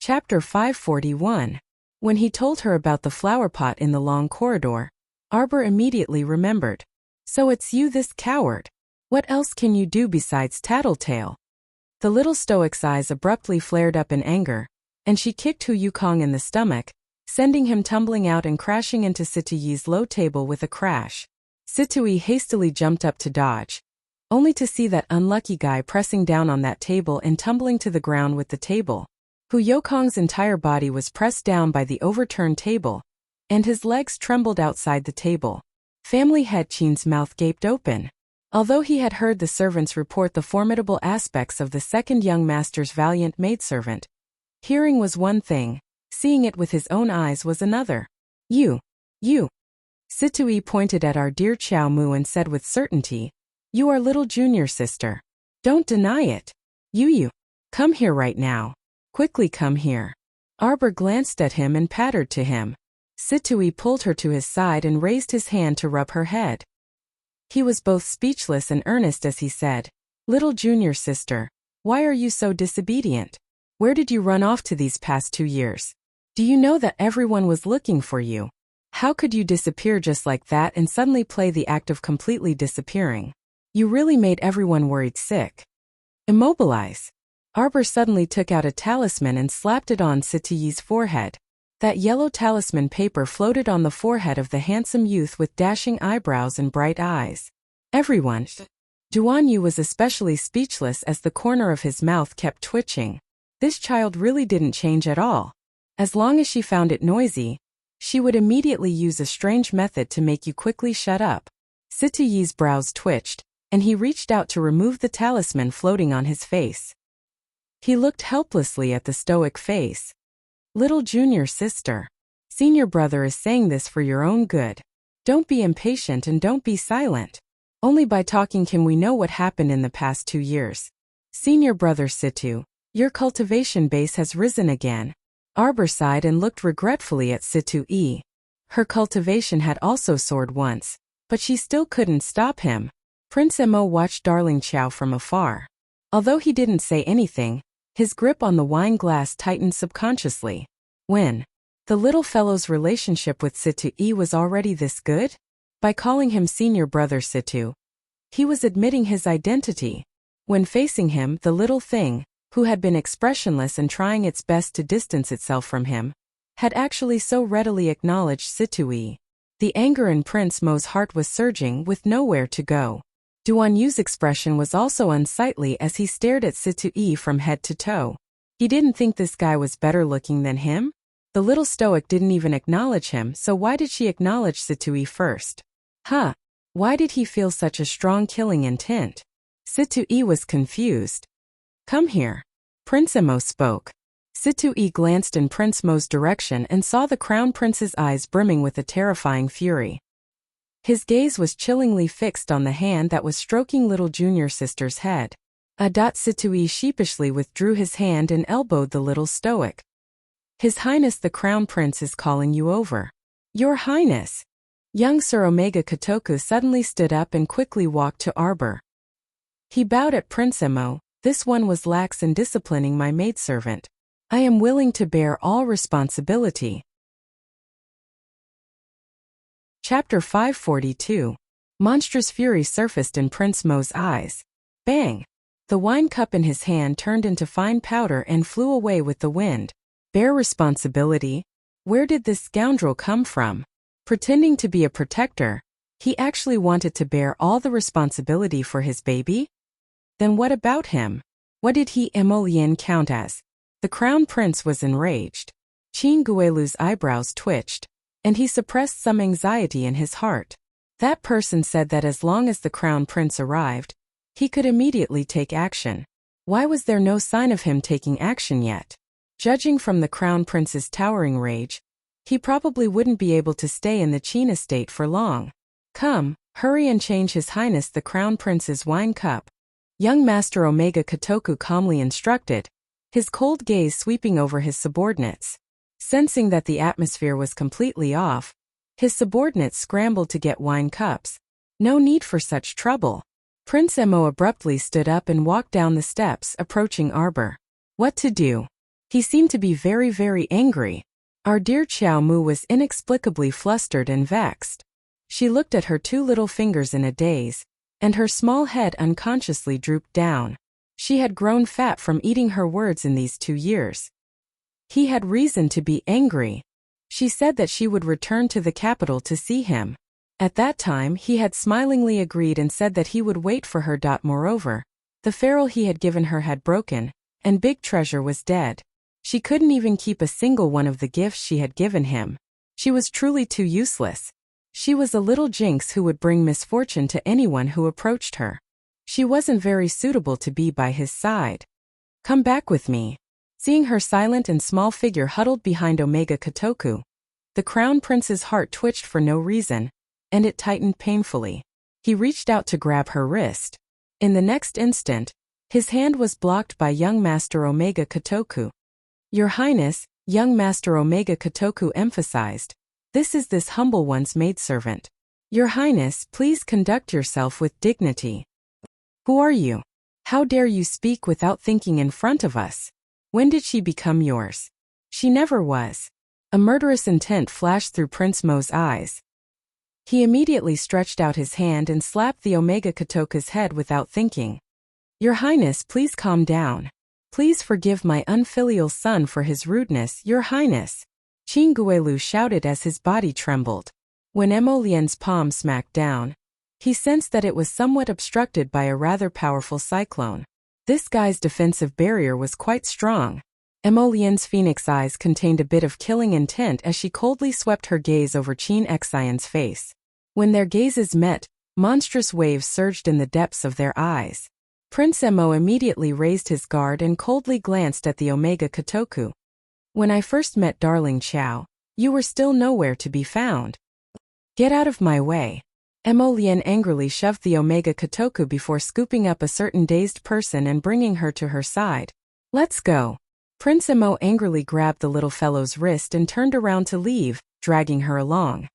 Chapter 541. When he told her about the flower pot in the long corridor, Arbor immediately remembered. So it's you, this coward. What else can you do besides tattletale? The little stoic's eyes abruptly flared up in anger, and she kicked Hu Yukong in the stomach, sending him tumbling out and crashing into Situyi's low table with a crash. Situyi hastily jumped up to dodge, only to see that unlucky guy pressing down on that table and tumbling to the ground with the table. Hu Yukong's entire body was pressed down by the overturned table, and his legs trembled outside the table. Family head Qin's mouth gaped open. Although he had heard the servants report the formidable aspects of the second young master's valiant maidservant, hearing was one thing, seeing it with his own eyes was another. You. Situyi pointed at our dear Qiao Mu and said with certainty, "You are little junior sister. Don't deny it. You. Come here right now. Quickly come here." Arbor glanced at him and pattered to him. Situyi pulled her to his side and raised his hand to rub her head. He was both speechless and earnest as he said, "Little junior sister, why are you so disobedient? Where did you run off to these past 2 years? Do you know that everyone was looking for you? How could you disappear just like that and suddenly play the act of completely disappearing? You really made everyone worried sick." "Immobilize." Arbor suddenly took out a talisman and slapped it on Situyi's forehead. That yellow talisman paper floated on the forehead of the handsome youth with dashing eyebrows and bright eyes. Everyone. Duan Yu was especially speechless as the corner of his mouth kept twitching. This child really didn't change at all. As long as she found it noisy, she would immediately use a strange method to make you quickly shut up. Situyi's brows twitched, and he reached out to remove the talisman floating on his face. He looked helplessly at the stoic face. "Little junior sister. Senior brother is saying this for your own good. Don't be impatient and don't be silent. Only by talking can we know what happened in the past 2 years. Senior brother Situ, your cultivation base has risen again." Arbor sighed and looked regretfully at Situyi. Her cultivation had also soared once, but she still couldn't stop him. Prince Mo watched darling Qiao from afar. Although he didn't say anything, his grip on the wine glass tightened subconsciously. When the little fellow's relationship with Situyi was already this good? By calling him senior brother Situ, he was admitting his identity. When facing him, the little thing, who had been expressionless and trying its best to distance itself from him, had actually so readily acknowledged Situyi. The anger in Prince Mo's heart was surging with nowhere to go. Duan Yu's expression was also unsightly as he stared at Situyi from head to toe. He didn't think this guy was better looking than him? The little stoic didn't even acknowledge him, so why did she acknowledge Situyi first? Why did he feel such a strong killing intent? Situyi was confused. "Come here." Prince Mo spoke. Situyi glanced in Prince Mo's direction and saw the crown prince's eyes brimming with a terrifying fury. His gaze was chillingly fixed on the hand that was stroking little junior sister's head. Situyi sheepishly withdrew his hand and elbowed the little stoic. "His Highness the Crown Prince is calling you over." "Your Highness." Young Sir Omega Kotoku suddenly stood up and quickly walked to Arbor. He bowed at Prince Mo. "This one was lax in disciplining my maidservant. I am willing to bear all responsibility." Chapter 542. Monstrous fury surfaced in Prince Mo's eyes. Bang! The wine cup in his hand turned into fine powder and flew away with the wind. Bear responsibility? Where did this scoundrel come from? Pretending to be a protector, he actually wanted to bear all the responsibility for his baby? Then what about him? What did he Emolien count as? The crown prince was enraged. Qin Guilu's eyebrows twitched, and he suppressed some anxiety in his heart. That person said that as long as the crown prince arrived, he could immediately take action. Why was there no sign of him taking action yet? Judging from the crown prince's towering rage, he probably wouldn't be able to stay in the Qin estate for long. "Come, hurry and change His Highness the Crown Prince's wine cup," young Master Omega Kotoku calmly instructed, his cold gaze sweeping over his subordinates. Sensing that the atmosphere was completely off, his subordinates scrambled to get wine cups. No need for such trouble. Prince Mo abruptly stood up and walked down the steps, approaching Arbor. "What to do?" He seemed to be very, very angry. Our dear Xiao Mu was inexplicably flustered and vexed. She looked at her 2 little fingers in a daze, and her small head unconsciously drooped down. She had grown fat from eating her words in these 2 years. He had reason to be angry. She said that she would return to the capital to see him. At that time he had smilingly agreed and said that he would wait for her. Moreover, the ferrule he had given her had broken, and Big Treasure was dead. She couldn't even keep a single one of the gifts she had given him. She was truly too useless. She was a little jinx who would bring misfortune to anyone who approached her. She wasn't very suitable to be by his side. Come back with me. Seeing her silent and small figure huddled behind Omega Kotoku, the Crown Prince's heart twitched for no reason, and it tightened painfully. He reached out to grab her wrist. In the next instant, his hand was blocked by young Master Omega Kotoku. Your Highness, young Master Omega Kotoku emphasized, this is this humble one's maidservant. Your Highness, please conduct yourself with dignity. Who are you? How dare you speak without thinking in front of us? When did she become yours? She never was. A murderous intent flashed through Prince Mo's eyes. He immediately stretched out his hand and slapped the Omega Kotoku's head without thinking. Your Highness, please calm down. Please forgive my unfilial son for his rudeness, Your Highness. Qin Guelu shouted as his body trembled. When Emo Lian's palm smacked down, he sensed that it was somewhat obstructed by a rather powerful cyclone. This guy's defensive barrier was quite strong. Emo Lian's phoenix eyes contained a bit of killing intent as she coldly swept her gaze over Qin Xian's face. When their gazes met, monstrous waves surged in the depths of their eyes. Prince Emo immediately raised his guard and coldly glanced at the Omega Kotoku. When I first met Darling Qiao, you were still nowhere to be found. Get out of my way. Emo Lian angrily shoved the Omega Kotoku before scooping up a certain dazed person and bringing her to her side. Let's go. Prince Emo angrily grabbed the little fellow's wrist and turned around to leave, dragging her along.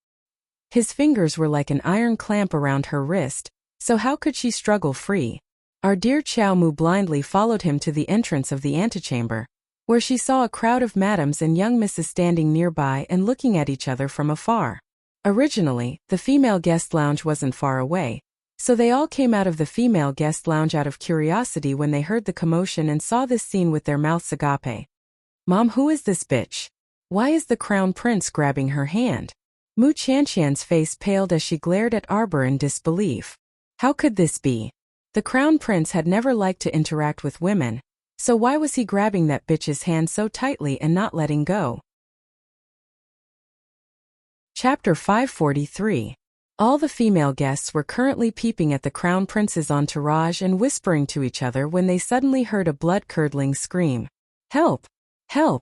His fingers were like an iron clamp around her wrist, so how could she struggle free? Our dear Xiao Mu blindly followed him to the entrance of the antechamber, where she saw a crowd of madams and young misses standing nearby and looking at each other from afar. Originally, the female guest lounge wasn't far away, so they all came out of the female guest lounge out of curiosity when they heard the commotion and saw this scene with their mouths agape. Mom, who is this bitch? Why is the Crown Prince grabbing her hand? Mu Qianqian's face paled as she glared at Arbor in disbelief. How could this be? The Crown Prince had never liked to interact with women, so why was he grabbing that bitch's hand so tightly and not letting go? Chapter 543. All the female guests were currently peeping at the Crown Prince's entourage and whispering to each other when they suddenly heard a blood-curdling scream. Help! Help!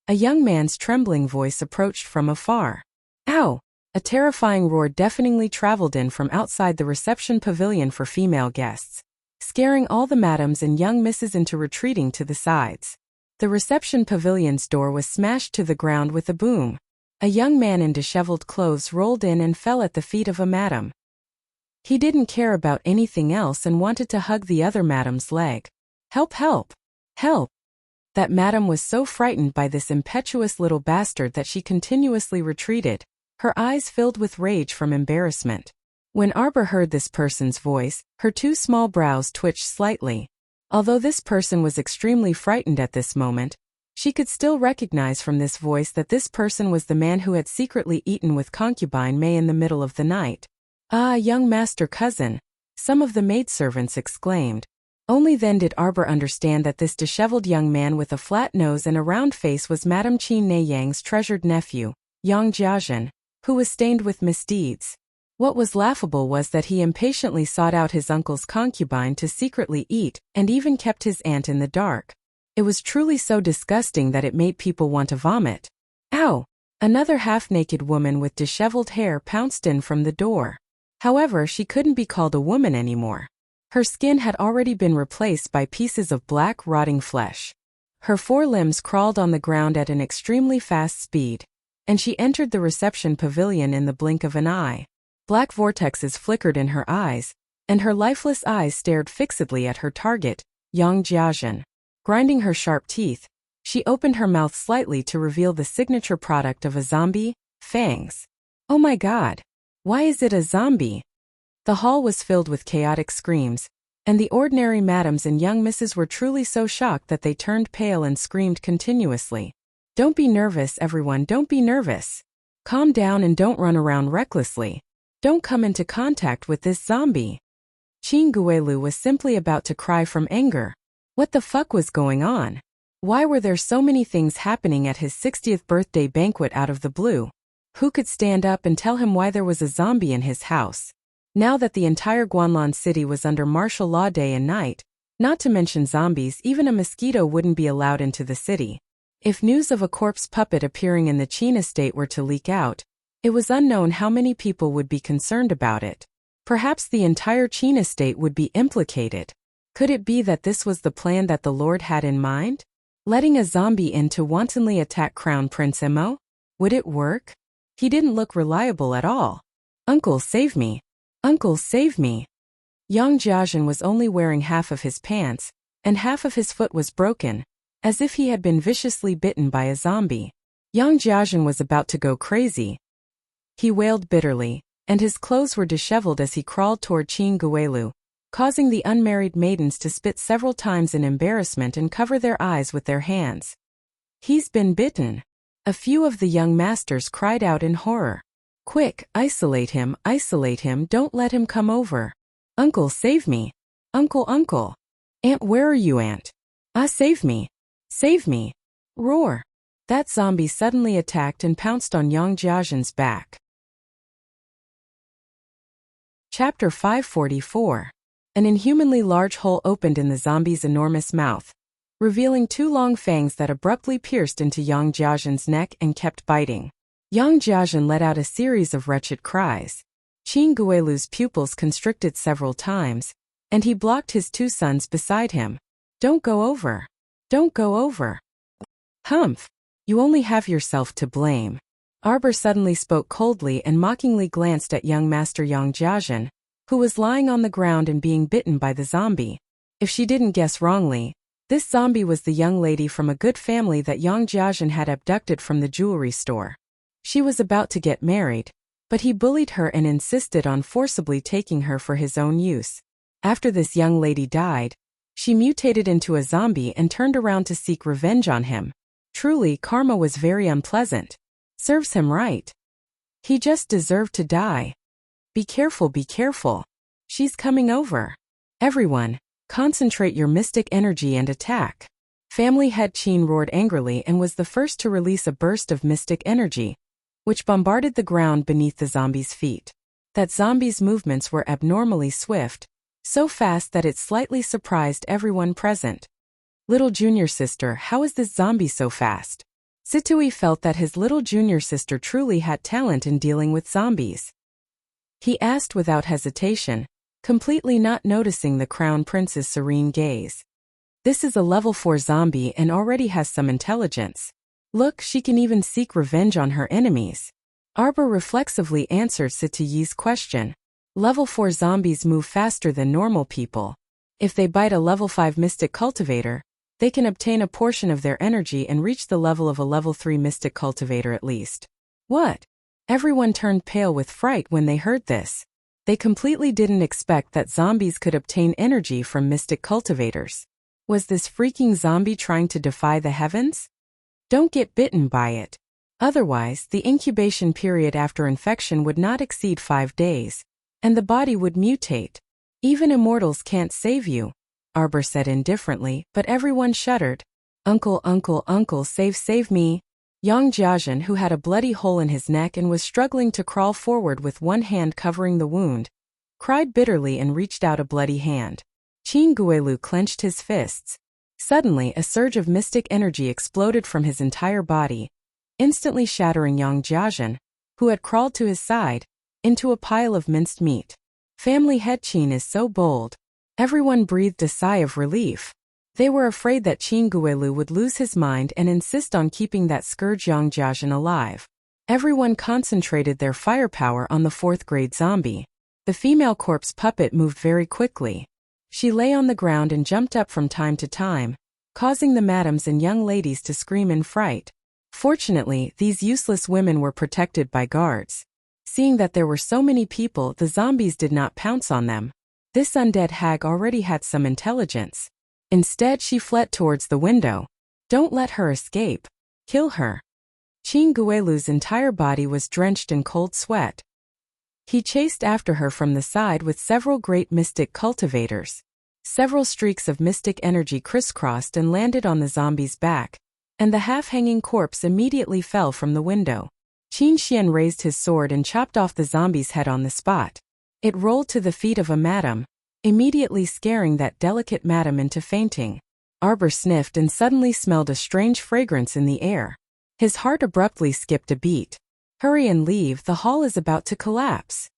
A young man's trembling voice approached from afar. Ow! A terrifying roar deafeningly traveled in from outside the reception pavilion for female guests, scaring all the madams and young misses into retreating to the sides. The reception pavilion's door was smashed to the ground with a boom. A young man in disheveled clothes rolled in and fell at the feet of a madam. He didn't care about anything else and wanted to hug the other madam's leg. Help! Help! Help! That madam was so frightened by this impetuous little bastard that she continuously retreated, her eyes filled with rage from embarrassment. When Arbor heard this person's voice, her 2 small brows twitched slightly. Although this person was extremely frightened at this moment, she could still recognize from this voice that this person was the man who had secretly eaten with concubine May in the middle of the night. Ah, young master cousin, some of the maidservants exclaimed. Only then did Arbor understand that this disheveled young man with a flat nose and a round face was Madame Qin Nei Yang's treasured nephew, Yang Jiazhen, who was stained with misdeeds. What was laughable was that he impatiently sought out his uncle's concubine to secretly eat, and even kept his aunt in the dark. It was truly so disgusting that it made people want to vomit. Ow! Another half-naked woman with disheveled hair pounced in from the door. However, she couldn't be called a woman anymore. Her skin had already been replaced by pieces of black, rotting flesh. Her 4 limbs crawled on the ground at an extremely fast speed, and she entered the reception pavilion in the blink of an eye. Black vortexes flickered in her eyes, and her lifeless eyes stared fixedly at her target, Yang Jiazhen. Grinding her sharp teeth, She opened her mouth slightly to reveal the signature product of a zombie, fangs. Oh my god! Why is it a zombie? The hall was filled with chaotic screams, and the ordinary madams and young misses were truly so shocked that they turned pale and screamed continuously. Don't be nervous, everyone, don't be nervous. Calm down and don't run around recklessly. Don't come into contact with this zombie. Qin Guelu was simply about to cry from anger. What the fuck was going on? Why were there so many things happening at his 60th birthday banquet out of the blue? Who could stand up and tell him why there was a zombie in his house? Now that the entire Guanlan city was under martial law day and night, not to mention zombies, even a mosquito wouldn't be allowed into the city. If news of a corpse puppet appearing in the Qin estate were to leak out, it was unknown how many people would be concerned about it. Perhaps the entire Qin estate would be implicated. Could it be that this was the plan that the Lord had in mind? Letting a zombie in to wantonly attack Crown Prince Emo? Would it work? He didn't look reliable at all. Uncle, save me. Uncle, save me. Yang Jiajin was only wearing half of his pants, and half of his foot was broken, as if he had been viciously bitten by a zombie. Yang Jiajin was about to go crazy. He wailed bitterly, and his clothes were disheveled as he crawled toward Qin Guelu, causing the unmarried maidens to spit several times in embarrassment and cover their eyes with their hands. He's been bitten. A few of the young masters cried out in horror. Quick, isolate him, don't let him come over. Uncle, save me. Uncle, uncle. Aunt, where are you, Aunt? Ah, save me. Save me. Roar. That zombie suddenly attacked and pounced on Yang Jiajin's back. Chapter 544. An inhumanly large hole opened in the zombie's enormous mouth, revealing two long fangs that abruptly pierced into Yang Jiajin's neck and kept biting. Yang Jiajin let out a series of wretched cries. Qin Guelu's pupils constricted several times, and he blocked his two sons beside him. Don't go over. Don't go over. Humph. You only have yourself to blame. Arbor suddenly spoke coldly and mockingly glanced at young Master Yang Jiajin, who was lying on the ground and being bitten by the zombie. If she didn't guess wrongly, this zombie was the young lady from a good family that Yang Jiajin had abducted from the jewelry store. She was about to get married, but he bullied her and insisted on forcibly taking her for his own use. After this young lady died, she mutated into a zombie and turned around to seek revenge on him. Truly, karma was very unpleasant. Serves him right. He just deserved to die. Be careful, be careful. She's coming over. Everyone, concentrate your mystic energy and attack. Family head Qin roared angrily and was the first to release a burst of mystic energy, which bombarded the ground beneath the zombie's feet. That zombie's movements were abnormally swift, so fast that it slightly surprised everyone present. Little junior sister, how is this zombie so fast? Situi felt that his little junior sister truly had talent in dealing with zombies. He asked without hesitation, completely not noticing the crown prince's serene gaze. This is a level 4 zombie and already has some intelligence. Look, she can even seek revenge on her enemies. Arbor reflexively answered Situyi's question. Level 4 zombies move faster than normal people. If they bite a level 5 mystic cultivator, they can obtain a portion of their energy and reach the level of a level 3 mystic cultivator at least. What? Everyone turned pale with fright when they heard this. They completely didn't expect that zombies could obtain energy from mystic cultivators. Was this freaking zombie trying to defy the heavens? Don't get bitten by it. Otherwise, the incubation period after infection would not exceed 5 days, and the body would mutate. Even immortals can't save you, Arbor said indifferently, but everyone shuddered. Uncle, uncle, uncle, save me. Yang Jiajin, who had a bloody hole in his neck and was struggling to crawl forward with one hand covering the wound, cried bitterly and reached out a bloody hand. Qin Guelu clenched his fists. Suddenly, a surge of mystic energy exploded from his entire body, instantly shattering Yang Jiajin, who had crawled to his side, into a pile of minced meat. Family head Qin is so bold. Everyone breathed a sigh of relief. They were afraid that Qin Guelu would lose his mind and insist on keeping that scourge Yang Jiajin alive. Everyone concentrated their firepower on the 4th grade zombie. The female corpse puppet moved very quickly. She lay on the ground and jumped up from time to time, causing the madams and young ladies to scream in fright. Fortunately, these useless women were protected by guards. Seeing that there were so many people, the zombies did not pounce on them. This undead hag already had some intelligence. Instead, she fled towards the window. Don't let her escape. Kill her. Qin Guilu's entire body was drenched in cold sweat. He chased after her from the side with several great mystic cultivators. Several streaks of mystic energy crisscrossed and landed on the zombie's back, and the half-hanging corpse immediately fell from the window. Qin Xian raised his sword and chopped off the zombie's head on the spot. It rolled to the feet of a madam, immediately scaring that delicate madam into fainting. Arbor sniffed and suddenly smelled a strange fragrance in the air. His heart abruptly skipped a beat. Hurry and leave, the hall is about to collapse.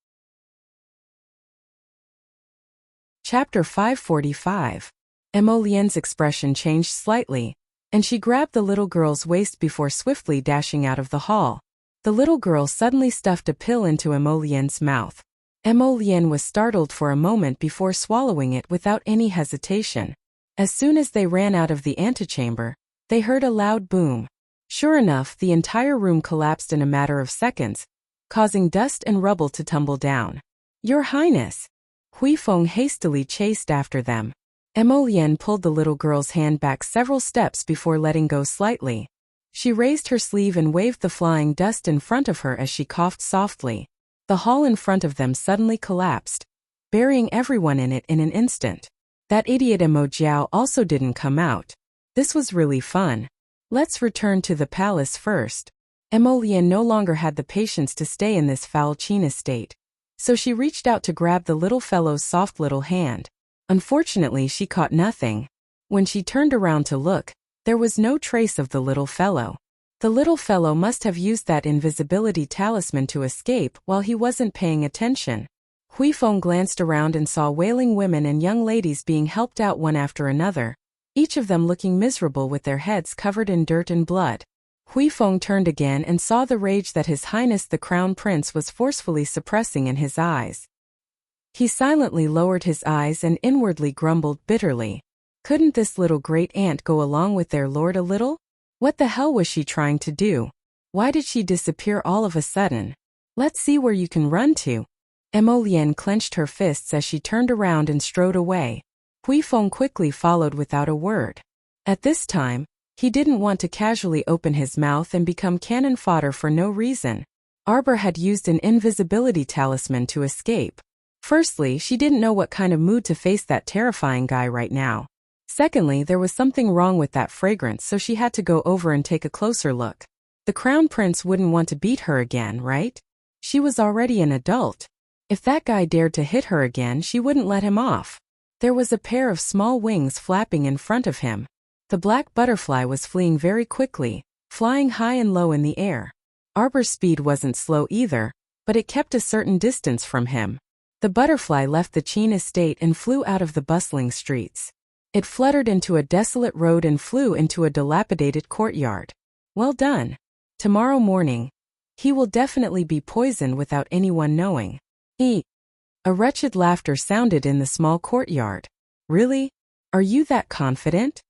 Chapter 545. Emolien's expression changed slightly, and she grabbed the little girl's waist before swiftly dashing out of the hall. The little girl suddenly stuffed a pill into Emolien's mouth. Emolien was startled for a moment before swallowing it without any hesitation. As soon as they ran out of the antechamber, they heard a loud boom. Sure enough, the entire room collapsed in a matter of seconds, causing dust and rubble to tumble down. Your Highness! Huifeng hastily chased after them. Emolien pulled the little girl's hand back several steps before letting go slightly. She raised her sleeve and waved the flying dust in front of her as she coughed softly. The hall in front of them suddenly collapsed, burying everyone in it in an instant. That idiot Emo Jiao also didn't come out. This was really fun. Let's return to the palace first. Emolien no longer had the patience to stay in this foul China state, so she reached out to grab the little fellow's soft little hand. Unfortunately, she caught nothing. When she turned around to look, there was no trace of the little fellow. The little fellow must have used that invisibility talisman to escape while he wasn't paying attention. Huifeng glanced around and saw wailing women and young ladies being helped out one after another, each of them looking miserable with their heads covered in dirt and blood. Huifeng turned again and saw the rage that His Highness the Crown Prince was forcefully suppressing in his eyes. He silently lowered his eyes and inwardly grumbled bitterly. Couldn't this little great aunt go along with their lord a little? What the hell was she trying to do? Why did she disappear all of a sudden? Let's see where you can run to. Emolien clenched her fists as she turned around and strode away. Huifeng quickly followed without a word. At this time, he didn't want to casually open his mouth and become cannon fodder for no reason. Arbor had used an invisibility talisman to escape. Firstly, she didn't know what kind of mood to face that terrifying guy right now. Secondly, there was something wrong with that fragrance, so she had to go over and take a closer look. The Crown Prince wouldn't want to beat her again, right? She was already an adult. If that guy dared to hit her again, she wouldn't let him off. There was a pair of small wings flapping in front of him. The black butterfly was fleeing very quickly, flying high and low in the air. Arbor's speed wasn't slow either, but it kept a certain distance from him. The butterfly left the Qin estate and flew out of the bustling streets. It fluttered into a desolate road and flew into a dilapidated courtyard. Well done. Tomorrow morning, he will definitely be poisoned without anyone knowing. A wretched laughter sounded in the small courtyard. Really? Are you that confident?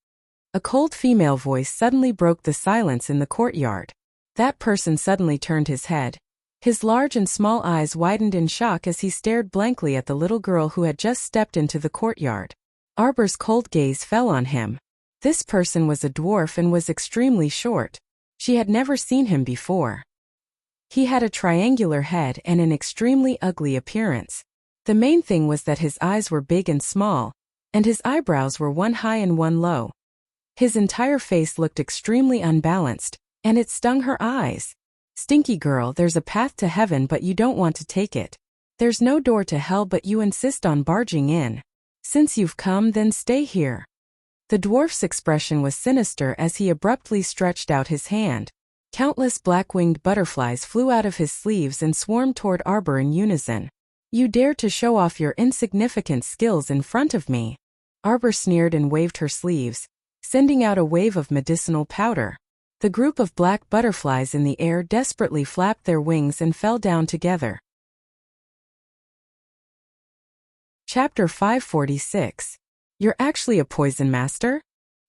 A cold female voice suddenly broke the silence in the courtyard. That person suddenly turned his head. His large and small eyes widened in shock as he stared blankly at the little girl who had just stepped into the courtyard. Arbor's cold gaze fell on him. This person was a dwarf and was extremely short. She had never seen him before. He had a triangular head and an extremely ugly appearance. The main thing was that his eyes were big and small, and his eyebrows were one high and one low. His entire face looked extremely unbalanced, and it stung her eyes. Stinky girl, there's a path to heaven but you don't want to take it. There's no door to hell but you insist on barging in. Since you've come, then stay here. The dwarf's expression was sinister as he abruptly stretched out his hand. Countless black-winged butterflies flew out of his sleeves and swarmed toward Arbor in unison. You dare to show off your insignificant skills in front of me. Arbor sneered and waved her sleeves, sending out a wave of medicinal powder. The group of black butterflies in the air desperately flapped their wings and fell down together. Chapter 546. You're actually a poison master?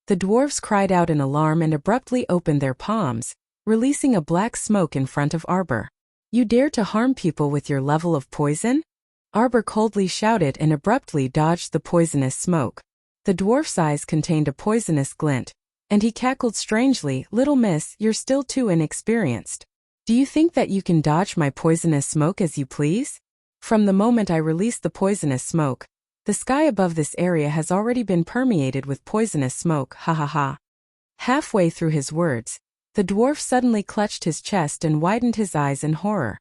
The dwarfs cried out in alarm and abruptly opened their palms, releasing a black smoke in front of Arbor. "You dare to harm people with your level of poison?" Arbor coldly shouted and abruptly dodged the poisonous smoke. The dwarf's eyes contained a poisonous glint, and he cackled strangely, "Little miss, you're still too inexperienced. Do you think that you can dodge my poisonous smoke as you please? From the moment I release the poisonous smoke, the sky above this area has already been permeated with poisonous smoke, ha ha ha." Halfway through his words, the dwarf suddenly clutched his chest and widened his eyes in horror.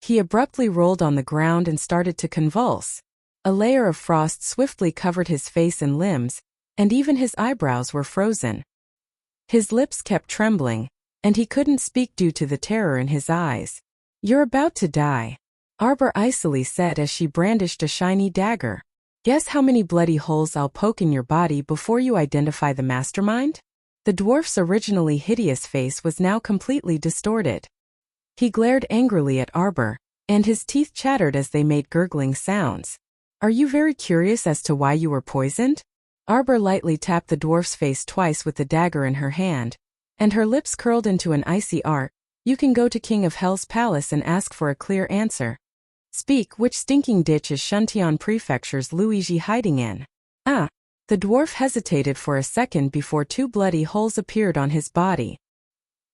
He abruptly rolled on the ground and started to convulse. A layer of frost swiftly covered his face and limbs, and even his eyebrows were frozen. His lips kept trembling, and he couldn't speak due to the terror in his eyes. "You're about to die," Arbor icily said as she brandished a shiny dagger. "Guess how many bloody holes I'll poke in your body before you identify the mastermind?" The dwarf's originally hideous face was now completely distorted. He glared angrily at Arbor, and his teeth chattered as they made gurgling sounds. "Are you very curious as to why you were poisoned?" Arbor lightly tapped the dwarf's face twice with the dagger in her hand, and her lips curled into an icy arc. "You can go to King of Hell's palace and ask for a clear answer. Speak, which stinking ditch is Shuntian Prefecture's Luigi hiding in?" "Ah." The dwarf hesitated for a second before two bloody holes appeared on his body.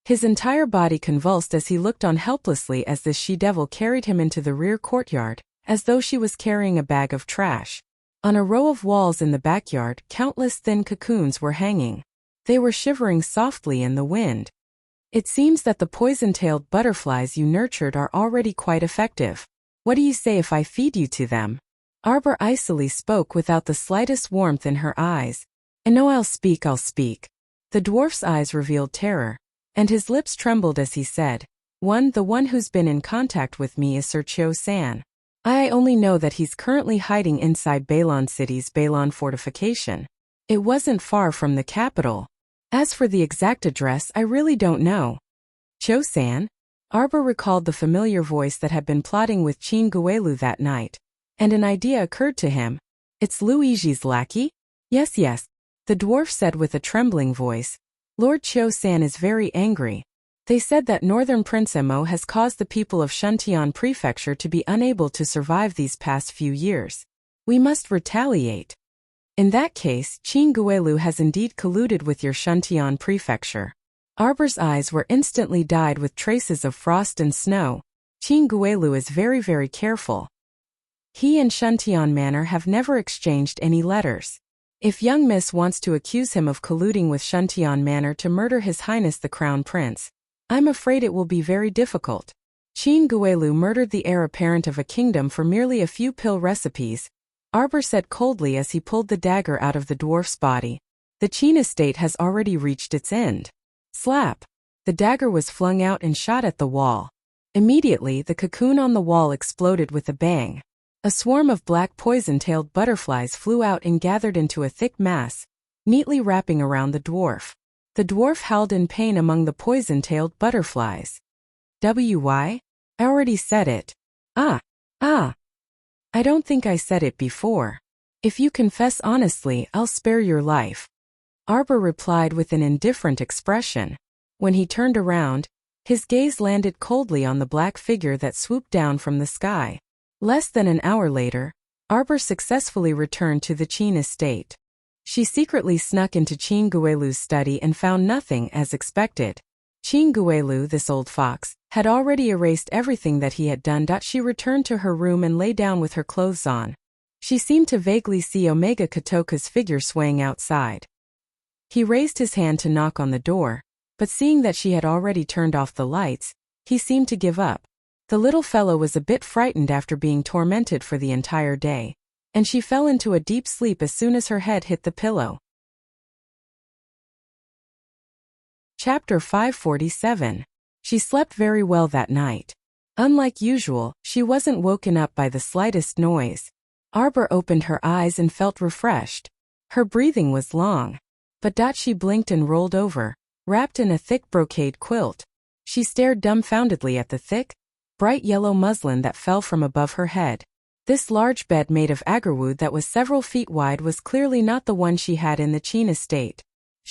His entire body convulsed as he looked on helplessly as this she-devil carried him into the rear courtyard, as though she was carrying a bag of trash. On a row of walls in the backyard, countless thin cocoons were hanging. They were shivering softly in the wind. "It seems that the poison-tailed butterflies you nurtured are already quite effective. What do you say if I feed you to them?" Arbor icily spoke without the slightest warmth in her eyes. "I know I'll speak. The dwarf's eyes revealed terror, and his lips trembled as he said, The one who's been in contact with me is Sir Cho-san. I only know that he's currently hiding inside Balon City's Balon fortification. It wasn't far from the capital. As for the exact address, I really don't know." "Cho-san?" Arbor recalled the familiar voice that had been plotting with Chin Guelu that night, and an idea occurred to him. "It's Luigi's lackey?" Yes, the dwarf said with a trembling voice. "Lord Cho-san is very angry. They said that Northern Prince Emo has caused the people of Shuntian Prefecture to be unable to survive these past few years. We must retaliate. In that case, Chin Guelu has indeed colluded with your Shuntian Prefecture." Arbor's eyes were instantly dyed with traces of frost and snow. "Chin Guelu is very, very careful. He and Shuntian Manor have never exchanged any letters. If young miss wants to accuse him of colluding with Shuntian Manor to murder His Highness the Crown Prince, I'm afraid it will be very difficult. Chin Guelu murdered the heir apparent of a kingdom for merely a few pill recipes," Arbor said coldly as he pulled the dagger out of the dwarf's body. "The Chin estate has already reached its end." Slap! The dagger was flung out and shot at the wall. Immediately, the cocoon on the wall exploded with a bang. A swarm of black poison-tailed butterflies flew out and gathered into a thick mass, neatly wrapping around the dwarf. The dwarf howled in pain among the poison-tailed butterflies. "Why? I already said it." Ah! I don't think I said it before. If you confess honestly, I'll spare your life." Arbor replied with an indifferent expression. When he turned around, his gaze landed coldly on the black figure that swooped down from the sky. Less than an hour later, Arbor successfully returned to the Chin estate. She secretly snuck into Chin Guelu's study and found nothing as expected. Chin Guelu, this old fox, had already erased everything that he had done. She returned to her room and lay down with her clothes on. She seemed to vaguely see Omega Kotoka's figure swaying outside. He raised his hand to knock on the door, but seeing that she had already turned off the lights, he seemed to give up. The little fellow was a bit frightened after being tormented for the entire day, and she fell into a deep sleep as soon as her head hit the pillow. Chapter 547. She slept very well that night. Unlike usual, she wasn't woken up by the slightest noise. Arbor opened her eyes and felt refreshed. Her breathing was long. But she blinked and rolled over, wrapped in a thick brocade quilt. She stared dumbfoundedly at the thick, bright yellow muslin that fell from above her head. This large bed made of agarwood that was several feet wide was clearly not the one she had in the Chin estate.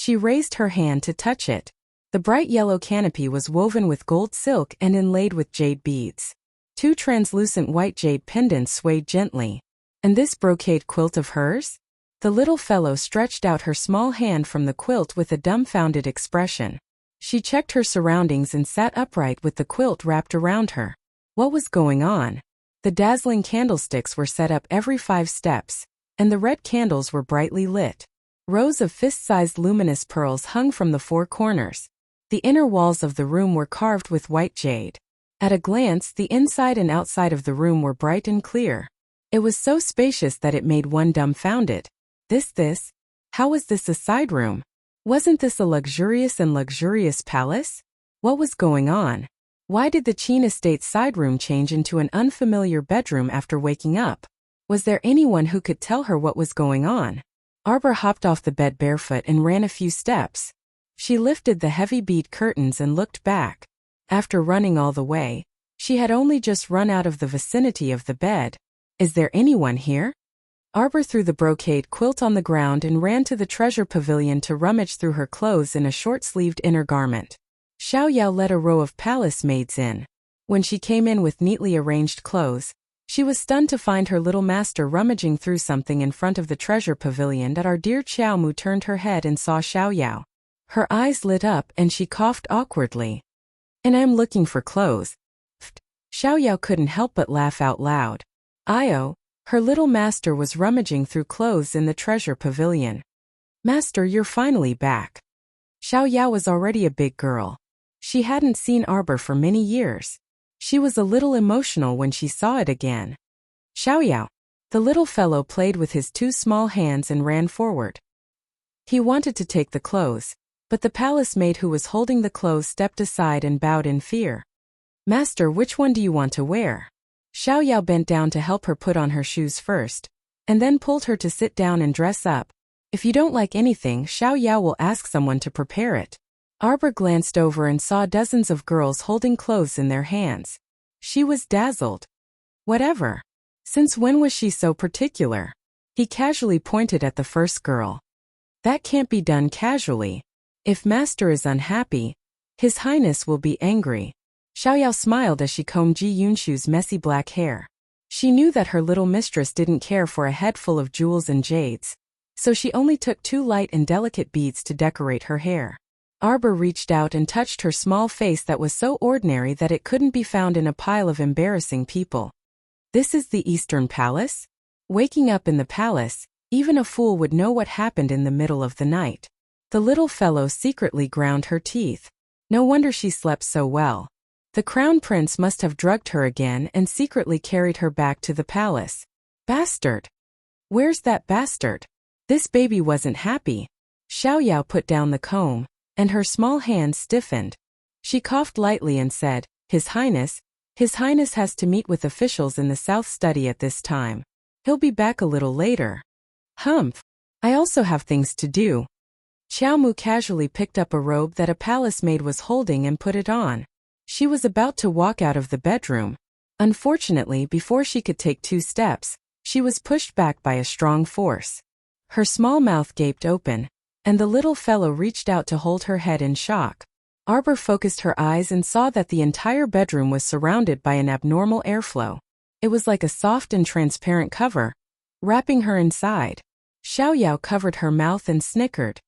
She raised her hand to touch it. The bright yellow canopy was woven with gold silk and inlaid with jade beads. 2 translucent white jade pendants swayed gently. And this brocade quilt of hers? The little fellow stretched out her small hand from the quilt with a dumbfounded expression. She checked her surroundings and sat upright with the quilt wrapped around her. What was going on? The dazzling candlesticks were set up every 5 steps, and the red candles were brightly lit. Rows of fist-sized luminous pearls hung from the 4 corners. The inner walls of the room were carved with white jade. At a glance, the inside and outside of the room were bright and clear. It was so spacious that it made one dumbfounded. This? How was this a side room? Wasn't this a luxurious palace? What was going on? Why did the Qin estate side room change into an unfamiliar bedroom after waking up? Was there anyone who could tell her what was going on? Arbor hopped off the bed barefoot and ran a few steps. She lifted the heavy bead curtains and looked back. After running all the way, she had only just run out of the vicinity of the bed. Is there anyone here? Arbor threw the brocade quilt on the ground and ran to the treasure pavilion to rummage through her clothes in a short-sleeved inner garment. Xiaoyao let a row of palace maids in. When she came in with neatly arranged clothes, she was stunned to find her little master rummaging through something in front of the treasure pavilion. That our dear Xiaomu turned her head and saw Xiaoyao. Her eyes lit up and she coughed awkwardly. And I'm looking for clothes. Xiaoyao couldn't help but laugh out loud. Her little master was rummaging through clothes in the treasure pavilion. Master, you're finally back. Xiaoyao was already a big girl. She hadn't seen Arbor for many years. She was a little emotional when she saw it again. Xiaoyao. The little fellow played with his 2 small hands and ran forward. He wanted to take the clothes, but the palace maid who was holding the clothes stepped aside and bowed in fear. Master, which one do you want to wear? Xiaoyao bent down to help her put on her shoes first, and then pulled her to sit down and dress up. If you don't like anything, Xiaoyao will ask someone to prepare it. Arbor glanced over and saw dozens of girls holding clothes in their hands. She was dazzled. Whatever. Since when was she so particular? He casually pointed at the first girl. That can't be done casually. If Master is unhappy, His Highness will be angry. Xiaoyao smiled as she combed Ji Yunshu's messy black hair. She knew that her little mistress didn't care for a head full of jewels and jades, so she only took 2 light and delicate beads to decorate her hair. Arbor reached out and touched her small face that was so ordinary that it couldn't be found in a pile of embarrassing people. This is the Eastern Palace? Waking up in the palace, even a fool would know what happened in the middle of the night. The little fellow secretly ground her teeth. No wonder she slept so well. The crown prince must have drugged her again and secretly carried her back to the palace. Bastard! Where's that bastard? This baby wasn't happy. Xiaoyao put down the comb, and her small hands stiffened. She coughed lightly and said, His Highness has to meet with officials in the South Study at this time. He'll be back a little later. Humph! I also have things to do. Xiaomu casually picked up a robe that a palace maid was holding and put it on. She was about to walk out of the bedroom. Unfortunately, before she could take 2 steps, she was pushed back by a strong force. Her small mouth gaped open, and the little fellow reached out to hold her head in shock. Arbor focused her eyes and saw that the entire bedroom was surrounded by an abnormal airflow. It was like a soft and transparent cover, wrapping her inside. Xiaoyao covered her mouth and snickered.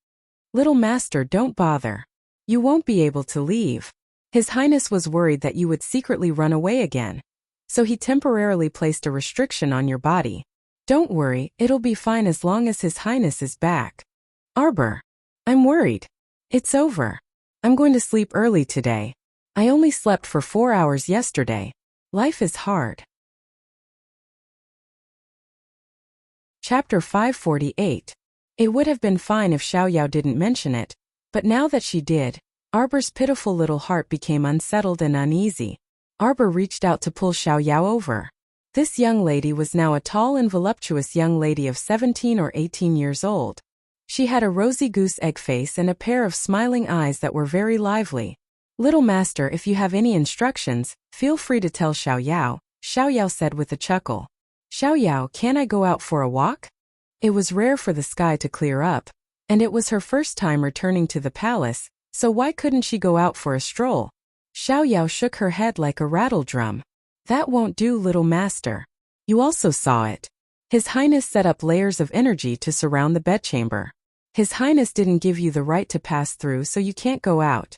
Little master, don't bother. You won't be able to leave. His Highness was worried that you would secretly run away again, so he temporarily placed a restriction on your body. Don't worry, it'll be fine as long as His Highness is back. Arbor. I'm worried. It's over. I'm going to sleep early today. I only slept for 4 hours yesterday. Life is hard. Chapter 548. It would have been fine if Xiaoyao didn't mention it, but now that she did, Arbor's pitiful little heart became unsettled and uneasy. Arbor reached out to pull Xiaoyao over. This young lady was now a tall and voluptuous young lady of 17 or 18 years old. She had a rosy goose egg face and a pair of smiling eyes that were very lively. Little master, if you have any instructions, feel free to tell Xiaoyao, Xiaoyao said with a chuckle. Xiaoyao, can I go out for a walk? It was rare for the sky to clear up, And it was her first time returning to the palace, so why couldn't she go out for a stroll? Xiao Yao shook her head like a rattle drum. That won't do, little master. You also saw it. His Highness set up layers of energy to surround the bedchamber. His Highness didn't give you the right to pass through, so you can't go out.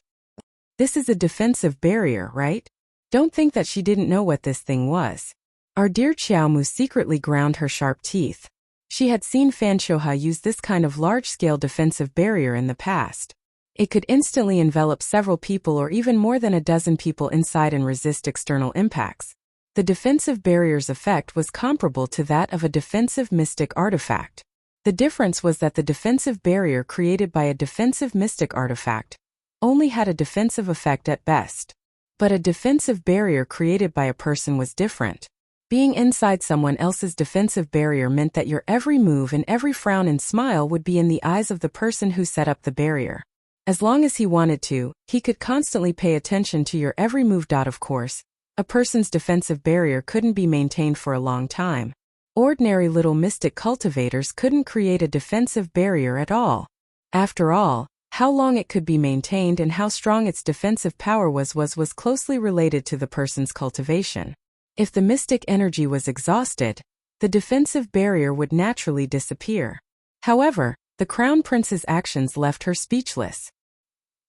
This is a defensive barrier, right? Don't think that she didn't know what this thing was. Our dear Qiaomu secretly ground her sharp teeth. She had seen Fan Shouha use this kind of large-scale defensive barrier in the past. It could instantly envelop several people or even more than a dozen people inside and resist external impacts. The defensive barrier's effect was comparable to that of a defensive mystic artifact. The difference was that the defensive barrier created by a defensive mystic artifact only had a defensive effect at best. But a defensive barrier created by a person was different. Being inside someone else's defensive barrier meant that your every move and every frown and smile would be in the eyes of the person who set up the barrier. As long as he wanted to, he could constantly pay attention to your every move. Of course, a person's defensive barrier couldn't be maintained for a long time. Ordinary little mystic cultivators couldn't create a defensive barrier at all. After all, how long it could be maintained and how strong its defensive power was closely related to the person's cultivation. If the mystic energy was exhausted, the defensive barrier would naturally disappear. However, the Crown Prince's actions left her speechless.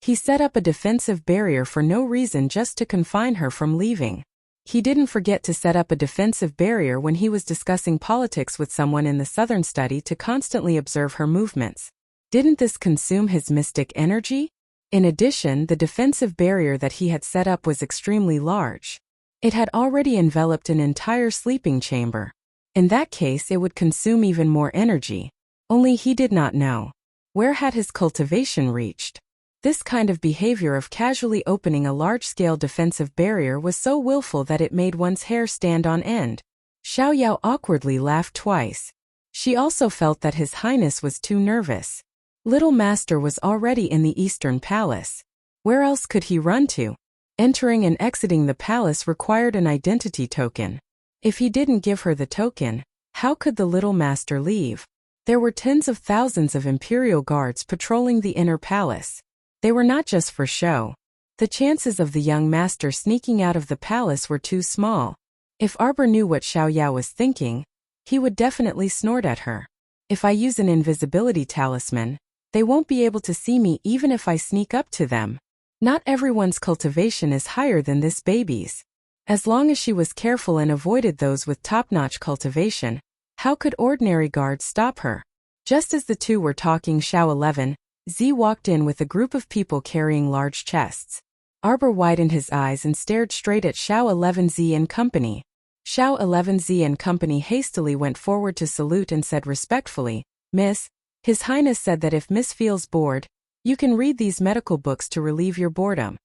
He set up a defensive barrier for no reason, just to confine her from leaving. He didn't forget to set up a defensive barrier when he was discussing politics with someone in the southern study to constantly observe her movements. Didn't this consume his mystic energy? In addition, the defensive barrier that he had set up was extremely large. It had already enveloped an entire sleeping chamber. In that case, it would consume even more energy. Only he did not know. Where had his cultivation reached? This kind of behavior of casually opening a large-scale defensive barrier was so willful that it made one's hair stand on end. Xiao Yao awkwardly laughed twice. She also felt that His Highness was too nervous. Little Master was already in the Eastern Palace. Where else could he run to? Entering and exiting the palace required an identity token. If he didn't give her the token, how could the Little Master leave? There were tens of thousands of Imperial guards patrolling the inner palace. They were not just for show. The chances of the young master sneaking out of the palace were too small. If Arbor knew what Xiao Yao was thinking, he would definitely snort at her. If I use an invisibility talisman, they won't be able to see me even if I sneak up to them. Not everyone's cultivation is higher than this baby's. As long as she was careful and avoided those with top-notch cultivation, how could ordinary guards stop her? Just as the two were talking, Xiao 11, Z walked in with a group of people carrying large chests. Arbor widened his eyes and stared straight at Xiao 11Z and company. Xiao 11Z and company hastily went forward to salute and said respectfully, "Miss, His Highness said that if Miss feels bored, you can read these medical books to relieve your boredom."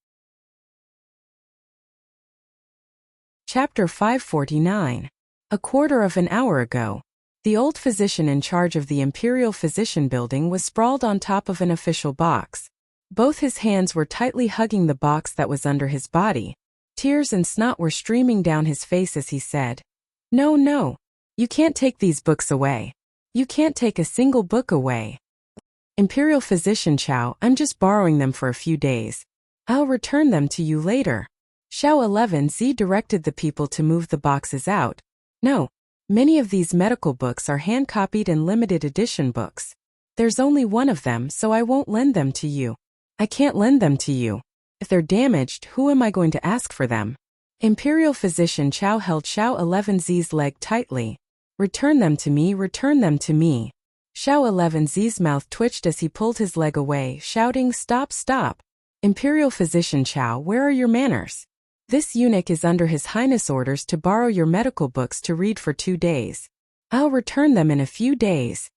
Chapter 549. A quarter of an hour ago. The old physician in charge of the Imperial Physician Building was sprawled on top of an official box. Both his hands were tightly hugging the box that was under his body. Tears and snot were streaming down his face as he said, "No, no. You can't take these books away. You can't take a single book away. Imperial Physician Chao, I'm just borrowing them for a few days. I'll return them to you later." Xiao 11Z directed the people to move the boxes out. "No. Many of these medical books are hand-copied and limited edition books. There's only one of them, so I won't lend them to you. I can't lend them to you. If they're damaged, who am I going to ask for them?" Imperial Physician Chao held Xiao 11Z's leg tightly. "Return them to me, return them to me." Xiao 11Z's mouth twitched as he pulled his leg away, shouting, "Stop, stop. Imperial Physician Chao, where are your manners? This eunuch is under His Highness' orders to borrow your medical books to read for 2 days. I'll return them in a few days.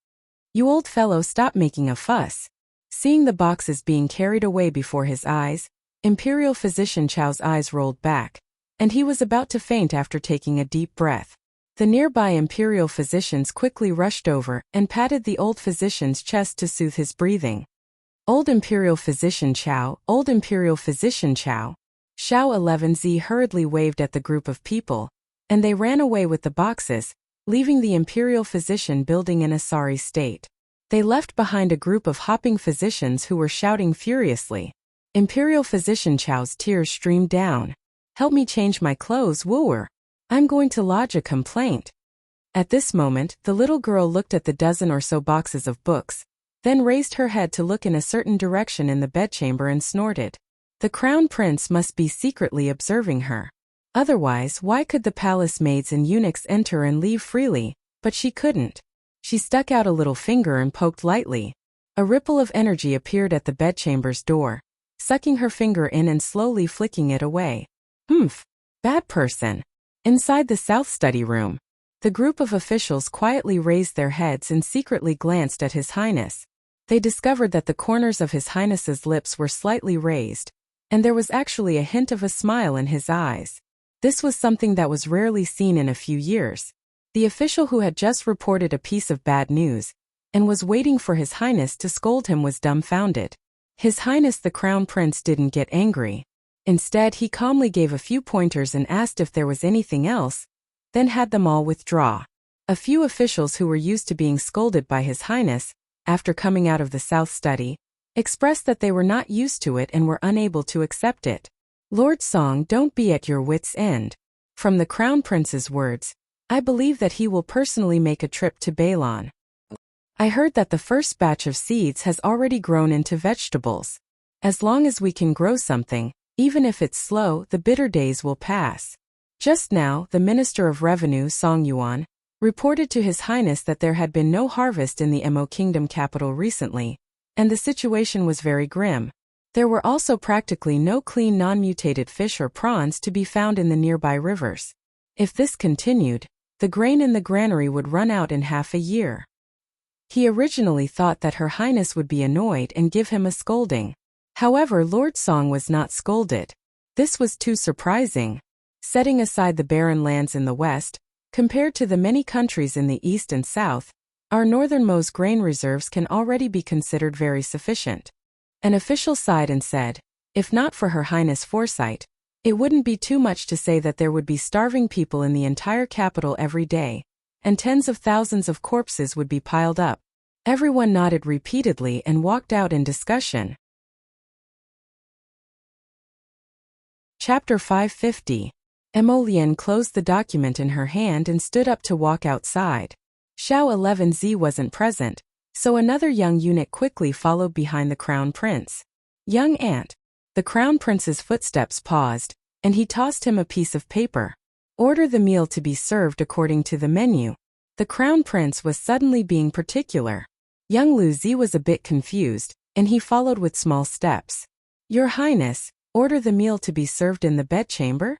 You old fellow, stop making a fuss." Seeing the boxes being carried away before his eyes, Imperial Physician Chao's eyes rolled back, and he was about to faint after taking a deep breath. The nearby Imperial physicians quickly rushed over and patted the old physician's chest to soothe his breathing. "Old Imperial Physician Chao, old Imperial Physician Chao." Xiao 11Z hurriedly waved at the group of people, and they ran away with the boxes, leaving the Imperial Physician Building in a sorry state. They left behind a group of hopping physicians who were shouting furiously. Imperial Physician Chow's tears streamed down. "Help me change my clothes, wooer. I'm going to lodge a complaint." At this moment, the little girl looked at the dozen or so boxes of books, then raised her head to look in a certain direction in the bedchamber and snorted. The crown prince must be secretly observing her. Otherwise, why could the palace maids and eunuchs enter and leave freely? But she couldn't. She stuck out a little finger and poked lightly. A ripple of energy appeared at the bedchamber's door, sucking her finger in and slowly flicking it away. "Humph. Bad person." Inside the south study room, the group of officials quietly raised their heads and secretly glanced at His Highness. They discovered that the corners of His Highness's lips were slightly raised, and there was actually a hint of a smile in his eyes. This was something that was rarely seen in a few years. The official who had just reported a piece of bad news and was waiting for His Highness to scold him was dumbfounded. His Highness the Crown Prince didn't get angry. Instead, he calmly gave a few pointers and asked if there was anything else, then had them all withdraw. A few officials who were used to being scolded by His Highness, after coming out of the South Study, expressed that they were not used to it and were unable to accept it. "Lord Song, don't be at your wits' end." From the Crown Prince's words, "I believe that he will personally make a trip to Bailon. I heard that the first batch of seeds has already grown into vegetables. As long as we can grow something, even if it's slow, the bitter days will pass." Just now, the Minister of Revenue, Song Yuan, reported to His Highness that there had been no harvest in the Mo Kingdom capital recently, and the situation was very grim. There were also practically no clean non-mutated fish or prawns to be found in the nearby rivers. If this continued, the grain in the granary would run out in half a year. He originally thought that Her Highness would be annoyed and give him a scolding. However, Lord Song was not scolded. This was too surprising. Setting aside the barren lands in the west, compared to the many countries in the east and south, our northernmost grain reserves can already be considered very sufficient. An official sighed and said, "If not for Her Highness' foresight, it wouldn't be too much to say that there would be starving people in the entire capital every day, and tens of thousands of corpses would be piled up." Everyone nodded repeatedly and walked out in discussion. Chapter 550. Emolian closed the document in her hand and stood up to walk outside. Xiao 11Z wasn't present, so another young eunuch quickly followed behind the Crown Prince. "Young aunt." The Crown Prince's footsteps paused, and he tossed him a piece of paper. "Order the meal to be served according to the menu." The Crown Prince was suddenly being particular. Young Lu Zi was a bit confused, and he followed with small steps. "Your Highness, order the meal to be served in the bedchamber?"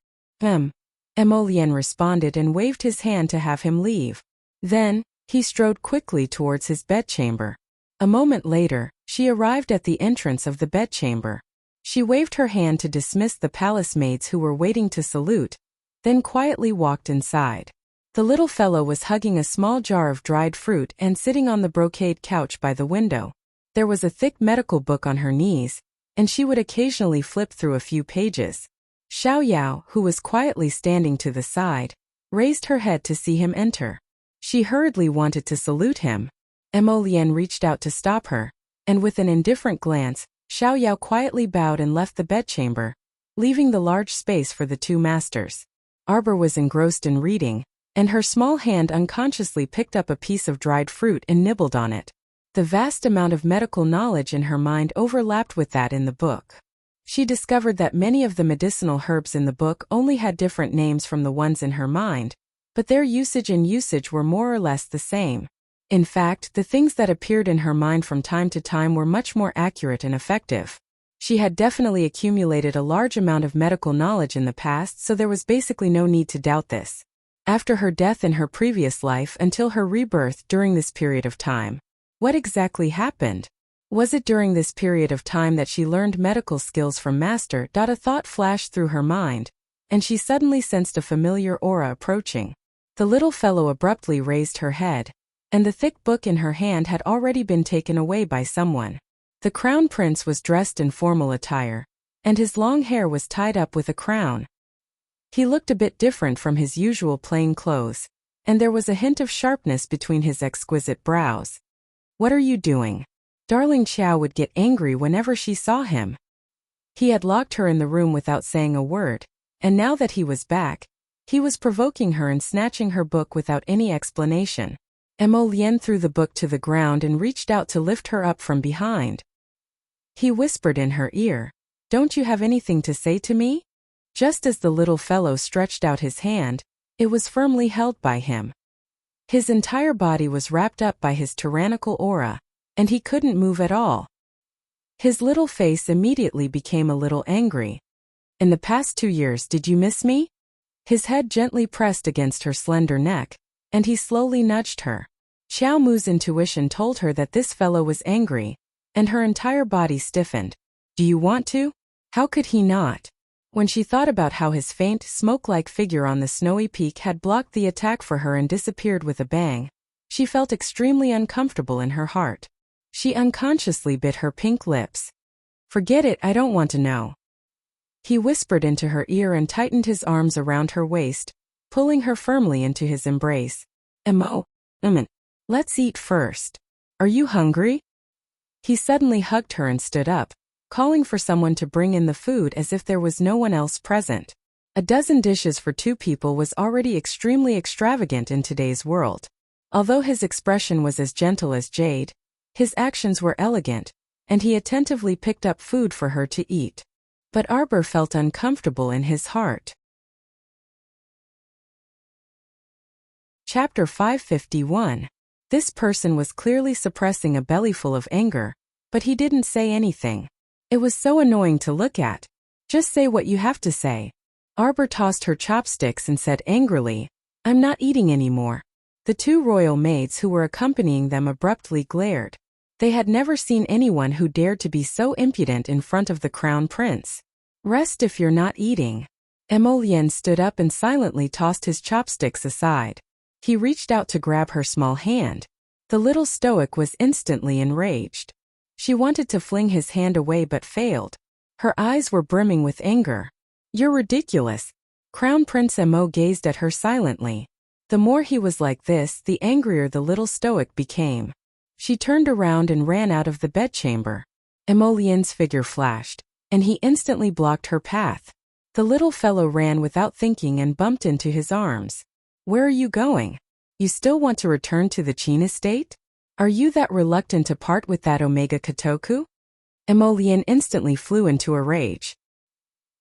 Emolian responded and waved his hand to have him leave. Then, he strode quickly towards his bedchamber. A moment later, she arrived at the entrance of the bedchamber. She waved her hand to dismiss the palace maids who were waiting to salute, then quietly walked inside. The little fellow was hugging a small jar of dried fruit and sitting on the brocade couch by the window. There was a thick medical book on her knees, and she would occasionally flip through a few pages. Xiao Yao, who was quietly standing to the side, raised her head to see him enter. She hurriedly wanted to salute him. Emolian reached out to stop her, and with an indifferent glance, Xiao Yao quietly bowed and left the bedchamber, leaving the large space for the two masters. Arbor was engrossed in reading, and her small hand unconsciously picked up a piece of dried fruit and nibbled on it. The vast amount of medical knowledge in her mind overlapped with that in the book. She discovered that many of the medicinal herbs in the book only had different names from the ones in her mind, but their usage were more or less the same. In fact, the things that appeared in her mind from time to time were much more accurate and effective. She had definitely accumulated a large amount of medical knowledge in the past, so there was basically no need to doubt this. After her death in her previous life until her rebirth during this period of time, what exactly happened? Was it during this period of time that she learned medical skills from Master? A thought flashed through her mind, and she suddenly sensed a familiar aura approaching. The little fellow abruptly raised her head, and the thick book in her hand had already been taken away by someone. The Crown Prince was dressed in formal attire, and his long hair was tied up with a crown. He looked a bit different from his usual plain clothes, and there was a hint of sharpness between his exquisite brows. What are you doing? Darling Qiao would get angry whenever she saw him. He had locked her in the room without saying a word, and now that he was back, he was provoking her and snatching her book without any explanation. Mo Lian threw the book to the ground and reached out to lift her up from behind. He whispered in her ear, "Don't you have anything to say to me?" Just as the little fellow stretched out his hand, it was firmly held by him. His entire body was wrapped up by his tyrannical aura, and he couldn't move at all. His little face immediately became a little angry. "In the past 2 years, did you miss me?" His head gently pressed against her slender neck, and he slowly nudged her. Xiao Mu's intuition told her that this fellow was angry, and her entire body stiffened. "Do you want to?" How could he not? When she thought about how his faint, smoke-like figure on the snowy peak had blocked the attack for her and disappeared with a bang, she felt extremely uncomfortable in her heart. She unconsciously bit her pink lips. "Forget it, I don't want to know." He whispered into her ear and tightened his arms around her waist, pulling her firmly into his embrace. Let's eat first. Are you hungry?" He suddenly hugged her and stood up, calling for someone to bring in the food as if there was no one else present. A dozen dishes for 2 people was already extremely extravagant in today's world. Although his expression was as gentle as jade, his actions were elegant, and he attentively picked up food for her to eat. But Arbor felt uncomfortable in his heart. Chapter 551. This person was clearly suppressing a bellyful of anger, but he didn't say anything. It was so annoying to look at. "Just say what you have to say." Arbor tossed her chopsticks and said angrily, "I'm not eating anymore." The 2 royal maids who were accompanying them abruptly glared. They had never seen anyone who dared to be so impudent in front of the crown prince. "Rest if you're not eating." Mo Lian stood up and silently tossed his chopsticks aside. He reached out to grab her small hand. The little stoic was instantly enraged. She wanted to fling his hand away but failed. Her eyes were brimming with anger. "You're ridiculous." Crown Prince Mo gazed at her silently. The more he was like this, the angrier the little stoic became. She turned around and ran out of the bedchamber. Mo Lian's figure flashed, and he instantly blocked her path. The little fellow ran without thinking and bumped into his arms. "Where are you going? You still want to return to the Qin estate? Are you that reluctant to part with that Omega Kotoku?" Mo Lian instantly flew into a rage.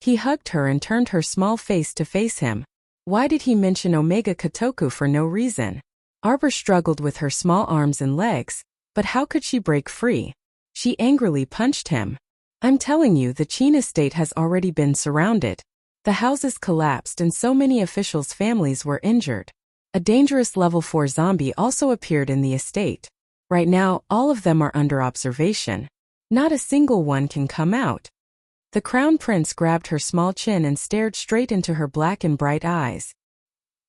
He hugged her and turned her small face to face him. Why did he mention Omega Kotoku for no reason? Arbor struggled with her small arms and legs, but how could she break free? She angrily punched him. "I'm telling you, the Qin estate has already been surrounded. The houses collapsed and so many officials' families were injured. A dangerous level 4 zombie also appeared in the estate. Right now, all of them are under observation. Not a single one can come out." The crown prince grabbed her small chin and stared straight into her black and bright eyes.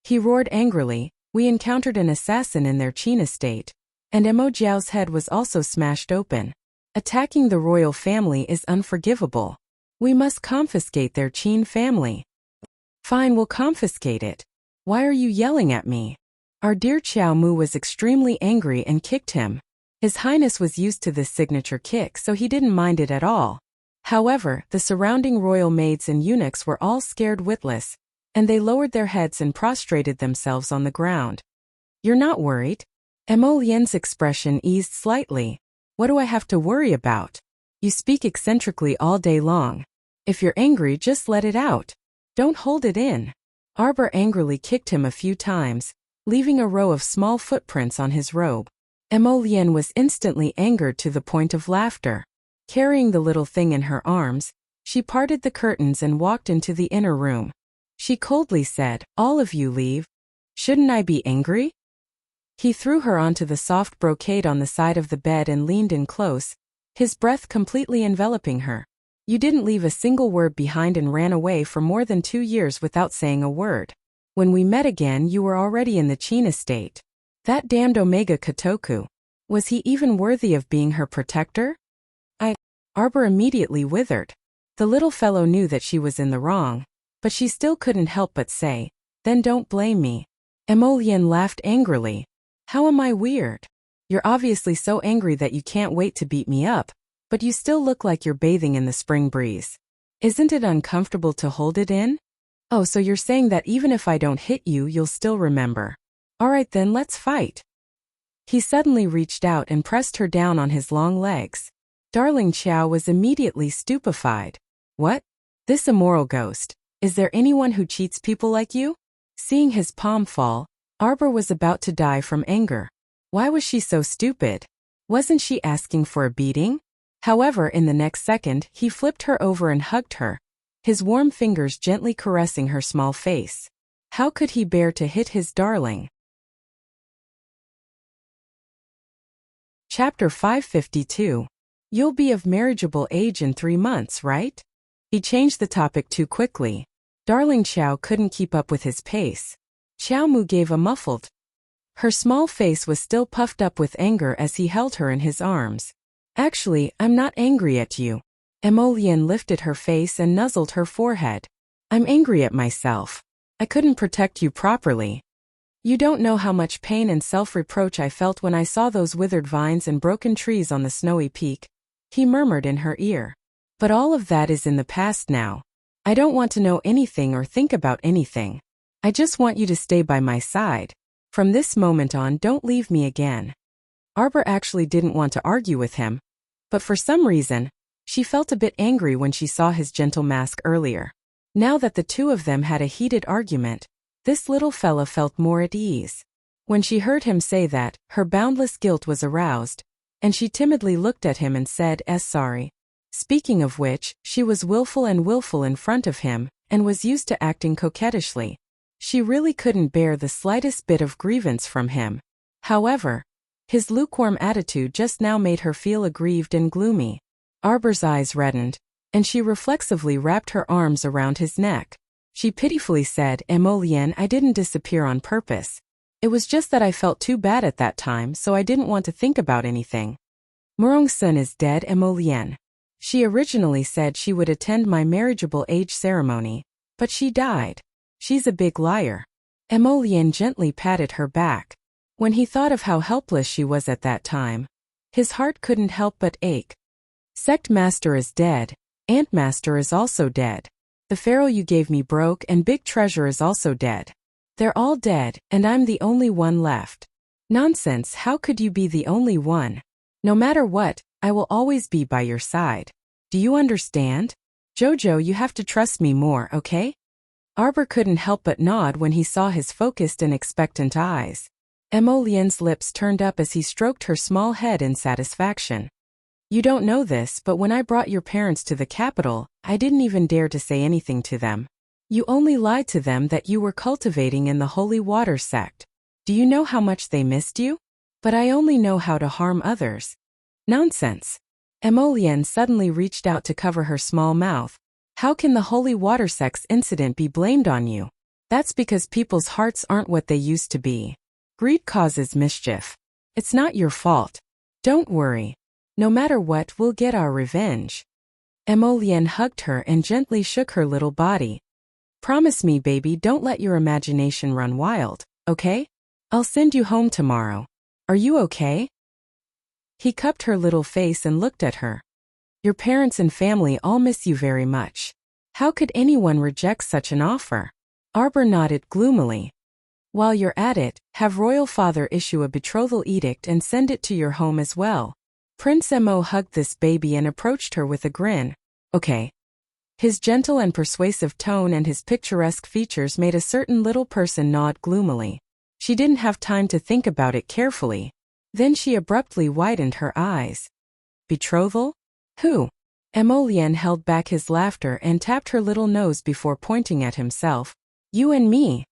He roared angrily, "We encountered an assassin in their Qin estate, and Mo Jiao's head was also smashed open. Attacking the royal family is unforgivable. We must confiscate their Qin family." "Fine, we'll confiscate it. Why are you yelling at me?" Our dear Xiao Mu was extremely angry and kicked him. His Highness was used to this signature kick, so he didn't mind it at all. However, the surrounding royal maids and eunuchs were all scared witless, and they lowered their heads and prostrated themselves on the ground. "You're not worried?" Mo Lian's expression eased slightly. "What do I have to worry about? You speak eccentrically all day long. If you're angry, just let it out. Don't hold it in." Arbor angrily kicked him a few times, leaving a row of small footprints on his robe. Mo Lian was instantly angered to the point of laughter. Carrying the little thing in her arms, she parted the curtains and walked into the inner room. She coldly said, "All of you leave. Shouldn't I be angry?" He threw her onto the soft brocade on the side of the bed and leaned in close, his breath completely enveloping her. "You didn't leave a single word behind and ran away for more than 2 years without saying a word. When we met again, you were already in the Qin estate. That damned Omega Kotoku. Was he even worthy of being her protector?" Arbor immediately withered. The little fellow knew that she was in the wrong, but she still couldn't help but say, "Then don't blame me." Mo Lian laughed angrily. "How am I weird? You're obviously so angry that you can't wait to beat me up, but you still look like you're bathing in the spring breeze. Isn't it uncomfortable to hold it in? Oh, so you're saying that even if I don't hit you, you'll still remember. Alright then, let's fight. He suddenly reached out and pressed her down on his long legs. Darling Qiao was immediately stupefied. What? This immoral ghost. Is there anyone who cheats people like you? Seeing his palm fall, Arbor was about to die from anger. Why was she so stupid? Wasn't she asking for a beating? However, in the next second, he flipped her over and hugged her, his warm fingers gently caressing her small face. How could he bear to hit his darling? Chapter 552. You'll be of marriageable age in 3 months, right? He changed the topic too quickly. Darling Qiao couldn't keep up with his pace. Qiao Mu gave a muffled. Her small face was still puffed up with anger as he held her in his arms. Actually, I'm not angry at you. Emolian lifted her face and nuzzled her forehead. I'm angry at myself. I couldn't protect you properly. You don't know how much pain and self-reproach I felt when I saw those withered vines and broken trees on the snowy peak, he murmured in her ear. But all of that is in the past now. I don't want to know anything or think about anything. I just want you to stay by my side. From this moment on, don't leave me again. Arbor actually didn't want to argue with him, but for some reason, she felt a bit angry when she saw his gentle mask earlier. Now that the two of them had a heated argument, this little fella felt more at ease. When she heard him say that, her boundless guilt was aroused, and she timidly looked at him and said, sorry. Speaking of which, she was willful in front of him, and was used to acting coquettishly. She really couldn't bear the slightest bit of grievance from him. However, his lukewarm attitude just now made her feel aggrieved and gloomy. Arbor's eyes reddened, and she reflexively wrapped her arms around his neck. She pitifully said, Emolian, I didn't disappear on purpose. It was just that I felt too bad at that time, so I didn't want to think about anything. Murong-sun is dead, Emolian. She originally said she would attend my marriageable age ceremony, but she died. She's a big liar. Emolian gently patted her back. When he thought of how helpless she was at that time, his heart couldn't help but ache. Sect Master is dead. Ant Master is also dead. The pharaoh you gave me broke and Big Treasure is also dead. They're all dead, and I'm the only one left. Nonsense, how could you be the only one? No matter what, I will always be by your side. Do you understand? Jojo, you have to trust me more, okay? Arbor couldn't help but nod when he saw his focused and expectant eyes. Emolian's lips turned up as he stroked her small head in satisfaction. You don't know this, but when I brought your parents to the capital, I didn't even dare to say anything to them. You only lied to them that you were cultivating in the holy water sect. Do you know how much they missed you? But I only know how to harm others. Nonsense. Emolian suddenly reached out to cover her small mouth. How can the holy water sect's incident be blamed on you? That's because people's hearts aren't what they used to be. Greed causes mischief. It's not your fault. Don't worry. No matter what, we'll get our revenge. Emolian hugged her and gently shook her little body. Promise me, baby, don't let your imagination run wild, okay? I'll send you home tomorrow. Are you okay? He cupped her little face and looked at her. Your parents and family all miss you very much. How could anyone reject such an offer? Arbor nodded gloomily. While you're at it, have Royal Father issue a betrothal edict and send it to your home as well. Prince Mo hugged this baby and approached her with a grin. Okay. His gentle and persuasive tone and his picturesque features made a certain little person nod gloomily. She didn't have time to think about it carefully. Then she abruptly widened her eyes. Betrothal? Who? Emolian held back his laughter and tapped her little nose before pointing at himself. You and me.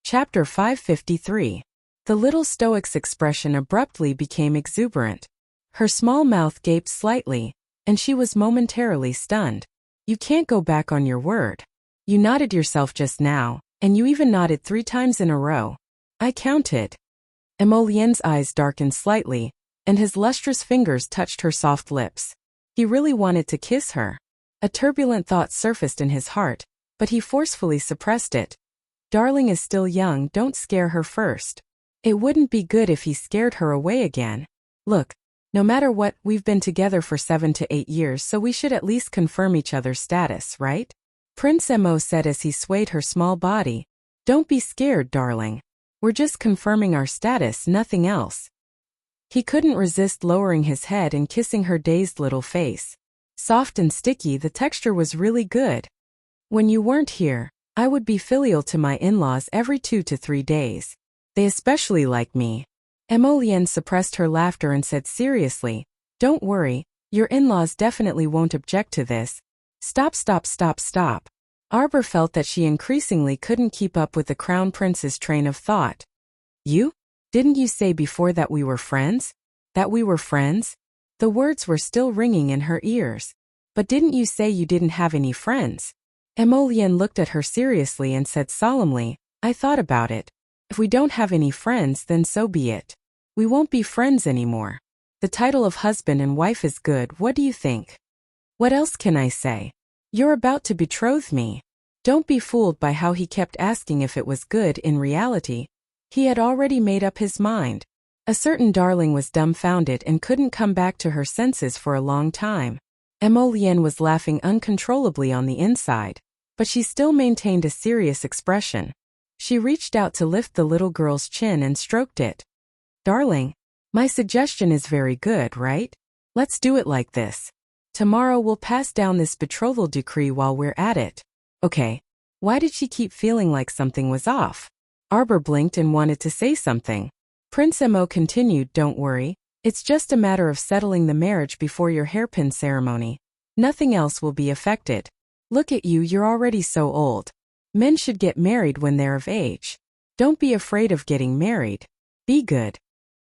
Chapter 553. The little stoic's expression abruptly became exuberant. Her small mouth gaped slightly, and she was momentarily stunned. You can't go back on your word. You nodded yourself just now, and you even nodded 3 times in a row. I counted. Emolien's eyes darkened slightly, and his lustrous fingers touched her soft lips. He really wanted to kiss her. A turbulent thought surfaced in his heart, but he forcefully suppressed it. Darling is still young, don't scare her first. It wouldn't be good if he scared her away again. Look, no matter what, we've been together for 7 to 8 years, so we should at least confirm each other's status, right? Prince Mo said as he swayed her small body. Don't be scared, darling. We're just confirming our status, nothing else. He couldn't resist lowering his head and kissing her dazed little face. Soft and sticky, the texture was really good. When you weren't here, I would be filial to my in-laws every 2 to 3 days. They especially like me. Emolienne suppressed her laughter and said seriously, don't worry, your in-laws definitely won't object to this. Stop. Arbor felt that she increasingly couldn't keep up with the Crown Prince's train of thought. You? Didn't you say before that we were friends? That we were friends? The words were still ringing in her ears. But didn't you say you didn't have any friends? Emolienne looked at her seriously and said solemnly, I thought about it. If we don't have any friends, then so be it. We won't be friends anymore. The title of husband and wife is good, what do you think? What else can I say? You're about to betroth me. Don't be fooled by how he kept asking if it was good. In reality, he had already made up his mind. A certain darling was dumbfounded and couldn't come back to her senses for a long time. Emolienne was laughing uncontrollably on the inside, but she still maintained a serious expression. She reached out to lift the little girl's chin and stroked it. Darling, my suggestion is very good, right? Let's do it like this. Tomorrow we'll pass down this betrothal decree while we're at it. Okay. Why did she keep feeling like something was off? Arbor blinked and wanted to say something. Prince Mo continued, don't worry. It's just a matter of settling the marriage before your hairpin ceremony. Nothing else will be affected. Look at you, you're already so old. Men should get married when they're of age. Don't be afraid of getting married. Be good.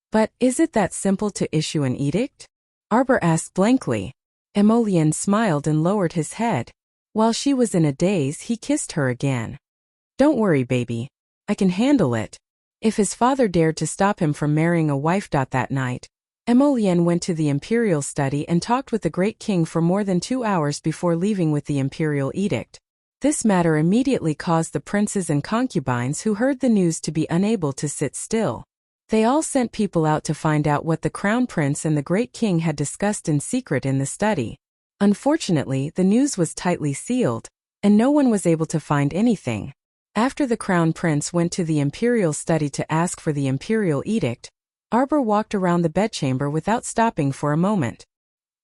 But, is it that simple to issue an edict? Arbor asked blankly. Emolienne smiled and lowered his head. While she was in a daze, he kissed her again. Don't worry, baby. I can handle it. If his father dared to stop him from marrying a wife. That night, Emolienne went to the imperial study and talked with the great king for more than 2 hours before leaving with the imperial edict. This matter immediately caused the princes and concubines who heard the news to be unable to sit still. They all sent people out to find out what the crown prince and the great king had discussed in secret in the study. Unfortunately, the news was tightly sealed, and no one was able to find anything. After the crown prince went to the imperial study to ask for the imperial edict, Arbor walked around the bedchamber without stopping for a moment.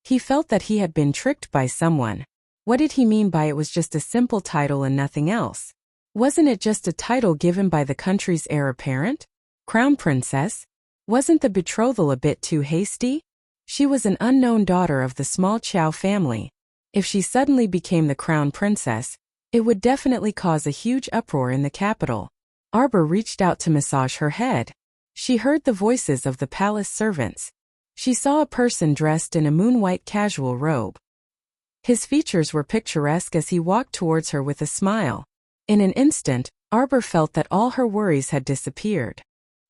He felt that he had been tricked by someone. What did he mean by it was just a simple title and nothing else? Wasn't it just a title given by the country's heir apparent? Crown princess? Wasn't the betrothal a bit too hasty? She was an unknown daughter of the small Chow family. If she suddenly became the crown princess, it would definitely cause a huge uproar in the capital. Arbor reached out to massage her head. She heard the voices of the palace servants. She saw a person dressed in a moon-white casual robe. His features were picturesque as he walked towards her with a smile. In an instant, Arbor felt that all her worries had disappeared.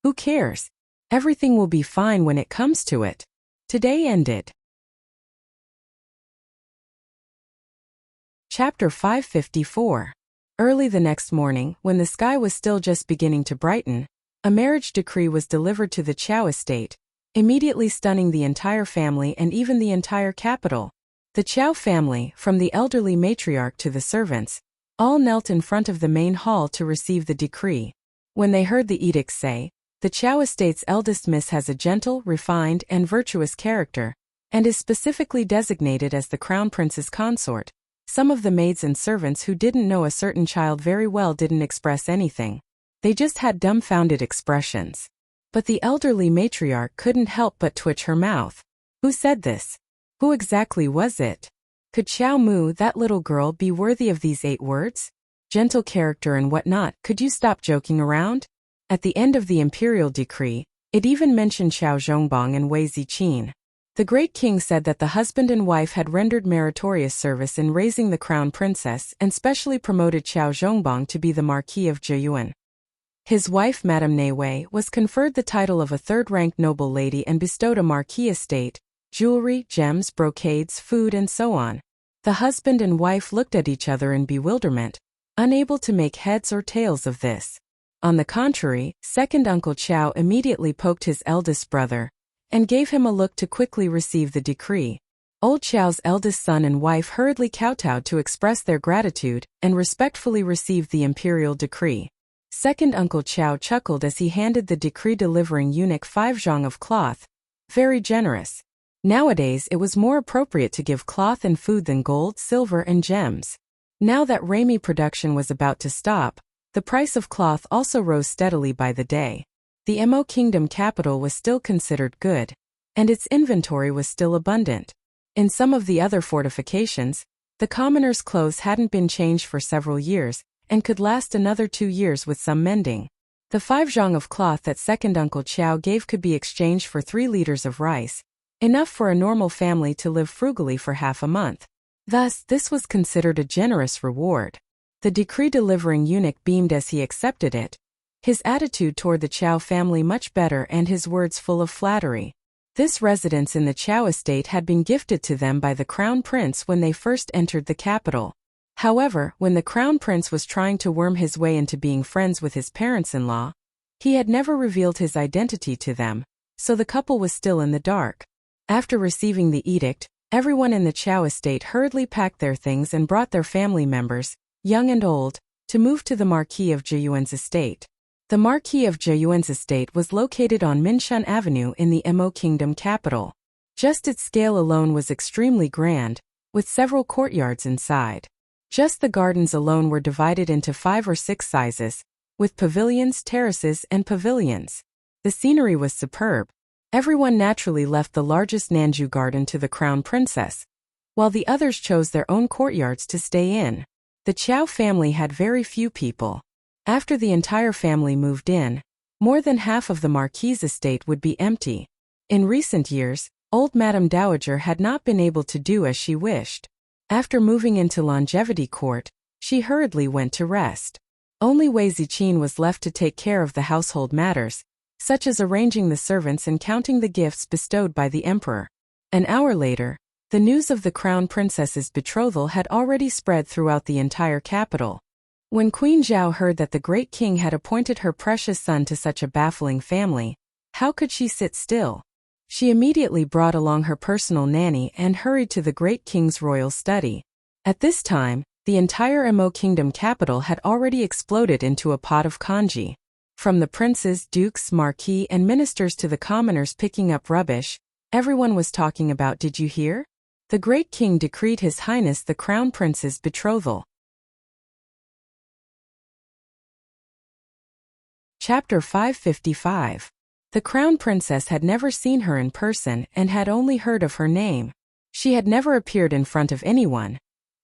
Who cares? Everything will be fine when it comes to it. Today ended. Chapter 554. Early the next morning, when the sky was still just beginning to brighten, a marriage decree was delivered to the Chow estate, immediately stunning the entire family and even the entire capital. The Chow family, from the elderly matriarch to the servants, all knelt in front of the main hall to receive the decree. When they heard the edict say, the Chow estate's eldest miss has a gentle, refined, and virtuous character, and is specifically designated as the crown prince's consort, some of the maids and servants who didn't know a certain child very well didn't express anything. They just had dumbfounded expressions. But the elderly matriarch couldn't help but twitch her mouth. Who said this? Who exactly was it? Could Chow Mu, that little girl, be worthy of these 8 words? Gentle character and whatnot, could you stop joking around? At the end of the imperial decree, it even mentioned Xiao Zhongbang and Wei Ziqin. The great king said that the husband and wife had rendered meritorious service in raising the crown princess and specially promoted Xiao Zhongbang to be the Marquis of Zheyuan. His wife, Madame Ne Wei, was conferred the title of a third-ranked noble lady and bestowed a marquis estate, jewelry, gems, brocades, food, and so on. The husband and wife looked at each other in bewilderment. unable to make heads or tails of this. On the contrary, second Uncle Chow immediately poked his eldest brother and gave him a look to quickly receive the decree. Old Chow's eldest son and wife hurriedly kowtowed to express their gratitude and respectfully received the imperial decree. Second Uncle Chow chuckled as he handed the decree delivering eunuch 5 zhang of cloth. Very generous. Nowadays it was more appropriate to give cloth and food than gold, silver and gems. Now that Raimi production was about to stop, the price of cloth also rose steadily by the day. The Mo Kingdom capital was still considered good, and its inventory was still abundant. In some of the other fortifications, the commoners' clothes hadn't been changed for several years, and could last another 2 years with some mending. The 5 zhang of cloth that second Uncle Chow gave could be exchanged for 3 liters of rice, enough for a normal family to live frugally for half a month. Thus, this was considered a generous reward. The decree delivering eunuch beamed as he accepted it, his attitude toward the Chow family much better and his words full of flattery. This residence in the Chow estate had been gifted to them by the Crown Prince when they first entered the capital. However, when the Crown Prince was trying to worm his way into being friends with his parents-in-law, he had never revealed his identity to them, so the couple was still in the dark. After receiving the edict, everyone in the Chow estate hurriedly packed their things and brought their family members, young and old, to move to the Marquis of Zhiyuan's estate. The Marquis of Zhiyuan's estate was located on Minshan Avenue in the Mo Kingdom capital. Just its scale alone was extremely grand, with several courtyards inside. Just the gardens alone were divided into 5 or 6 sizes, with pavilions, terraces, and pavilions. The scenery was superb. Everyone naturally left the largest Nanju garden to the Crown Princess, while the others chose their own courtyards to stay in. The Chow family had very few people. After the entire family moved in, more than half of the Marquis's estate would be empty. In recent years, old Madame Dowager had not been able to do as she wished. After moving into Longevity Court, she hurriedly went to rest. Only Wei Ziqin was left to take care of the household matters, such as arranging the servants and counting the gifts bestowed by the emperor. An hour later, the news of the Crown Princess's betrothal had already spread throughout the entire capital. When Queen Zhao heard that the great king had appointed her precious son to such a baffling family, how could she sit still? She immediately brought along her personal nanny and hurried to the great king's royal study. At this time, the entire Mo Kingdom capital had already exploded into a pot of congee. From the princes, dukes, marquis, and ministers to the commoners picking up rubbish, everyone was talking about, did you hear? The great king decreed His Highness the Crown Prince's betrothal. Chapter 555. The Crown Princess had never seen her in person and had only heard of her name. She had never appeared in front of anyone,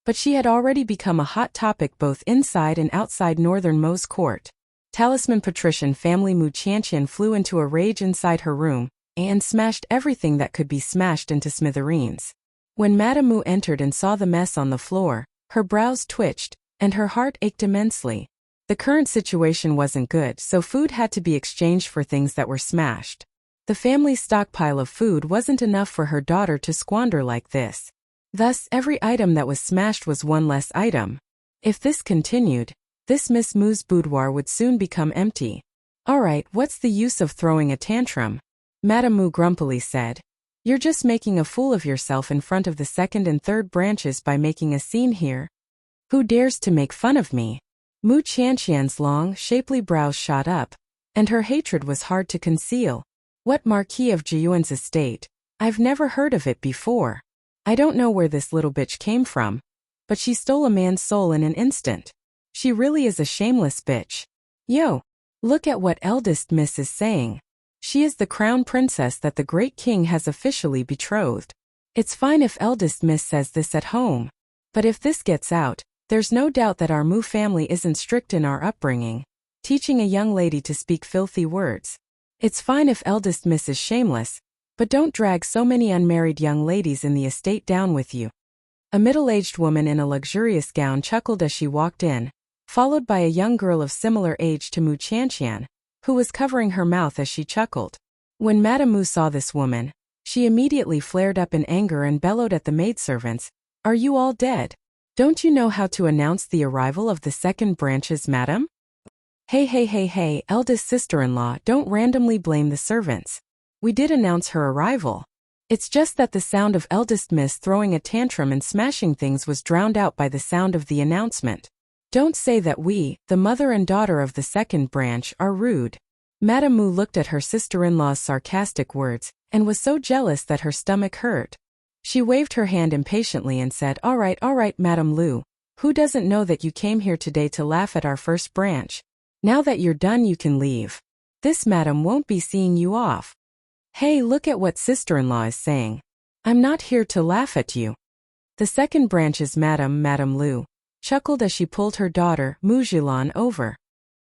but she had already become a hot topic both inside and outside Northern Mo's court. Talisman patrician family Mu Qianqian flew into a rage inside her room and smashed everything that could be smashed into smithereens. When Madame Mu entered and saw the mess on the floor, her brows twitched, and her heart ached immensely. The current situation wasn't good, so food had to be exchanged for things that were smashed. The family's stockpile of food wasn't enough for her daughter to squander like this. Thus, every item that was smashed was one less item. If this continued, this Miss Mu's boudoir would soon become empty. Alright, what's the use of throwing a tantrum? Madame Mu grumpily said. You're just making a fool of yourself in front of the second and third branches by making a scene here. Who dares to make fun of me? Mu Qianqian's long, shapely brows shot up, and her hatred was hard to conceal. What Marquis of Zhiyuan's estate? I've never heard of it before. I don't know where this little bitch came from, but she stole a man's soul in an instant. She really is a shameless bitch. Yo, look at what eldest miss is saying. She is the crown princess that the great king has officially betrothed. It's fine if eldest miss says this at home, but if this gets out, there's no doubt that our Mu family isn't strict in our upbringing, teaching a young lady to speak filthy words. It's fine if eldest miss is shameless, but don't drag so many unmarried young ladies in the estate down with you. A middle-aged woman in a luxurious gown chuckled as she walked in, followed by a young girl of similar age to Mu Qianqian, who was covering her mouth as she chuckled. When Madame Mu saw this woman, she immediately flared up in anger and bellowed at the maidservants, "Are you all dead? Don't you know how to announce the arrival of the second branches, madam? Hey, eldest sister-in-law, don't randomly blame the servants. We did announce her arrival. It's just that the sound of eldest miss throwing a tantrum and smashing things was drowned out by the sound of the announcement. Don't say that we, the mother and daughter of the second branch, are rude. Madame Mu looked at her sister-in-law's sarcastic words, and was so jealous that her stomach hurt. She waved her hand impatiently and said, all right, Madame Lu. Who doesn't know that you came here today to laugh at our first branch? Now that you're done you can leave. This madam won't be seeing you off. Hey, look at what sister-in-law is saying. I'm not here to laugh at you. The second branch's Madame Lu, chuckled as she pulled her daughter, Mu Zhilan, over.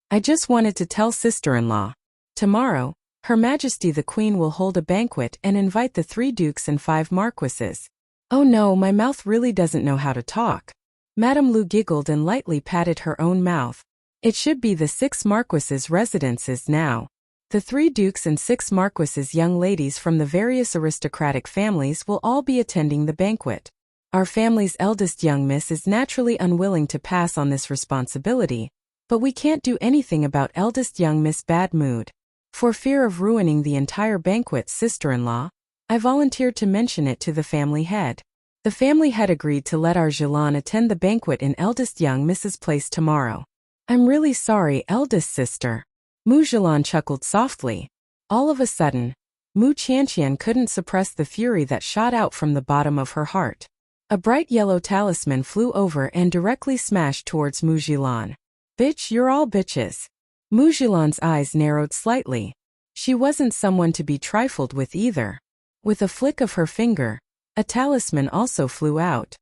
I just wanted to tell sister-in-law. Tomorrow, Her Majesty the Queen will hold a banquet and invite the 3 dukes and 5 marquises. Oh no, my mouth really doesn't know how to talk. Madame Lu giggled and lightly patted her own mouth. It should be the 6 marquises' residences now. The 3 dukes and 6 marquises' young ladies from the various aristocratic families will all be attending the banquet. Our family's eldest young miss is naturally unwilling to pass on this responsibility, but we can't do anything about eldest young miss' bad mood. For fear of ruining the entire banquet, sister-in-law, I volunteered to mention it to the family head. The family head agreed to let our Zhilan attend the banquet in eldest young Mrs. place tomorrow. I'm really sorry, eldest sister. Mu Zhilan chuckled softly. All of a sudden, Mu Qianqian couldn't suppress the fury that shot out from the bottom of her heart. A bright yellow talisman flew over and directly smashed towards Mu Zhilan. Bitch, you're all bitches. Mu Zhilan's eyes narrowed slightly. She wasn't someone to be trifled with either. With a flick of her finger, a talisman also flew out.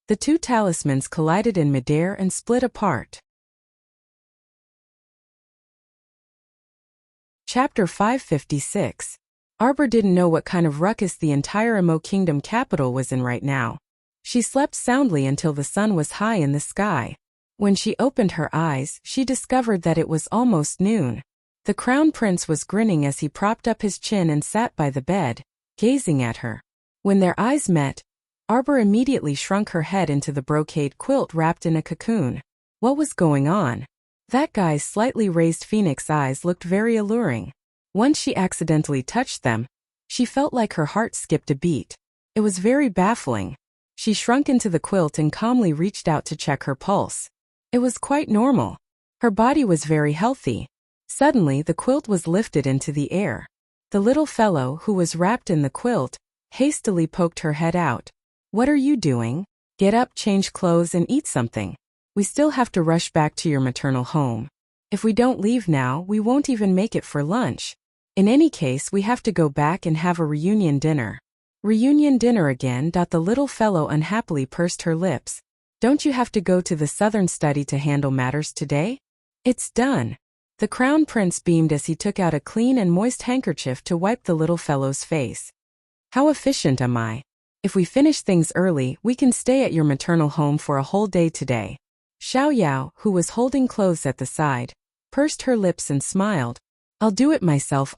The 2 talismans collided in midair and split apart. Chapter 556. Arbor didn't know what kind of ruckus the entire Emo Kingdom capital was in right now. She slept soundly until the sun was high in the sky. When she opened her eyes, she discovered that it was almost noon. The Crown Prince was grinning as he propped up his chin and sat by the bed, gazing at her. When their eyes met, Arbor immediately shrunk her head into the brocade quilt wrapped in a cocoon. What was going on? That guy's slightly raised phoenix eyes looked very alluring. Once she accidentally touched them, she felt like her heart skipped a beat. It was very baffling. She shrunk into the quilt and calmly reached out to check her pulse. It was quite normal. Her body was very healthy. Suddenly the quilt was lifted into the air. The little fellow, who was wrapped in the quilt, hastily poked her head out. What are you doing? Get up, change clothes and eat something. We still have to rush back to your maternal home. If we don't leave now, we won't even make it for lunch. In any case, we have to go back and have a reunion dinner. Reunion dinner again. The little fellow unhappily pursed her lips. Don't you have to go to the southern study to handle matters today? It's done. The Crown Prince beamed as he took out a clean and moist handkerchief to wipe the little fellow's face. How efficient am I? If we finish things early, we can stay at your maternal home for a whole day today. Xiao Yao, who was holding clothes at the side, pursed her lips and smiled. I'll do it myself.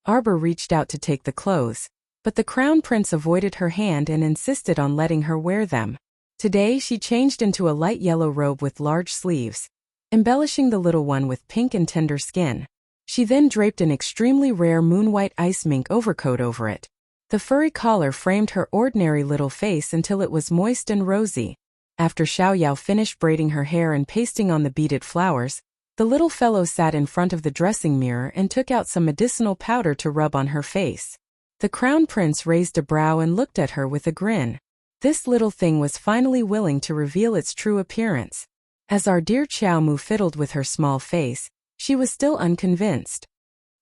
Arbor reached out to take the clothes, but the Crown Prince avoided her hand and insisted on letting her wear them. Today she changed into a light yellow robe with large sleeves, embellishing the little one with pink and tender skin. She then draped an extremely rare moon-white ice mink overcoat over it. The furry collar framed her ordinary little face until it was moist and rosy. After Xiao Yao finished braiding her hair and pasting on the beaded flowers, the little fellow sat in front of the dressing mirror and took out some medicinal powder to rub on her face. The Crown Prince raised a brow and looked at her with a grin. This little thing was finally willing to reveal its true appearance. As our dear Qiao Mu fiddled with her small face, she was still unconvinced.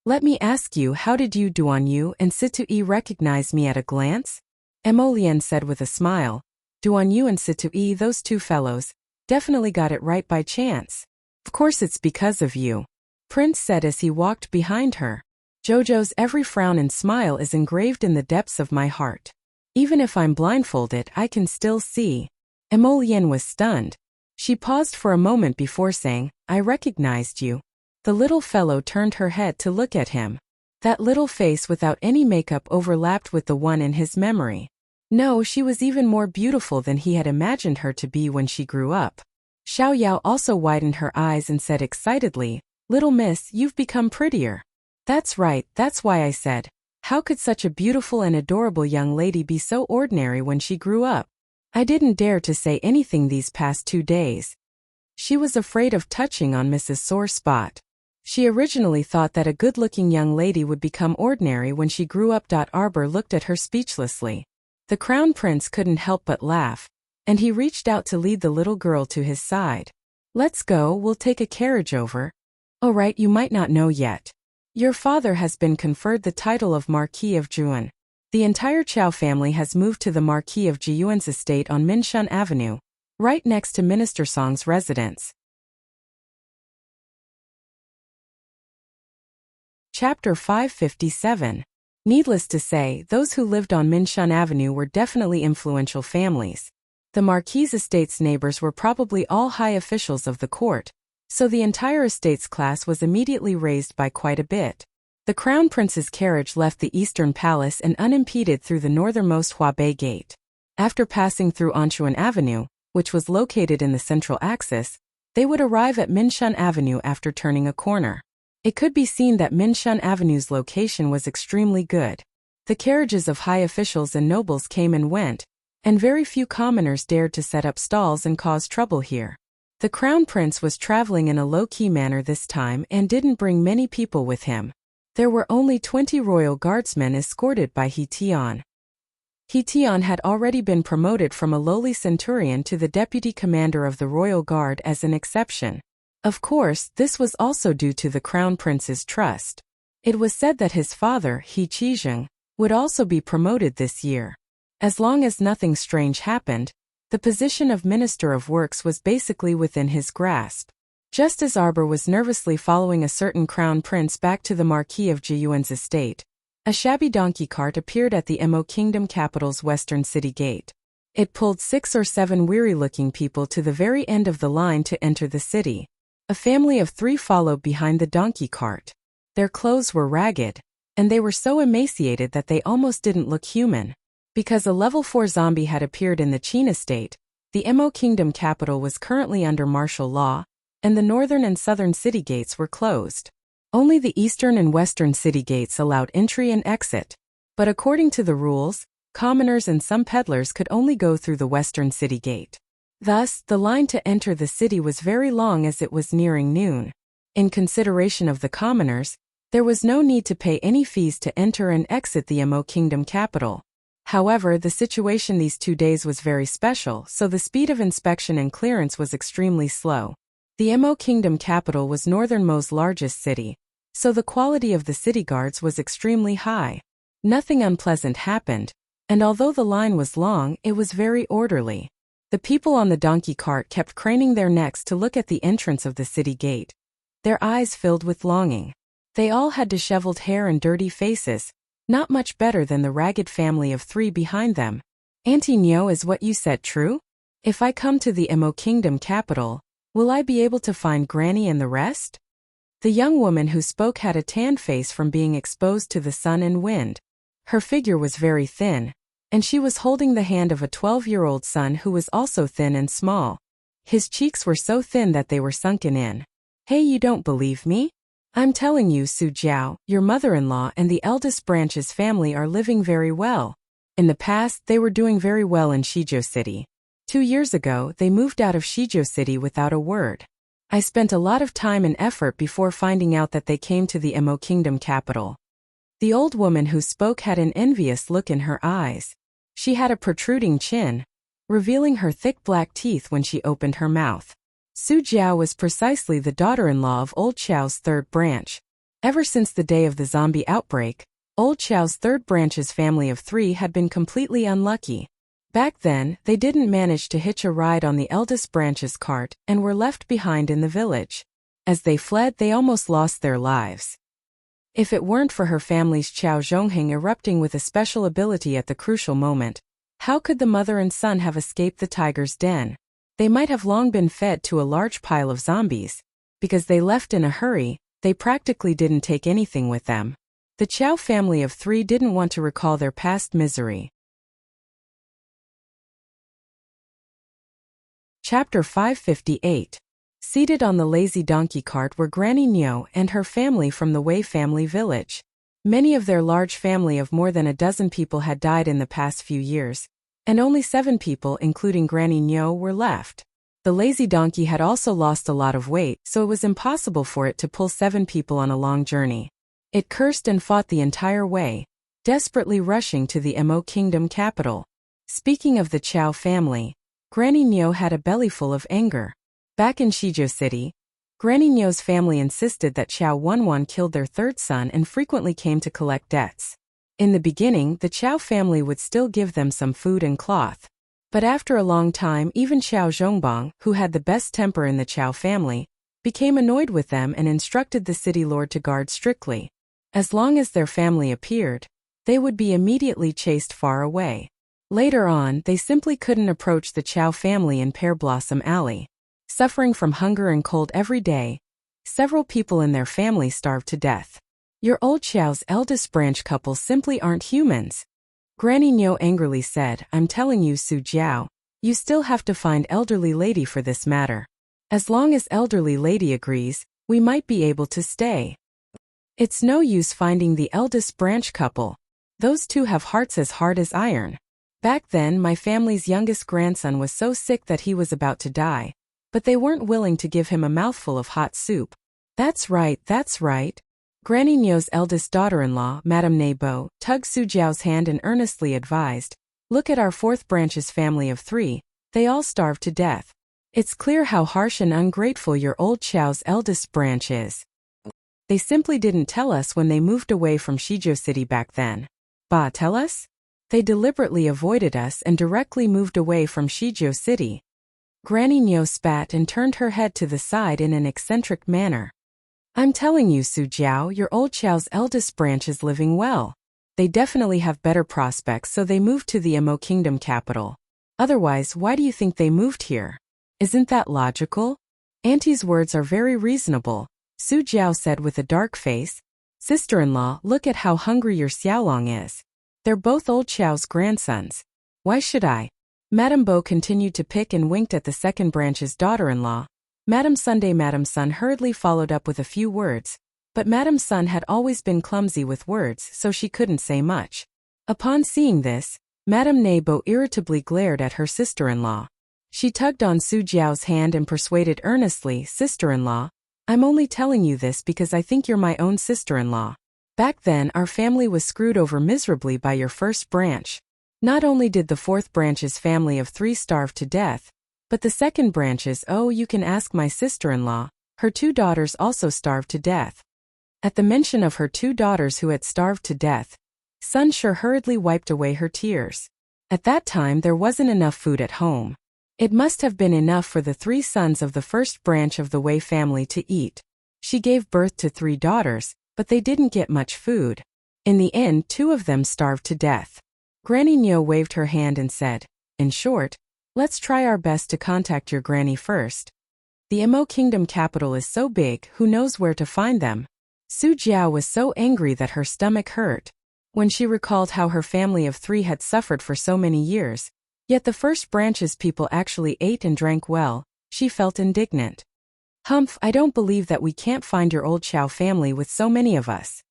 Let me ask you, how did you Duan Yu and Situ-Yi recognize me at a glance? Emolian said with a smile. Duan Yu and Situ-Yi, those 2 fellows, definitely got it right by chance. Of course it's because of you, Prince said as he walked behind her. Jojo's every frown and smile is engraved in the depths of my heart. Even if I'm blindfolded, I can still see. Emolian was stunned. She paused for a moment before saying, I recognized you. The little fellow turned her head to look at him. That little face without any makeup overlapped with the one in his memory. No, she was even more beautiful than he had imagined her to be when she grew up. Xiao Yao also widened her eyes and said excitedly, "Little miss, you've become prettier." "That's right, that's why I said, how could such a beautiful and adorable young lady be so ordinary when she grew up?" I didn't dare to say anything these past 2 days. She was afraid of touching on Mrs. Sore Spot. She originally thought that a good-looking young lady would become ordinary when she grew up. Arbor looked at her speechlessly. The Crown Prince couldn't help but laugh, and he reached out to lead the little girl to his side. "Let's go, we'll take a carriage over." "Oh right, you might not know yet. Your father has been conferred the title of Marquis of Jiyuan. The entire Chow family has moved to the Marquis of Jiyuan's estate on Minshan Avenue, right next to Minister Song's residence." Chapter 557. Needless to say, those who lived on Minshan Avenue were definitely influential families. The Marquis' estate's neighbors were probably all high officials of the court, so the entire estate's class was immediately raised by quite a bit. The Crown Prince's carriage left the Eastern Palace and unimpeded through the northernmost Huabei Gate. After passing through Anchuan Avenue, which was located in the central axis, they would arrive at Minshan Avenue after turning a corner. It could be seen that Minshan Avenue's location was extremely good. The carriages of high officials and nobles came and went, and very few commoners dared to set up stalls and cause trouble here. The Crown Prince was traveling in a low-key manner this time and didn't bring many people with him. There were only 20 royal guardsmen escorted by He Tian. He Tian had already been promoted from a lowly centurion to the deputy commander of the royal guard as an exception. Of course, this was also due to the Crown Prince's trust. It was said that his father, He Qizheng, would also be promoted this year. As long as nothing strange happened, the position of Minister of Works was basically within his grasp. Just as Arbor was nervously following a certain Crown Prince back to the Marquis of Jiyuan's estate, a shabby donkey cart appeared at the Mo Kingdom capital's western city gate. It pulled 6 or 7 weary-looking people to the very end of the line to enter the city. A family of 3 followed behind the donkey cart. Their clothes were ragged, and they were so emaciated that they almost didn't look human. Because a level 4 zombie had appeared in the Qin estate, the Mo Kingdom capital was currently under martial law, and the northern and southern city gates were closed. Only the eastern and western city gates allowed entry and exit. But according to the rules, commoners and some peddlers could only go through the western city gate. Thus, the line to enter the city was very long as it was nearing noon. In consideration of the commoners, there was no need to pay any fees to enter and exit the Mo Kingdom capital. However, the situation these 2 days was very special, so the speed of inspection and clearance was extremely slow. The Mo Kingdom capital was northernmost largest city, so the quality of the city guards was extremely high. Nothing unpleasant happened, and although the line was long, it was very orderly. The people on the donkey cart kept craning their necks to look at the entrance of the city gate. Their eyes filled with longing. They all had disheveled hair and dirty faces, not much better than the ragged family of 3 behind them. "Auntie Nyo, is what you said true? If I come to the Mo Kingdom capital, will I be able to find Granny and the rest?" The young woman who spoke had a tan face from being exposed to the sun and wind. Her figure was very thin, and she was holding the hand of a 12-year-old son who was also thin and small. His cheeks were so thin that they were sunken in. "Hey, you don't believe me? I'm telling you, Su Jiao, your mother-in-law and the eldest branch's family are living very well. In the past, they were doing very well in Shizhou City. 2 years ago, they moved out of Shizhou City without a word. I spent a lot of time and effort before finding out that they came to the Mo Kingdom capital." The old woman who spoke had an envious look in her eyes. She had a protruding chin, revealing her thick black teeth when she opened her mouth. Su Jiao was precisely the daughter-in-law of Old Qiao's third branch. Ever since the day of the zombie outbreak, Old Qiao's third branch's family of 3 had been completely unlucky. Back then, they didn't manage to hitch a ride on the eldest branch's cart and were left behind in the village. As they fled, they almost lost their lives. If it weren't for her family's Qiao Zhongheng erupting with a special ability at the crucial moment, how could the mother and son have escaped the tiger's den? They might have long been fed to a large pile of zombies. Because they left in a hurry, they practically didn't take anything with them. The Qiao family of 3 didn't want to recall their past misery. Chapter 558. Seated on the lazy donkey cart were Granny Nyo and her family from the Wei family village. Many of their large family of more than a dozen people had died in the past few years, and only 7 people, including Granny Nyo, were left. The lazy donkey had also lost a lot of weight, so it was impossible for it to pull 7 people on a long journey. It cursed and fought the entire way, desperately rushing to the Mo Kingdom capital. Speaking of the Chow family, Granny Nyo had a bellyful of anger. Back in Shizhou City, Granny Nyo's family insisted that Chow Wenwan killed their 3rd son and frequently came to collect debts. In the beginning, the Chow family would still give them some food and cloth. But after a long time, even Chow Zhongbang, who had the best temper in the Chow family, became annoyed with them and instructed the city lord to guard strictly. As long as their family appeared, they would be immediately chased far away. Later on, they simply couldn't approach the Chow family in Pear Blossom Alley. Suffering from hunger and cold every day, several people in their family starved to death. Your old Chow's eldest branch couple simply aren't humans. Granny Nyo angrily said, I'm telling you, Su Jiao, you still have to find elderly lady for this matter. As long as elderly lady agrees, we might be able to stay. It's no use finding the eldest branch couple. Those two have hearts as hard as iron. Back then, my family's youngest grandson was so sick that he was about to die, but they weren't willing to give him a mouthful of hot soup. That's right, that's right. Granny Nyo's eldest daughter-in-law, Madame Nebo, tugged Su Jiao's hand and earnestly advised, look at our 4th branch's family of 3, they all starved to death. It's clear how harsh and ungrateful your old Chow's eldest branch is. They simply didn't tell us when they moved away from Shizhou City back then. Bah, tell us? They deliberately avoided us and directly moved away from Shizhou City. Granny Nyo spat and turned her head to the side in an eccentric manner. I'm telling you, Su Jiao, your old Chow's eldest branch is living well. They definitely have better prospects, so they moved to the Mo Kingdom capital. Otherwise, why do you think they moved here? Isn't that logical? Auntie's words are very reasonable, Su Jiao said with a dark face. Sister-in-law, look at how hungry your Xiaolong is. They're both old Chow's grandsons. Why should I? Madame Bo continued to pick and winked at the 2nd branch's daughter-in-law. Madame Sun hurriedly followed up with a few words, but Madame Sun had always been clumsy with words, so she couldn't say much. Upon seeing this, Madame Nebo irritably glared at her sister-in-law. She tugged on Su Jiao's hand and persuaded earnestly, Sister-in-law, I'm only telling you this because I think you're my own sister-in-law. Back then, our family was screwed over miserably by your 1st branch. Not only did the 4th branch's family of 3 starve to death, but the 2nd branch's, oh, you can ask my sister-in-law, her 2 daughters also starved to death. At the mention of her 2 daughters who had starved to death, Sun Shi hurriedly wiped away her tears. At that time there wasn't enough food at home. It must have been enough for the 3 sons of the 1st branch of the Wei family to eat. She gave birth to 3 daughters, but they didn't get much food. In the end, 2 of them starved to death. Granny Nyo waved her hand and said, in short, let's try our best to contact your granny first. The Mo Kingdom capital is so big, who knows where to find them? Su Jiao was so angry that her stomach hurt. When she recalled how her family of 3 had suffered for so many years, yet the 1st branch's people actually ate and drank well, she felt indignant. Humph, I don't believe that we can't find your old Chow family with so many of us.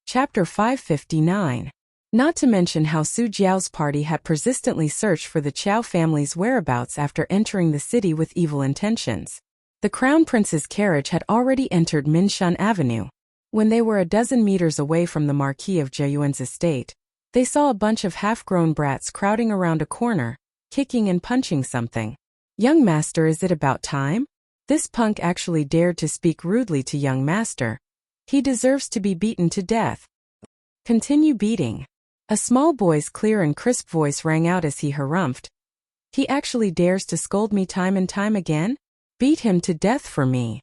Chapter 559. Not to mention how Su Jiao's party had persistently searched for the Chow family's whereabouts after entering the city with evil intentions. The Crown Prince's carriage had already entered Minshan Avenue. When they were a dozen meters away from the Marquis of Jiayuan's estate, they saw a bunch of half-grown brats crowding around a corner, kicking and punching something. Young master, is it about time? This punk actually dared to speak rudely to young master. He deserves to be beaten to death. Continue beating. A small boy's clear and crisp voice rang out as he harumphed. He actually dares to scold me time and time again? Beat him to death for me.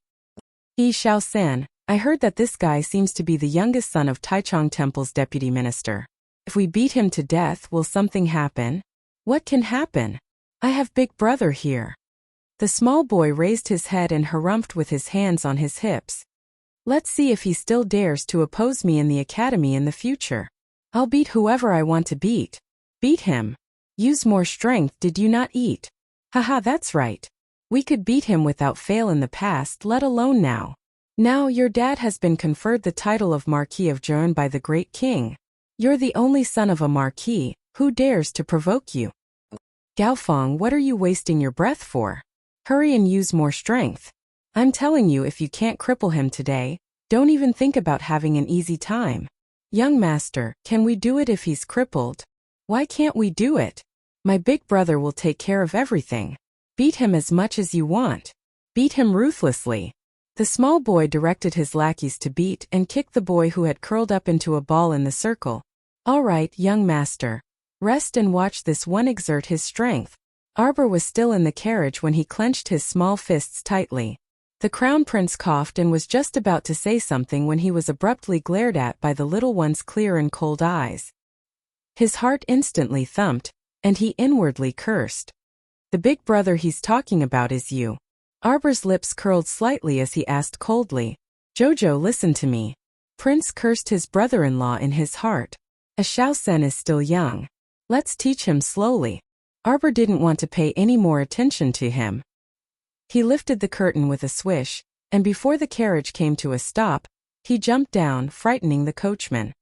Yi Xiaosan, I heard that this guy seems to be the youngest son of Taichung Temple's deputy minister. If we beat him to death, will something happen? What can happen? I have big brother here. The small boy raised his head and harumphed with his hands on his hips. Let's see if he still dares to oppose me in the academy in the future. I'll beat whoever I want to beat. Beat him. Use more strength, did you not eat? Haha, that's right. We could beat him without fail in the past, let alone now. Now your dad has been conferred the title of Marquis of Zhejiang by the great king. You're the only son of a marquis, who dares to provoke you? Gaofeng, what are you wasting your breath for? Hurry and use more strength. I'm telling you, if you can't cripple him today, don't even think about having an easy time. Young master, can we do it if he's crippled? Why can't we do it? My big brother will take care of everything. Beat him as much as you want. Beat him ruthlessly. The small boy directed his lackeys to beat and kick the boy who had curled up into a ball in the circle. All right, young master. Rest and watch this one exert his strength. Arbor was still in the carriage when he clenched his small fists tightly. The crown prince coughed and was just about to say something when he was abruptly glared at by the little one's clear and cold eyes. His heart instantly thumped, and he inwardly cursed. The big brother he's talking about is you. Arbor's lips curled slightly as he asked coldly, Jojo, listen to me. Prince cursed his brother-in-law in his heart. A Xiaosen is still young. Let's teach him slowly. Arbor didn't want to pay any more attention to him. He lifted the curtain with a swish, and before the carriage came to a stop, he jumped down, frightening the coachman.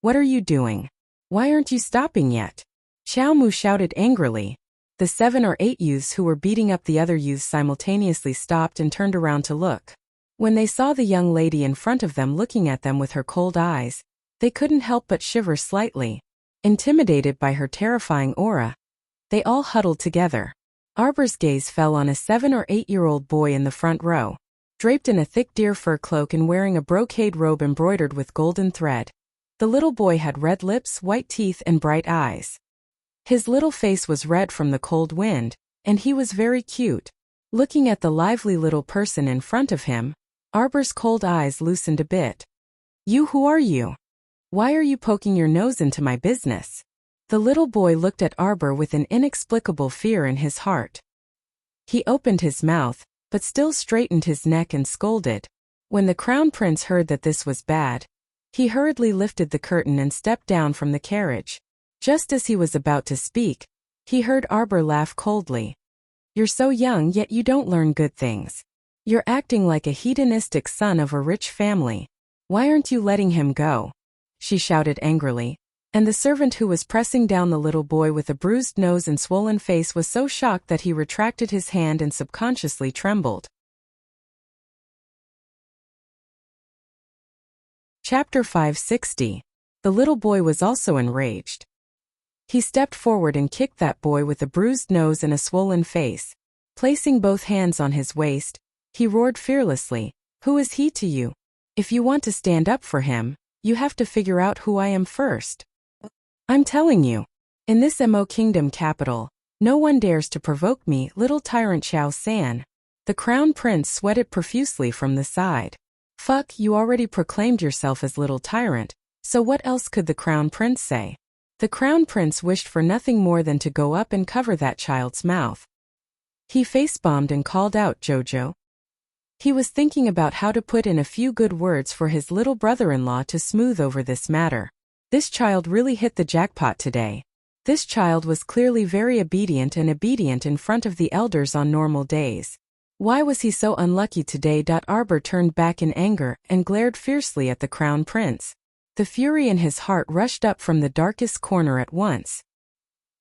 What are you doing? Why aren't you stopping yet? Xiao Mu shouted angrily. The 7 or 8 youths who were beating up the other youths simultaneously stopped and turned around to look. When they saw the young lady in front of them looking at them with her cold eyes, they couldn't help but shiver slightly, intimidated by her terrifying aura. They all huddled together. Arbor's gaze fell on a 7 or 8-year-old boy in the front row, draped in a thick deer fur cloak and wearing a brocade robe embroidered with golden thread. The little boy had red lips, white teeth, and bright eyes. His little face was red from the cold wind, and he was very cute. Looking at the lively little person in front of him, Arbor's cold eyes loosened a bit. You, who are you? Why are you poking your nose into my business? The little boy looked at Arbor with an inexplicable fear in his heart. He opened his mouth, but still straightened his neck and scolded. When the crown prince heard that this was bad, he hurriedly lifted the curtain and stepped down from the carriage. Just as he was about to speak, he heard Arbor laugh coldly. You're so young, yet you don't learn good things. You're acting like a hedonistic son of a rich family. Why aren't you letting him go? She shouted angrily, and the servant who was pressing down the little boy with a bruised nose and swollen face was so shocked that he retracted his hand and subconsciously trembled. Chapter 560. The little boy was also enraged. He stepped forward and kicked that boy with a bruised nose and a swollen face. Placing both hands on his waist, he roared fearlessly, Who is he to you? If you want to stand up for him, you have to figure out who I am first. I'm telling you. In this Mo Kingdom capital, no one dares to provoke me, little tyrant Xiao San. The crown prince sweated profusely from the side. Fuck, you already proclaimed yourself as little tyrant, so what else could the crown prince say? The crown prince wished for nothing more than to go up and cover that child's mouth. He face-bombed and called out, Jojo. He was thinking about how to put in a few good words for his little brother-in-law to smooth over this matter. This child really hit the jackpot today. This child was clearly very obedient in front of the elders on normal days. Why was he so unlucky today? Arbor turned back in anger and glared fiercely at the crown prince. The fury in his heart rushed up from the darkest corner at once.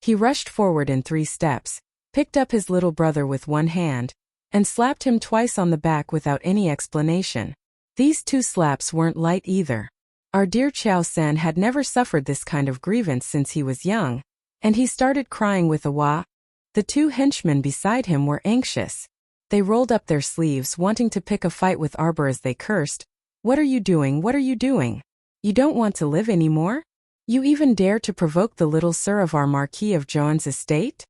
He rushed forward in 3 steps, picked up his little brother with one hand, and slapped him twice on the back without any explanation. These 2 slaps weren't light either. Our dear Xiao San had never suffered this kind of grievance since he was young, and he started crying with a wah. The 2 henchmen beside him were anxious. They rolled up their sleeves, wanting to pick a fight with Arbor as they cursed. What are you doing? What are you doing? You don't want to live anymore? You even dare to provoke the little sir of our Marquis of Zhejiang's estate?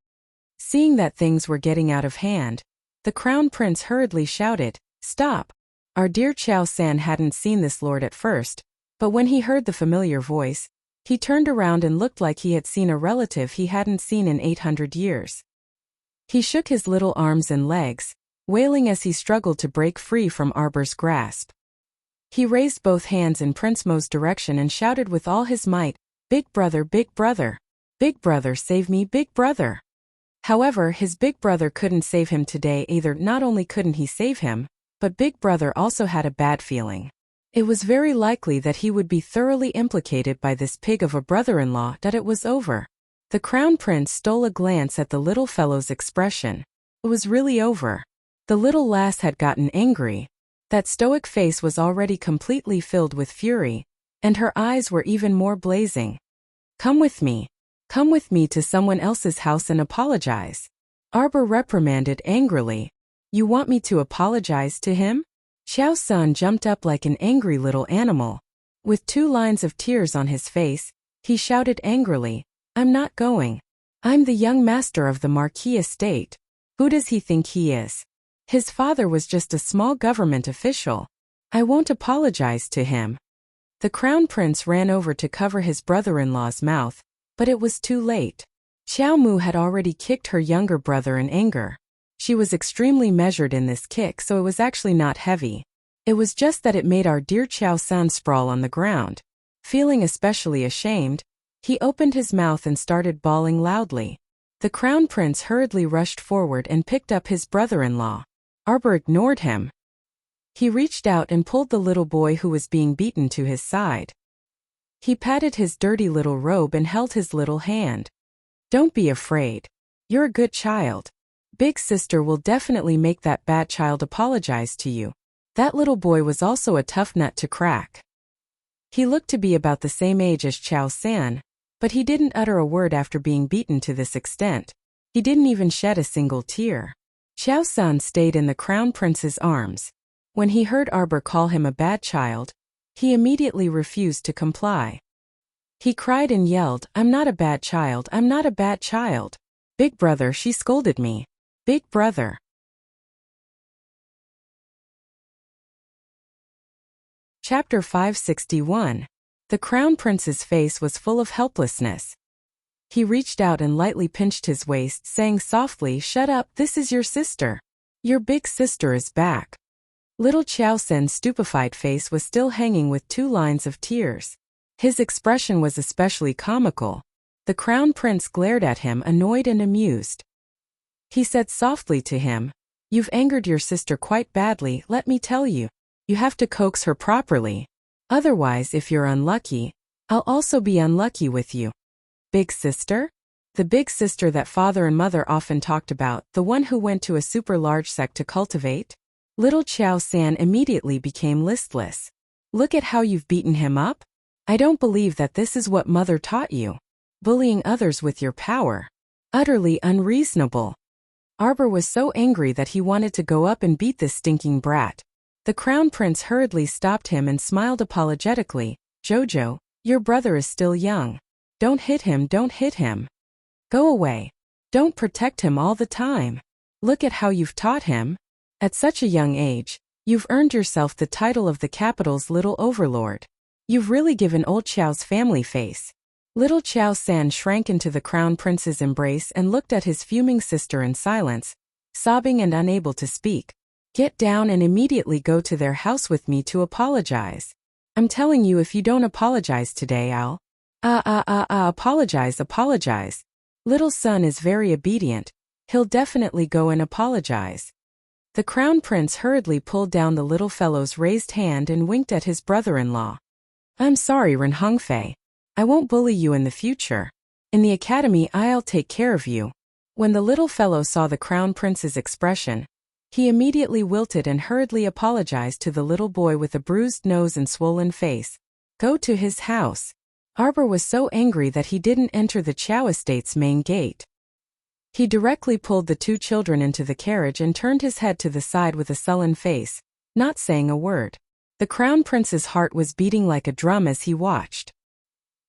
Seeing that things were getting out of hand, the crown prince hurriedly shouted, Stop! Our dear Xiao San hadn't seen this lord at first, but when he heard the familiar voice, he turned around and looked like he had seen a relative he hadn't seen in 800 years. He shook his little arms and legs, wailing as he struggled to break free from Arbor's grasp. He raised both hands in Prince Mo's direction and shouted with all his might, Big brother, big brother! "Big brother, save me, big brother." However, his big brother couldn't save him today either. Not only couldn't he save him, but big brother also had a bad feeling. It was very likely that he would be thoroughly implicated by this pig of a brother-in-law. That it was over. The crown prince stole a glance at the little fellow's expression. It was really over. The little lass had gotten angry. That stoic face was already completely filled with fury, and her eyes were even more blazing. "Come with me. Come with me to someone else's house and apologize." Arbor reprimanded angrily. "You want me to apologize to him?" Xiao San jumped up like an angry little animal. With 2 lines of tears on his face, he shouted angrily, "I'm not going. I'm the young master of the Marquis estate. Who does he think he is? His father was just a small government official. I won't apologize to him." The crown prince ran over to cover his brother-in-law's mouth, but it was too late. Xiao Mu had already kicked her younger brother in anger. She was extremely measured in this kick, so it was actually not heavy. It was just that it made our dear Xiao San sprawl on the ground. Feeling especially ashamed, he opened his mouth and started bawling loudly. The crown prince hurriedly rushed forward and picked up his brother-in-law. Arbor ignored him. He reached out and pulled the little boy who was being beaten to his side. He patted his dirty little robe and held his little hand. "Don't be afraid. You're a good child. Big sister will definitely make that bad child apologize to you." That little boy was also a tough nut to crack. He looked to be about the same age as Xiao San, but he didn't utter a word after being beaten to this extent. He didn't even shed a single tear. Xiao San stayed in the crown prince's arms. When he heard Arbor call him a bad child, he immediately refused to comply. He cried and yelled, "I'm not a bad child, I'm not a bad child. Big brother, she scolded me. Big brother." Chapter 561. The crown prince's face was full of helplessness. He reached out and lightly pinched his waist, saying softly, "Shut up, this is your sister. Your big sister is back." Little Xiao San's stupefied face was still hanging with 2 lines of tears. His expression was especially comical. The crown prince glared at him, annoyed and amused. He said softly to him, "You've angered your sister quite badly, let me tell you. You have to coax her properly. Otherwise, if you're unlucky, I'll also be unlucky with you." Big sister? The big sister that father and mother often talked about, the one who went to a super large sect to cultivate? Little Xiao San immediately became listless. "Look at how you've beaten him up. I don't believe that this is what mother taught you. Bullying others with your power. Utterly unreasonable." Arbor was so angry that he wanted to go up and beat this stinking brat. The crown prince hurriedly stopped him and smiled apologetically. "Jojo, your brother is still young. Don't hit him, don't hit him. Go away. Don't protect him all the time. Look at how you've taught him. At such a young age, you've earned yourself the title of the capital's little overlord. You've really given old Xiao's family face." Little Xiao San shrank into the crown prince's embrace and looked at his fuming sister in silence, sobbing and unable to speak. "Get down and immediately go to their house with me to apologize. I'm telling you, if you don't apologize today, I'll apologize. Little son is very obedient. He'll definitely go and apologize." The crown prince hurriedly pulled down the little fellow's raised hand and winked at his brother-in-law. "I'm sorry, Ren Hongfei. I won't bully you in the future. In the academy, I'll take care of you." When the little fellow saw the crown prince's expression, he immediately wilted and hurriedly apologized to the little boy with a bruised nose and swollen face. Go to his house. Arbor was so angry that he didn't enter the Qiao estate's main gate. He directly pulled the 2 children into the carriage and turned his head to the side with a sullen face, not saying a word. The crown prince's heart was beating like a drum as he watched.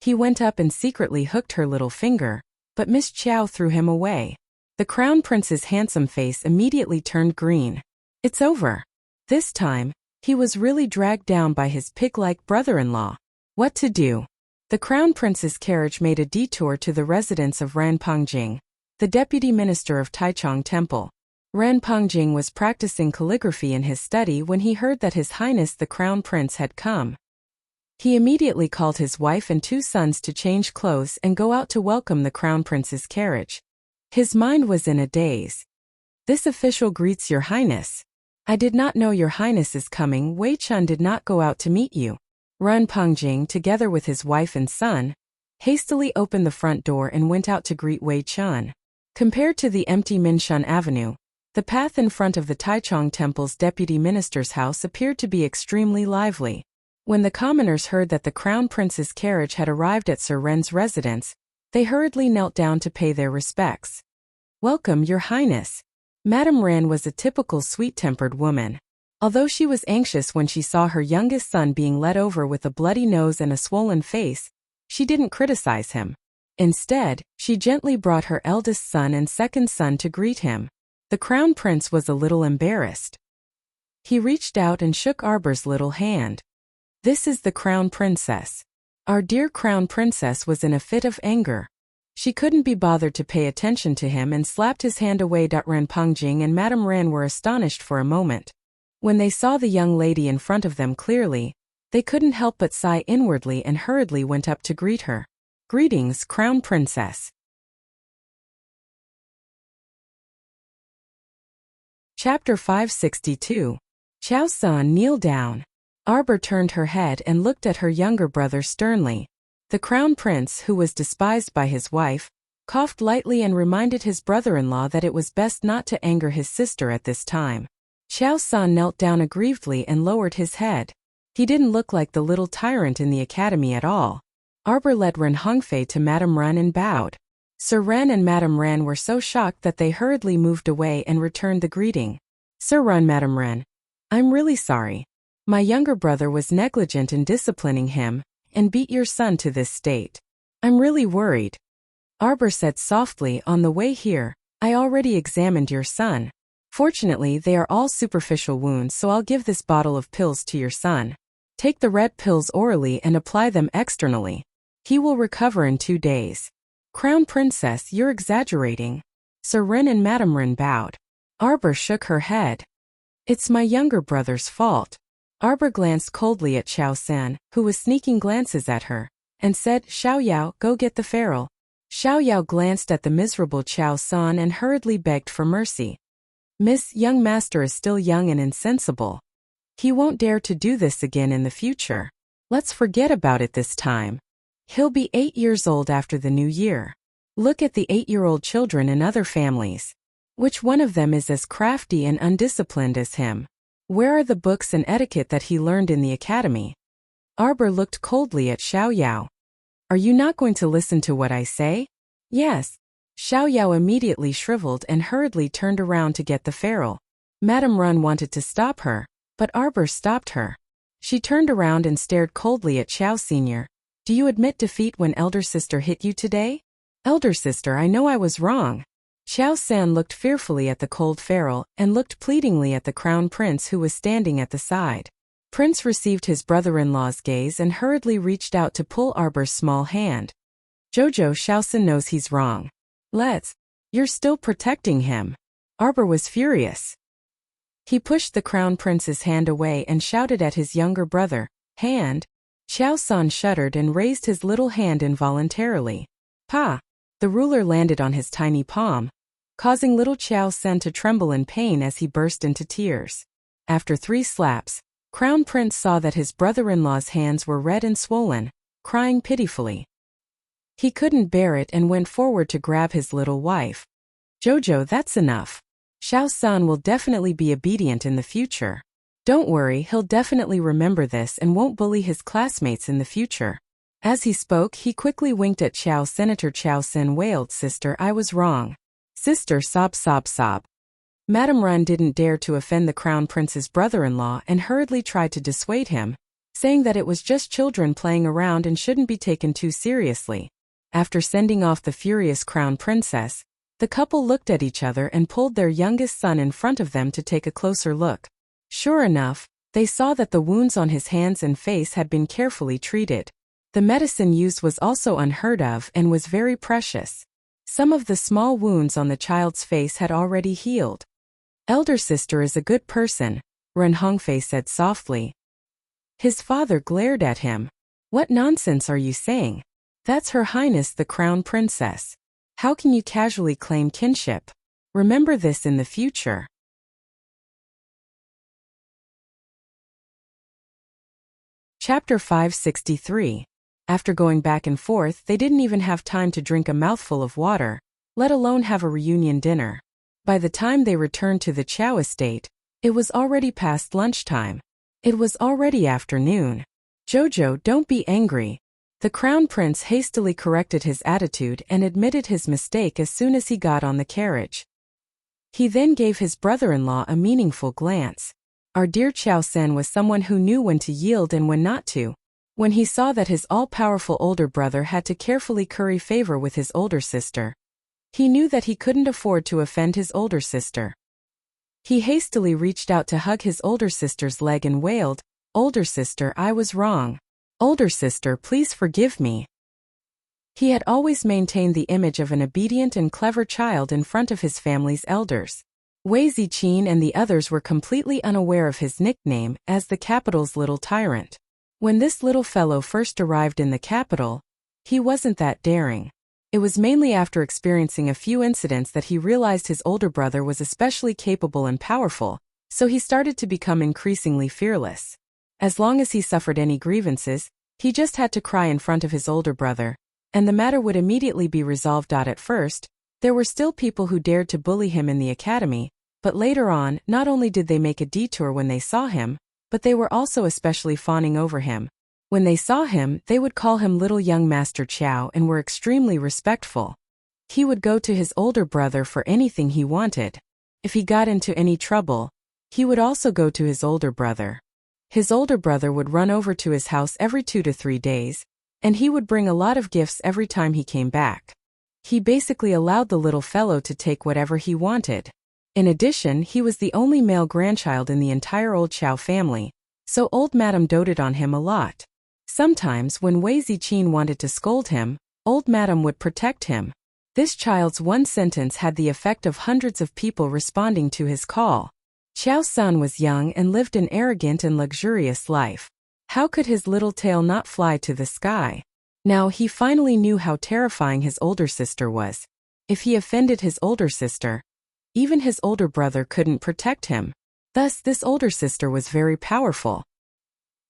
He went up and secretly hooked her little finger, but Miss Qiao threw him away. The crown prince's handsome face immediately turned green. It's over. This time, he was really dragged down by his pig-like brother-in-law. What to do? The crown prince's carriage made a detour to the residence of Ran Pongjing, the deputy minister of Taichung Temple. Ran Pongjing was practicing calligraphy in his study when he heard that His Highness the Crown Prince had come. He immediately called his wife and 2 sons to change clothes and go out to welcome the crown prince's carriage. His mind was in a daze. This official greets your highness. I did not know your highness is coming. Wei Chun did not go out to meet you. Ren Pengjing, together with his wife and son, hastily opened the front door and went out to greet Wei Chun. Compared to the empty Minshun Avenue, the path in front of the Taichung Temple's deputy minister's house appeared to be extremely lively. When the commoners heard that the crown prince's carriage had arrived at Sir Ren's residence, they hurriedly knelt down to pay their respects. Welcome, your highness. Madame Ren was a typical sweet-tempered woman. Although she was anxious when she saw her youngest son being led over with a bloody nose and a swollen face, she didn't criticize him. Instead, she gently brought her eldest son and second son to greet him. The crown prince was a little embarrassed. He reached out and shook Arbor's little hand. This is the crown princess. Our dear crown princess was in a fit of anger. She couldn't be bothered to pay attention to him and slapped his hand away. Ren Pengjing and Madame Ren were astonished for a moment. When they saw the young lady in front of them clearly, they couldn't help but sigh inwardly and hurriedly went up to greet her. Greetings, crown princess. Chapter 562. Qiao San, kneel down. Arbor turned her head and looked at her younger brother sternly. The crown prince, who was despised by his wife, coughed lightly and reminded his brother-in-law that it was best not to anger his sister at this time. Qiao San knelt down aggrievedly and lowered his head. He didn't look like the little tyrant in the academy at all. Arbor led Ren Hongfei to Madame Ren and bowed. Sir Ren and Madame Ren were so shocked that they hurriedly moved away and returned the greeting. Sir Ren, Madame Ren, I'm really sorry. My younger brother was negligent in disciplining him, and beat your son to this state. I'm really worried. Arbor said softly, on the way here, I already examined your son. Fortunately, they are all superficial wounds, so I'll give this bottle of pills to your son. Take the red pills orally and apply them externally. He will recover in 2 days. Crown Princess, you're exaggerating. Sir Ren and Madame Ren bowed. Arbor shook her head. It's my younger brother's fault. Arbor glanced coldly at Qiao San, who was sneaking glances at her, and said, Xiao Yao, go get the ferule. Xiao Yao glanced at the miserable Qiao San and hurriedly begged for mercy. Miss, young master is still young and insensible. He won't dare to do this again in the future. Let's forget about it this time. He'll be 8 years old after the new year. Look at the 8-year-old children in other families. Which one of them is as crafty and undisciplined as him? Where are the books and etiquette that he learned in the academy? Arbor looked coldly at Xiao Yao. Are you not going to listen to what I say? Yes. Xiao Yao immediately shriveled and hurriedly turned around to get the ferule. Madame Ren wanted to stop her, but Arbor stopped her. She turned around and stared coldly at Xiao Senior. Do you admit defeat when elder sister hit you today? Elder sister, I know I was wrong. Qiao San looked fearfully at the cold ferule and looked pleadingly at the crown prince who was standing at the side. Prince received his brother-in-law's gaze and hurriedly reached out to pull Arbor's small hand. Jojo, Xiao San knows he's wrong. You're still protecting him. Arbor was furious. He pushed the crown prince's hand away and shouted at his younger brother, Hand. Qiao San shuddered and raised his little hand involuntarily. Pa! The ruler landed on his tiny palm, causing little Qiao San to tremble in pain as he burst into tears. After 3 slaps, Crown Prince saw that his brother-in-law's hands were red and swollen, crying pitifully. He couldn't bear it and went forward to grab his little wife. Jojo, that's enough. Xiao San will definitely be obedient in the future. Don't worry, he'll definitely remember this and won't bully his classmates in the future. As he spoke, he quickly winked at Qiao. Senator Qiao Sin wailed, Sister, I was wrong. Sister, sob sob sob. Madame Ren didn't dare to offend the crown prince's brother-in-law and hurriedly tried to dissuade him, saying that it was just children playing around and shouldn't be taken too seriously. After sending off the furious crown princess, the couple looked at each other and pulled their youngest son in front of them to take a closer look. Sure enough, they saw that the wounds on his hands and face had been carefully treated. The medicine used was also unheard of and was very precious. Some of the small wounds on the child's face had already healed. Elder sister is a good person, Ren Hongfei said softly. His father glared at him. What nonsense are you saying? That's Her Highness the Crown Princess. How can you casually claim kinship? Remember this in the future. Chapter 563. After going back and forth, they didn't even have time to drink a mouthful of water, let alone have a reunion dinner. By the time they returned to the Chow estate, it was already past lunchtime. It was already afternoon. Jojo, don't be angry. The Crown Prince hastily corrected his attitude and admitted his mistake as soon as he got on the carriage. He then gave his brother-in-law a meaningful glance. Our dear Chow Sen was someone who knew when to yield and when not to. When he saw that his all-powerful older brother had to carefully curry favor with his older sister, he knew that he couldn't afford to offend his older sister. He hastily reached out to hug his older sister's leg and wailed, "Older sister, I was wrong. Older sister, please forgive me." He had always maintained the image of an obedient and clever child in front of his family's elders. Wei Ziqin and the others were completely unaware of his nickname as the capital's little tyrant. When this little fellow first arrived in the capital, he wasn't that daring. It was mainly after experiencing a few incidents that he realized his older brother was especially capable and powerful, so he started to become increasingly fearless. As long as he suffered any grievances, he just had to cry in front of his older brother, and the matter would immediately be resolved. At first, there were still people who dared to bully him in the academy, but later on, not only did they make a detour when they saw him, but they were also especially fawning over him. When they saw him, they would call him Little Young Master Chow and were extremely respectful. He would go to his older brother for anything he wanted. If he got into any trouble, he would also go to his older brother. His older brother would run over to his house every 2 to 3 days, and he would bring a lot of gifts every time he came back. He basically allowed the little fellow to take whatever he wanted. In addition, he was the only male grandchild in the entire old Chow family, so old Madam doted on him a lot. Sometimes when Wei Ziqin wanted to scold him, old Madam would protect him. This child's one sentence had the effect of hundreds of people responding to his call. Chow Sun was young and lived an arrogant and luxurious life. How could his little tail not fly to the sky? Now he finally knew how terrifying his older sister was. If he offended his older sister, even his older brother couldn't protect him. Thus, this older sister was very powerful.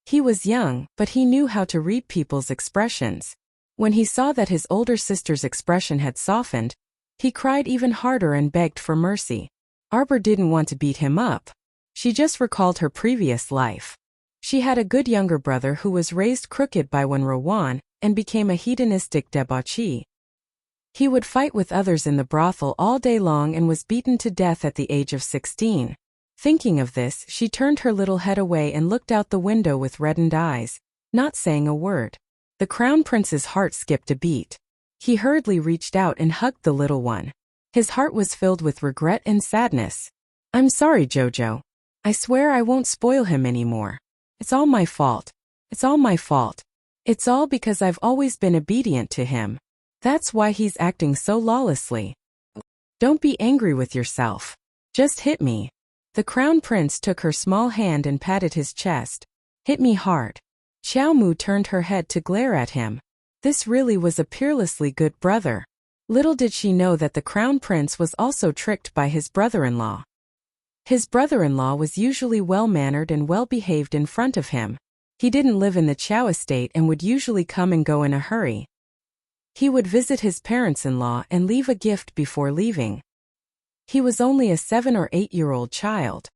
He was young, but he knew how to read people's expressions. When he saw that his older sister's expression had softened, he cried even harder and begged for mercy. Arbor didn't want to beat him up. She just recalled her previous life. She had a good younger brother who was raised crooked by Wen Rowan and became a hedonistic debauchee. He would fight with others in the brothel all day long and was beaten to death at the age of 16. Thinking of this, she turned her little head away and looked out the window with reddened eyes, not saying a word. The Crown Prince's heart skipped a beat. He hurriedly reached out and hugged the little one. His heart was filled with regret and sadness. "I'm sorry, Jojo. I swear I won't spoil him anymore. It's all my fault. It's all my fault. It's all because I've always been obedient to him. That's why he's acting so lawlessly. Don't be angry with yourself. Just hit me." The Crown Prince took her small hand and patted his chest. "Hit me hard." Xiao Mu turned her head to glare at him. This really was a peerlessly good brother. Little did she know that the Crown Prince was also tricked by his brother-in-law. His brother-in-law was usually well-mannered and well-behaved in front of him. He didn't live in the Chow estate and would usually come and go in a hurry. He would visit his parents-in-law and leave a gift before leaving. He was only a 7 or 8-year-old child.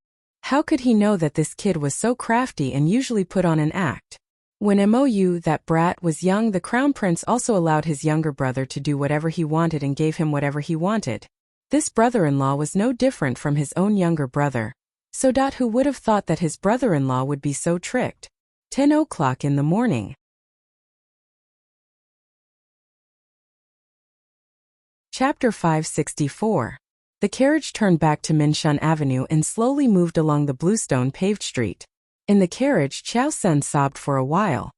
How could he know that this kid was so crafty and usually put on an act? When Mou, that brat, was young, the Crown Prince also allowed his younger brother to do whatever he wanted and gave him whatever he wanted. This brother-in-law was no different from his own younger brother. So who would have thought that his brother-in-law would be so tricked? 10 o'clock in the morning. Chapter 564. The carriage turned back to Minshan Avenue and slowly moved along the bluestone paved street. In the carriage, Chow Sun sobbed for a while.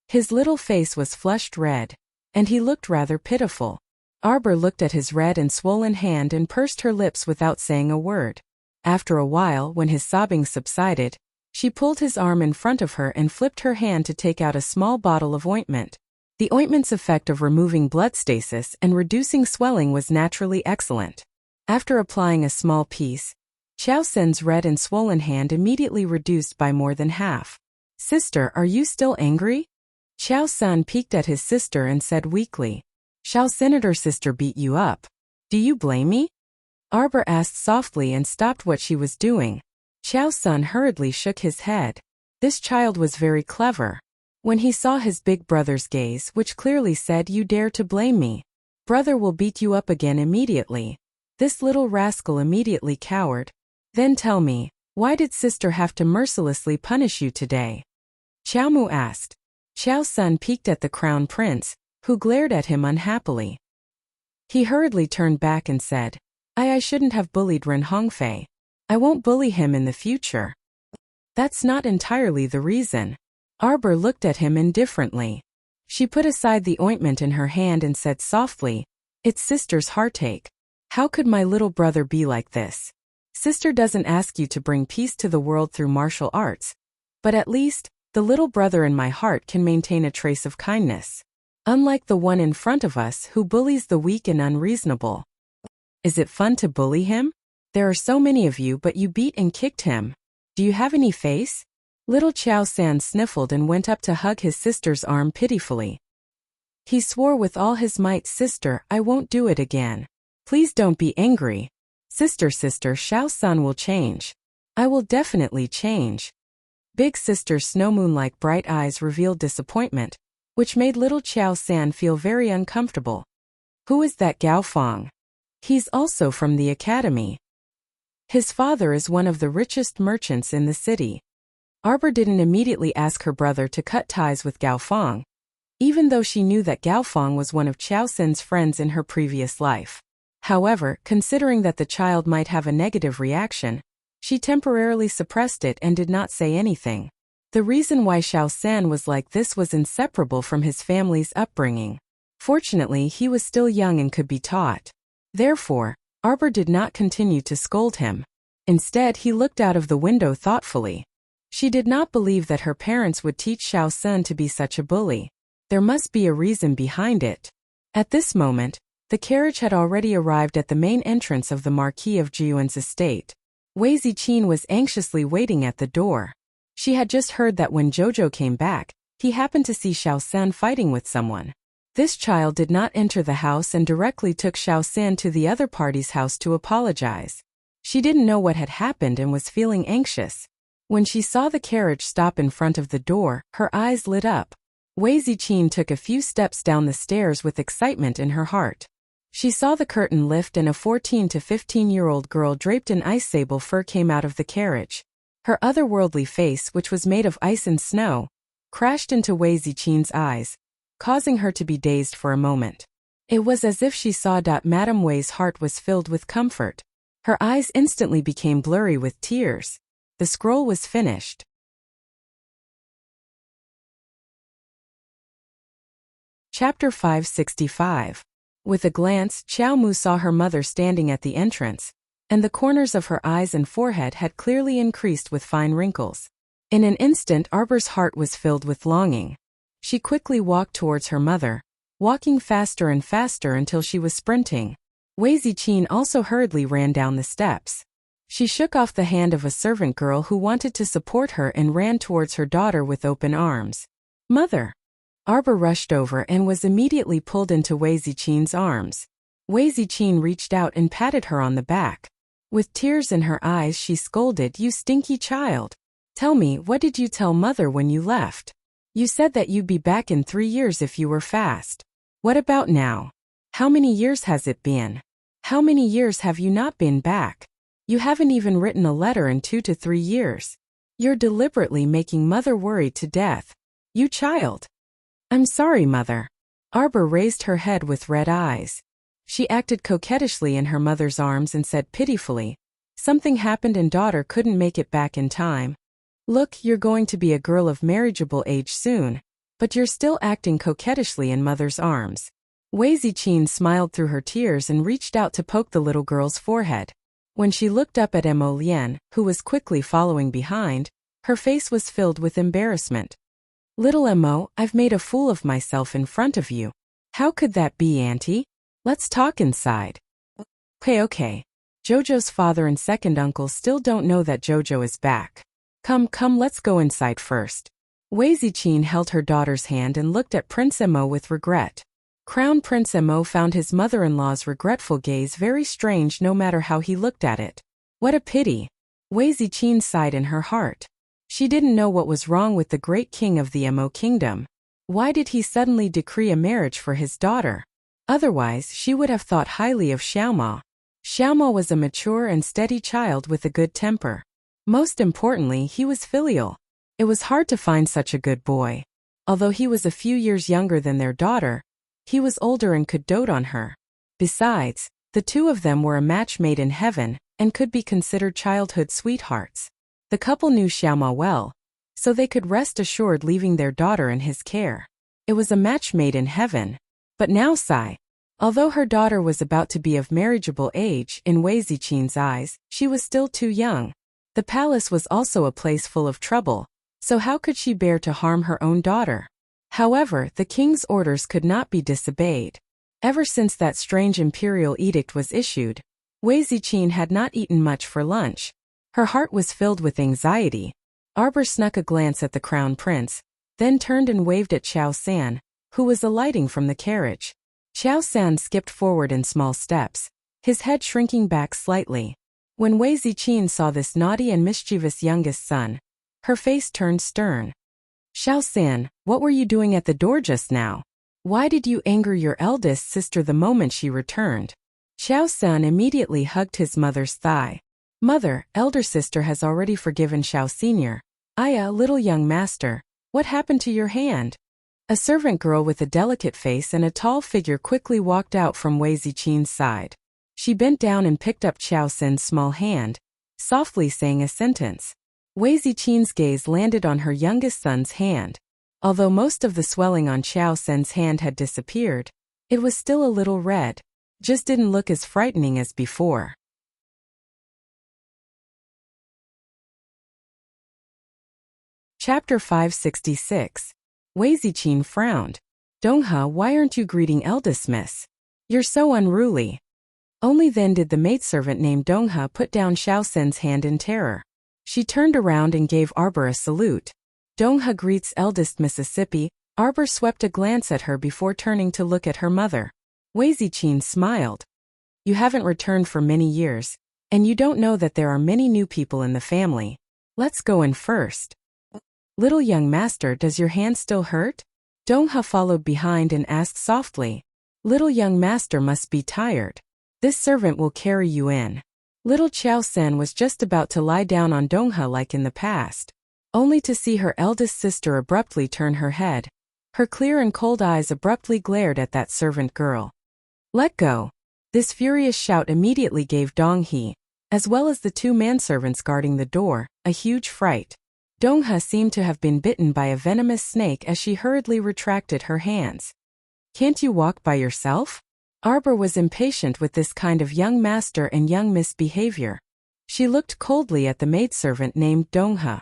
His little face was flushed red, and he looked rather pitiful. Arbor looked at his red and swollen hand and pursed her lips without saying a word. After a while, when his sobbing subsided, She pulled his arm in front of her and flipped her hand to take out a small bottle of ointment. The ointment's effect of removing blood stasis and reducing swelling was naturally excellent. After applying a small piece, Xiao Sen's red and swollen hand immediately reduced by more than half. "Sister, are you still angry?" Xiao Sen peeked at his sister and said weakly. "Xiao Senator sister beat you up. Do you blame me?" Arbor asked softly and stopped what she was doing. Xiao Sen hurriedly shook his head. This child was very clever. When he saw his big brother's gaze, which clearly said, "You dare to blame me. Brother will beat you up again immediately," this little rascal immediately cowered. "Then tell me, why did sister have to mercilessly punish you today?" Xiao Mu asked. Xiao Sen peeked at the crown prince, who glared at him unhappily. He hurriedly turned back and said, I shouldn't have bullied Ren Hongfei. I won't bully him in the future." "That's not entirely the reason." Arbor looked at him indifferently. She put aside the ointment in her hand and said softly, "It's sister's heartache. How could my little brother be like this? Sister doesn't ask you to bring peace to the world through martial arts. But at least, the little brother in my heart can maintain a trace of kindness. Unlike the one in front of us who bullies the weak and unreasonable." "Is it fun to bully him? There are so many of you but you beat and kicked him. Do you have any face?" Little Xiao San sniffled and went up to hug his sister's arm pitifully. He swore with all his might, "Sister, I won't do it again. Please don't be angry. Sister, Xiao San will change. I will definitely change." Big sister's snow moon-like bright eyes revealed disappointment, which made little Xiao San feel very uncomfortable. "Who is that Gao Fong? He's also from the academy. His father is one of the richest merchants in the city." Arbor didn't immediately ask her brother to cut ties with Gao Fong, even though she knew that Gao Fong was one of Xiao Sen's friends in her previous life. However, considering that the child might have a negative reaction, she temporarily suppressed it and did not say anything. The reason why Xiao Sen was like this was inseparable from his family's upbringing. Fortunately, he was still young and could be taught. Therefore, Arbor did not continue to scold him. Instead, he looked out of the window thoughtfully. She did not believe that her parents would teach Xiao Sen to be such a bully. There must be a reason behind it. At this moment, the carriage had already arrived at the main entrance of the Marquis of Jiuan's estate. Wei Ziqin was anxiously waiting at the door. She had just heard that when Jojo came back, he happened to see Xiao Sen fighting with someone. This child did not enter the house and directly took Xiao Sen to the other party's house to apologize. She didn't know what had happened and was feeling anxious. When she saw the carriage stop in front of the door, her eyes lit up. Wei Ziqin took a few steps down the stairs with excitement in her heart. She saw the curtain lift and a 14 to 15-year-old girl draped in ice sable fur came out of the carriage. Her otherworldly face, which was made of ice and snow, crashed into Wei Ziqin's eyes, causing her to be dazed for a moment. It was as if she saw Madame Wei's heart was filled with comfort. Her eyes instantly became blurry with tears. The scroll was finished. Chapter 565. With a glance, Xiao Mu saw her mother standing at the entrance, and the corners of her eyes and forehead had clearly increased with fine wrinkles. In an instant, Arbor's heart was filled with longing. She quickly walked towards her mother, walking faster and faster until she was sprinting. Wei Ziqin also hurriedly ran down the steps. She shook off the hand of a servant girl who wanted to support her and ran towards her daughter with open arms. "Mother!" Arbor rushed over and was immediately pulled into Wei Ziqin's arms. Wei Ziqin reached out and patted her on the back. With tears in her eyes, she scolded, "You stinky child! Tell me, what did you tell mother when you left? You said that you'd be back in 3 years if you were fast. What about now? How many years has it been? How many years have you not been back? You haven't even written a letter in 2 to 3 years. You're deliberately making mother worried to death. You child!" "I'm sorry, mother." Arbor raised her head with red eyes. She acted coquettishly in her mother's arms and said pitifully, "Something happened and daughter couldn't make it back in time. Look, you're going to be a girl of marriageable age soon, but you're still acting coquettishly in mother's arms." Wei Ziqin smiled through her tears and reached out to poke the little girl's forehead. When she looked up at Mo Lian, who was quickly following behind, Her face was filled with embarrassment. Little Mo, I've made a fool of myself in front of you. How could that be, Auntie? Let's talk inside. Okay. Jojo's father and second uncle still don't know that Jojo is back. Come, let's go inside first. Wei Ziqin held her daughter's hand and looked at Prince Mo with regret. Crown Prince Mo found his mother-in-law's regretful gaze very strange no matter how he looked at it. What a pity. Wei Ziqin sighed in her heart. She didn't know what was wrong with the great king of the Mo kingdom. Why did he suddenly decree a marriage for his daughter? Otherwise, she would have thought highly of Xiaoma. Xiaoma was a mature and steady child with a good temper. Most importantly, he was filial. It was hard to find such a good boy. Although he was a few years younger than their daughter, he was older and could dote on her. Besides, the two of them were a match made in heaven and could be considered childhood sweethearts. The couple knew Xiaoma well, so they could rest assured leaving their daughter in his care. It was a match made in heaven. But now although her daughter was about to be of marriageable age in Wei Ziqin's eyes, she was still too young. The palace was also a place full of trouble, so how could she bear to harm her own daughter? However, the king's orders could not be disobeyed. Ever since that strange imperial edict was issued, Wei Ziqin had not eaten much for lunch. Her heart was filled with anxiety. Arbor snuck a glance at the crown prince, then turned and waved at Xiao San, who was alighting from the carriage. Xiao San skipped forward in small steps, his head shrinking back slightly. When Wei Ziqin saw this naughty and mischievous youngest son, her face turned stern. Xiao San, what were you doing at the door just now? Why did you anger your eldest sister the moment she returned? Xiao San immediately hugged his mother's thigh. Mother, elder sister has already forgiven Xiao Senior. Aya, little young master, what happened to your hand? A servant girl with a delicate face and a tall figure quickly walked out from Wei Ziqin's side. She bent down and picked up Xiao San's small hand, softly saying a sentence. Wei Ziqin's gaze landed on her youngest son's hand. Although most of the swelling on Xiao San's hand had disappeared, it was still a little red. Just didn't look as frightening as before. Chapter 566. Wei Ziqin frowned. Donghe, why aren't you greeting eldest miss? You're so unruly. Only then did the maidservant named Donghe put down Xiao San's hand in terror. She turned around and gave Arbor a salute. Donghe greets eldest Mississippi. Arbor swept a glance at her before turning to look at her mother. Wei Ziqin smiled. You haven't returned for many years, and you don't know that there are many new people in the family. Let's go in first. Little young master, does your hand still hurt? Donghe followed behind and asked softly. Little young master must be tired. This servant will carry you in. Little Xiao San was just about to lie down on Donghe like in the past, only to see her eldest sister abruptly turn her head. Her clear and cold eyes abruptly glared at that servant girl. Let go. This furious shout immediately gave Donghe, as well as the two manservants guarding the door, a huge fright. Donghe seemed to have been bitten by a venomous snake as she hurriedly retracted her hands. Can't you walk by yourself? Arbor was impatient with this kind of young master and young miss behavior. She looked coldly at the maidservant named Donghe.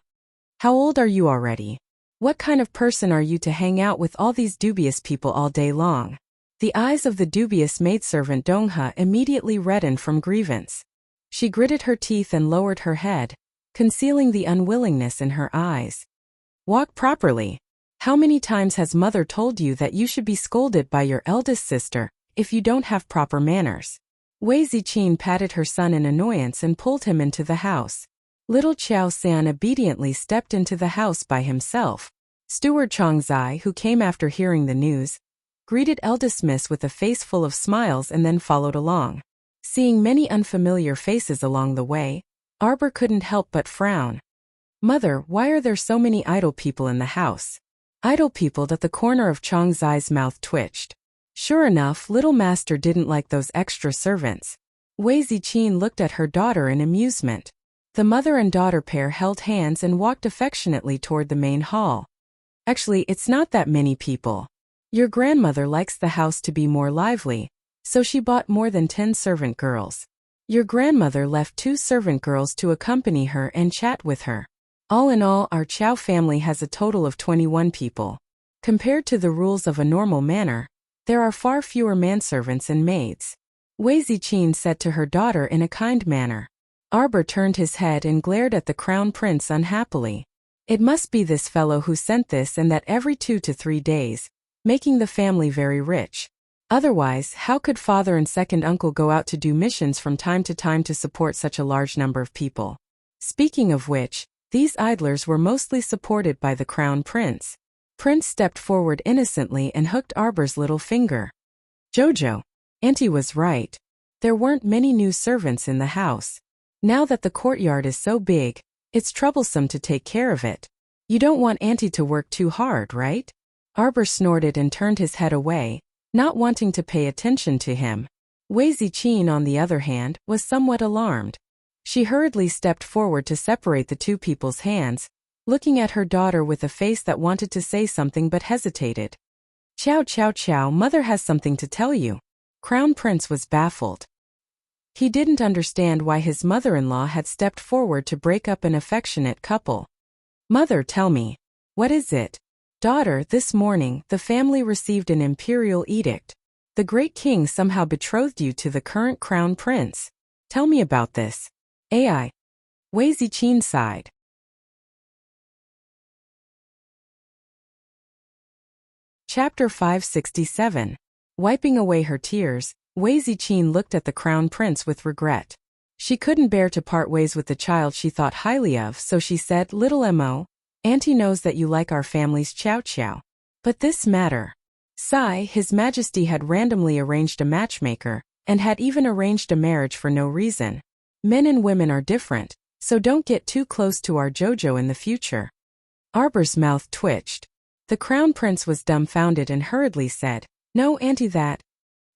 How old are you already? What kind of person are you to hang out with all these dubious people all day long? The eyes of the dubious maidservant Donghe immediately reddened from grievance. She gritted her teeth and lowered her head, concealing the unwillingness in her eyes. Walk properly. How many times has mother told you that you should be scolded by your eldest sister if you don't have proper manners? Wei Ziqin patted her son in annoyance and pulled him into the house. Little Xiao San obediently stepped into the house by himself. Steward Chongzai, who came after hearing the news, greeted eldest miss with a face full of smiles and then followed along. Seeing many unfamiliar faces along the way, Arbor couldn't help but frown. Mother, why are there so many idle people in the house? Idle people. At the corner of Chongzai's mouth twitched. Sure enough, little master didn't like those extra servants. Wei Ziqin looked at her daughter in amusement. The mother and daughter pair held hands and walked affectionately toward the main hall. Actually, it's not that many people. Your grandmother likes the house to be more lively, so she bought more than 10 servant girls. Your grandmother left 2 servant girls to accompany her and chat with her. All in all, our Chow family has a total of 21 people. Compared to the rules of a normal manor, there are far fewer manservants and maids. Wei Ziqin said to her daughter in a kind manner. Arbor turned his head and glared at the crown prince unhappily. It must be this fellow who sent this and that every 2 to 3 days, making the family very rich. Otherwise, how could father and second uncle go out to do missions from time to time to support such a large number of people? Speaking of which, these idlers were mostly supported by the crown prince. Prince stepped forward innocently and hooked Arbor's little finger. Jojo. Auntie was right. There weren't many new servants in the house. Now that the courtyard is so big, it's troublesome to take care of it. You don't want Auntie to work too hard, right? Arbor snorted and turned his head away, not wanting to pay attention to him. Wei Ziqin, on the other hand, was somewhat alarmed. She hurriedly stepped forward to separate the two people's hands, looking at her daughter with a face that wanted to say something but hesitated. Chow chow chow, mother has something to tell you. Crown Prince was baffled. He didn't understand why his mother-in-law had stepped forward to break up an affectionate couple. Mother, tell me. What is it? Daughter, this morning, the family received an imperial edict. The great king somehow betrothed you to the current crown prince. Tell me about this. AI. Wei Ziqin sighed. Chapter 567. Wiping away her tears, Wei Ziqin looked at the crown prince with regret. She couldn't bear to part ways with the child she thought highly of, so she said, Little Mo, Auntie knows that you like our family's chow chow. But this matter. Sai, His Majesty had randomly arranged a matchmaker, and had even arranged a marriage for no reason. Men and women are different, so don't get too close to our Jojo in the future. Arbor's mouth twitched. The crown prince was dumbfounded and hurriedly said, No, Auntie, that.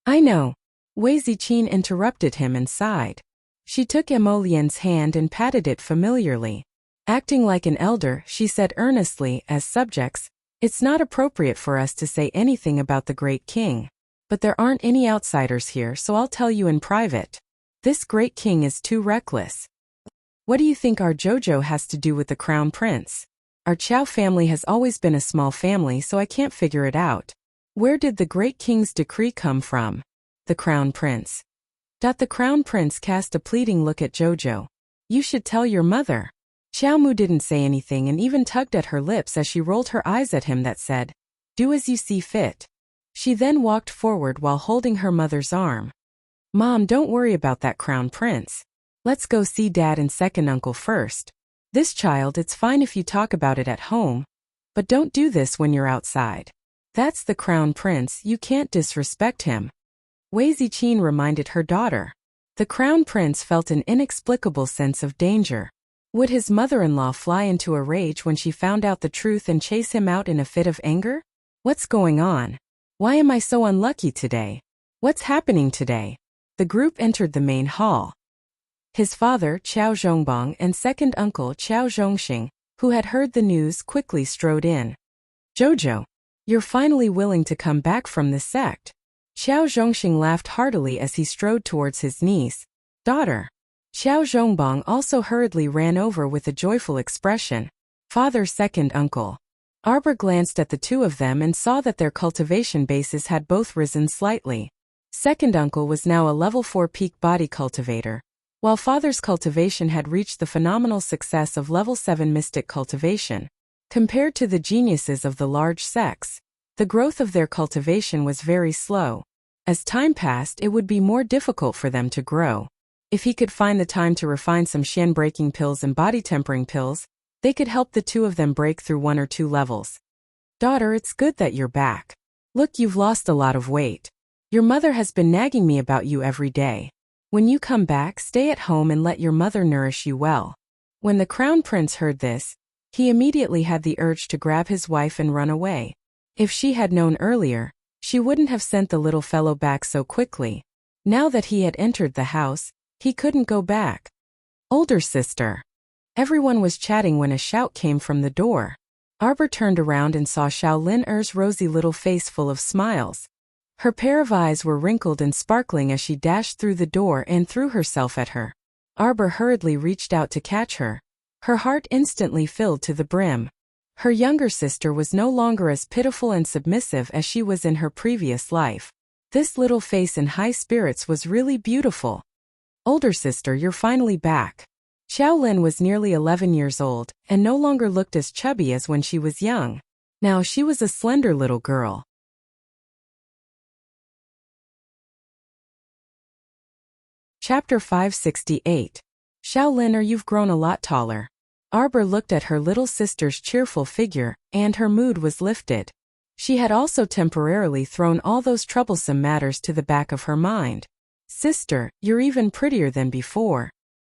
I know. Wei Ziqin interrupted him and sighed. She took Emolien's hand and patted it familiarly. Acting like an elder, she said earnestly, as subjects, It's not appropriate for us to say anything about the great king. But there aren't any outsiders here, so I'll tell you in private. This great king is too reckless. What do you think our Jojo has to do with the crown prince? Our Chow family has always been a small family, so I can't figure it out. Where did the great king's decree come from? The crown prince. The crown prince cast a pleading look at Jojo. You should tell your mother. Xiao Mu didn't say anything and even tugged at her lips as she rolled her eyes at him that said, Do as you see fit. She then walked forward while holding her mother's arm. Mom, don't worry about that crown prince. Let's go see Dad and second uncle first. This child, it's fine if you talk about it at home. But don't do this when you're outside. That's the crown prince, you can't disrespect him. Wei Ziqin reminded her daughter. The crown prince felt an inexplicable sense of danger. Would his mother-in-law fly into a rage when she found out the truth and chase him out in a fit of anger? What's going on? Why am I so unlucky today? What's happening today? The group entered the main hall. His father, Qiao Zhongbang, and second uncle, Qiao Zhongxing, who had heard the news, quickly strode in. Jojo, you're finally willing to come back from the sect. Qiao Zhongxing laughed heartily as he strode towards his niece. Daughter. Qiao Zhongbang also hurriedly ran over with a joyful expression. Father, second uncle. Arbor glanced at the two of them and saw that their cultivation bases had both risen slightly. Second uncle was now a level 4 peak body cultivator, while father's cultivation had reached the phenomenal success of level 7 mystic cultivation. Compared to the geniuses of the large sects, the growth of their cultivation was very slow. As time passed, it would be more difficult for them to grow. If he could find the time to refine some Xian breaking pills and body tempering pills, they could help the two of them break through 1 or 2 levels. Daughter, it's good that you're back. Look, you've lost a lot of weight. Your mother has been nagging me about you every day. When you come back, stay at home and let your mother nourish you well. When the crown prince heard this, he immediately had the urge to grab his wife and run away. If she had known earlier, she wouldn't have sent the little fellow back so quickly. Now that he had entered the house, he couldn't go back. Older sister. Everyone was chatting when a shout came from the door. Arbor turned around and saw Shaolin Er's rosy little face full of smiles. Her pair of eyes were wrinkled and sparkling as she dashed through the door and threw herself at her. Arbor hurriedly reached out to catch her. Her heart instantly filled to the brim. Her younger sister was no longer as pitiful and submissive as she was in her previous life. This little face in high spirits was really beautiful. Older sister, you're finally back. Xiaolin was nearly 11 years old, and no longer looked as chubby as when she was young. Now she was a slender little girl. Chapter 568. Xiaolin, you've grown a lot taller. Arbor looked at her little sister's cheerful figure, and her mood was lifted. She had also temporarily thrown all those troublesome matters to the back of her mind. Sister, you're even prettier than before.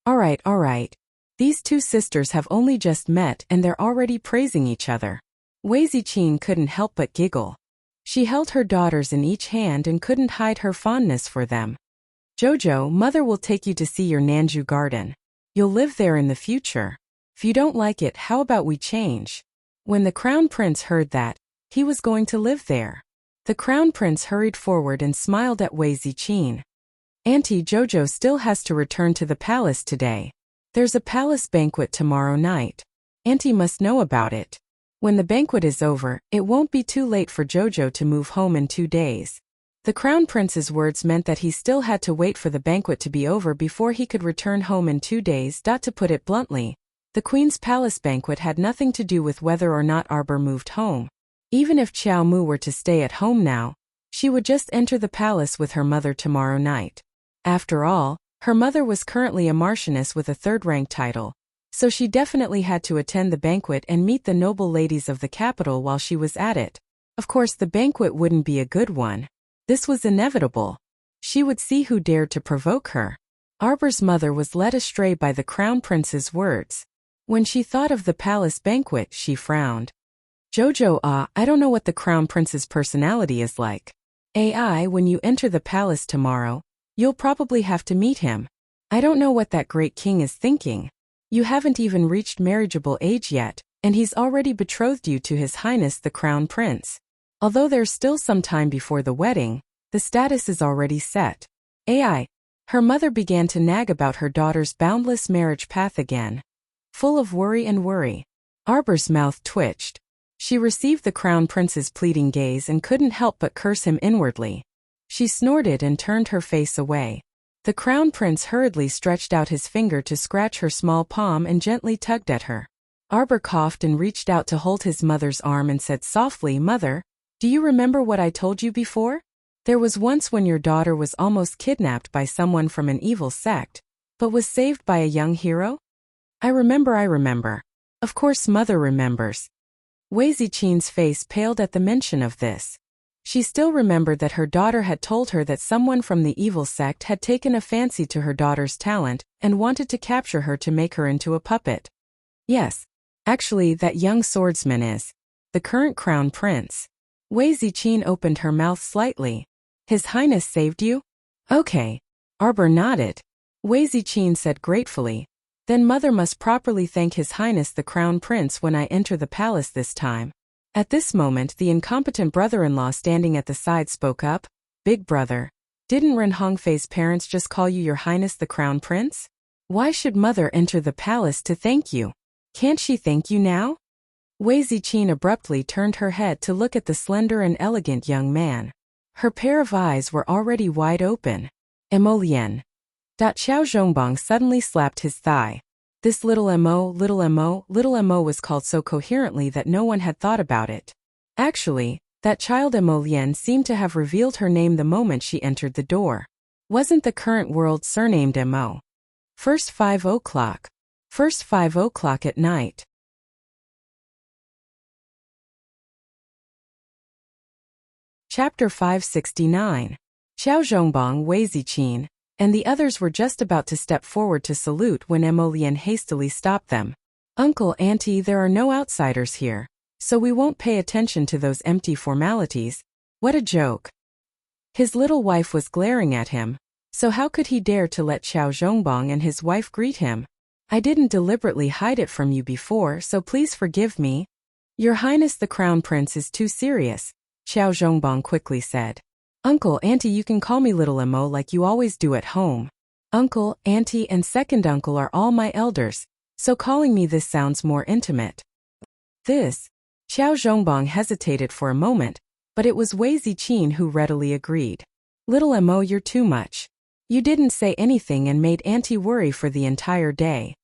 All right. These two sisters have only just met and they're already praising each other. Wei Ziqing couldn't help but giggle. She held her daughters in each hand and couldn't hide her fondness for them. Jojo, mother will take you to see your Nanju garden. You'll live there in the future. If you don't like it, how about we change? When the crown prince heard that, he was going to live there. The crown prince hurried forward and smiled at Wei Ziqing. Auntie, Jojo still has to return to the palace today. There's a palace banquet tomorrow night. Auntie must know about it. When the banquet is over, it won't be too late for Jojo to move home in 2 days. The crown prince's words meant that he still had to wait for the banquet to be over before he could return home in 2 days. To put it bluntly, the queen's palace banquet had nothing to do with whether or not Arbor moved home. Even if Qiao Mu were to stay at home now, she would just enter the palace with her mother tomorrow night. After all, her mother was currently a marchioness with a third-rank title, so she definitely had to attend the banquet and meet the noble ladies of the capital while she was at it. Of course, the banquet wouldn't be a good one. This was inevitable. She would see who dared to provoke her. Arbor's mother was led astray by the crown prince's words. When she thought of the palace banquet, she frowned. Jojo, I don't know what the crown prince's personality is like. When you enter the palace tomorrow, you'll probably have to meet him. I don't know what that great king is thinking. You haven't even reached marriageable age yet, and he's already betrothed you to His Highness the Crown Prince. Although there's still some time before the wedding, the status is already set. Her mother began to nag about her daughter's boundless marriage path again. Full of worry. Arbor's mouth twitched. She received the crown prince's pleading gaze and couldn't help but curse him inwardly. She snorted and turned her face away. The crown prince hurriedly stretched out his finger to scratch her small palm and gently tugged at her. Arbor coughed and reached out to hold his mother's arm and said softly, "Mother, do you remember what I told you before? There was once when your daughter was almost kidnapped by someone from an evil sect, but was saved by a young hero?" I remember. Of course mother remembers. Wei Ziqing's face paled at the mention of this. She still remembered that her daughter had told her that someone from the evil sect had taken a fancy to her daughter's talent and wanted to capture her to make her into a puppet. Yes, actually that young swordsman is the current crown prince. Wei Ziqing opened her mouth slightly. His Highness saved you? Okay. Arbor nodded. Wei Ziqing said gratefully. Then mother must properly thank His Highness the Crown Prince when I enter the palace this time. At this moment the incompetent brother-in-law standing at the side spoke up. Big brother, didn't Ren Hongfei's parents just call you Your Highness the Crown Prince? Why should mother enter the palace to thank you? Can't she thank you now? Wei Ziqing abruptly turned her head to look at the slender and elegant young man. Her pair of eyes were already wide open. Emolien. Xiao Zhongbang suddenly slapped his thigh. This little Mo was called so coherently that no one had thought about it. Actually, that child Emolien seemed to have revealed her name the moment she entered the door. Wasn't the current world surnamed Mo? First 5 o'clock at night. Chapter 569. Xiao Zhongbang, Wei Ziqing, and the others were just about to step forward to salute when Emolien hastily stopped them. Uncle, Auntie, there are no outsiders here, so we won't pay attention to those empty formalities. What a joke. His little wife was glaring at him, so how could he dare to let Xiao Zhongbang and his wife greet him? I didn't deliberately hide it from you before, so please forgive me. Your Highness the Crown Prince is too serious, Xiao Zhongbang quickly said. Uncle, Auntie, you can call me Little Mo like you always do at home. Uncle, Auntie, and second uncle are all my elders. So calling me this sounds more intimate. This. Xiao Zhongbang hesitated for a moment, but it was Wei Ziqin who readily agreed. Little Mo, you're too much. You didn't say anything and made Auntie worry for the entire day.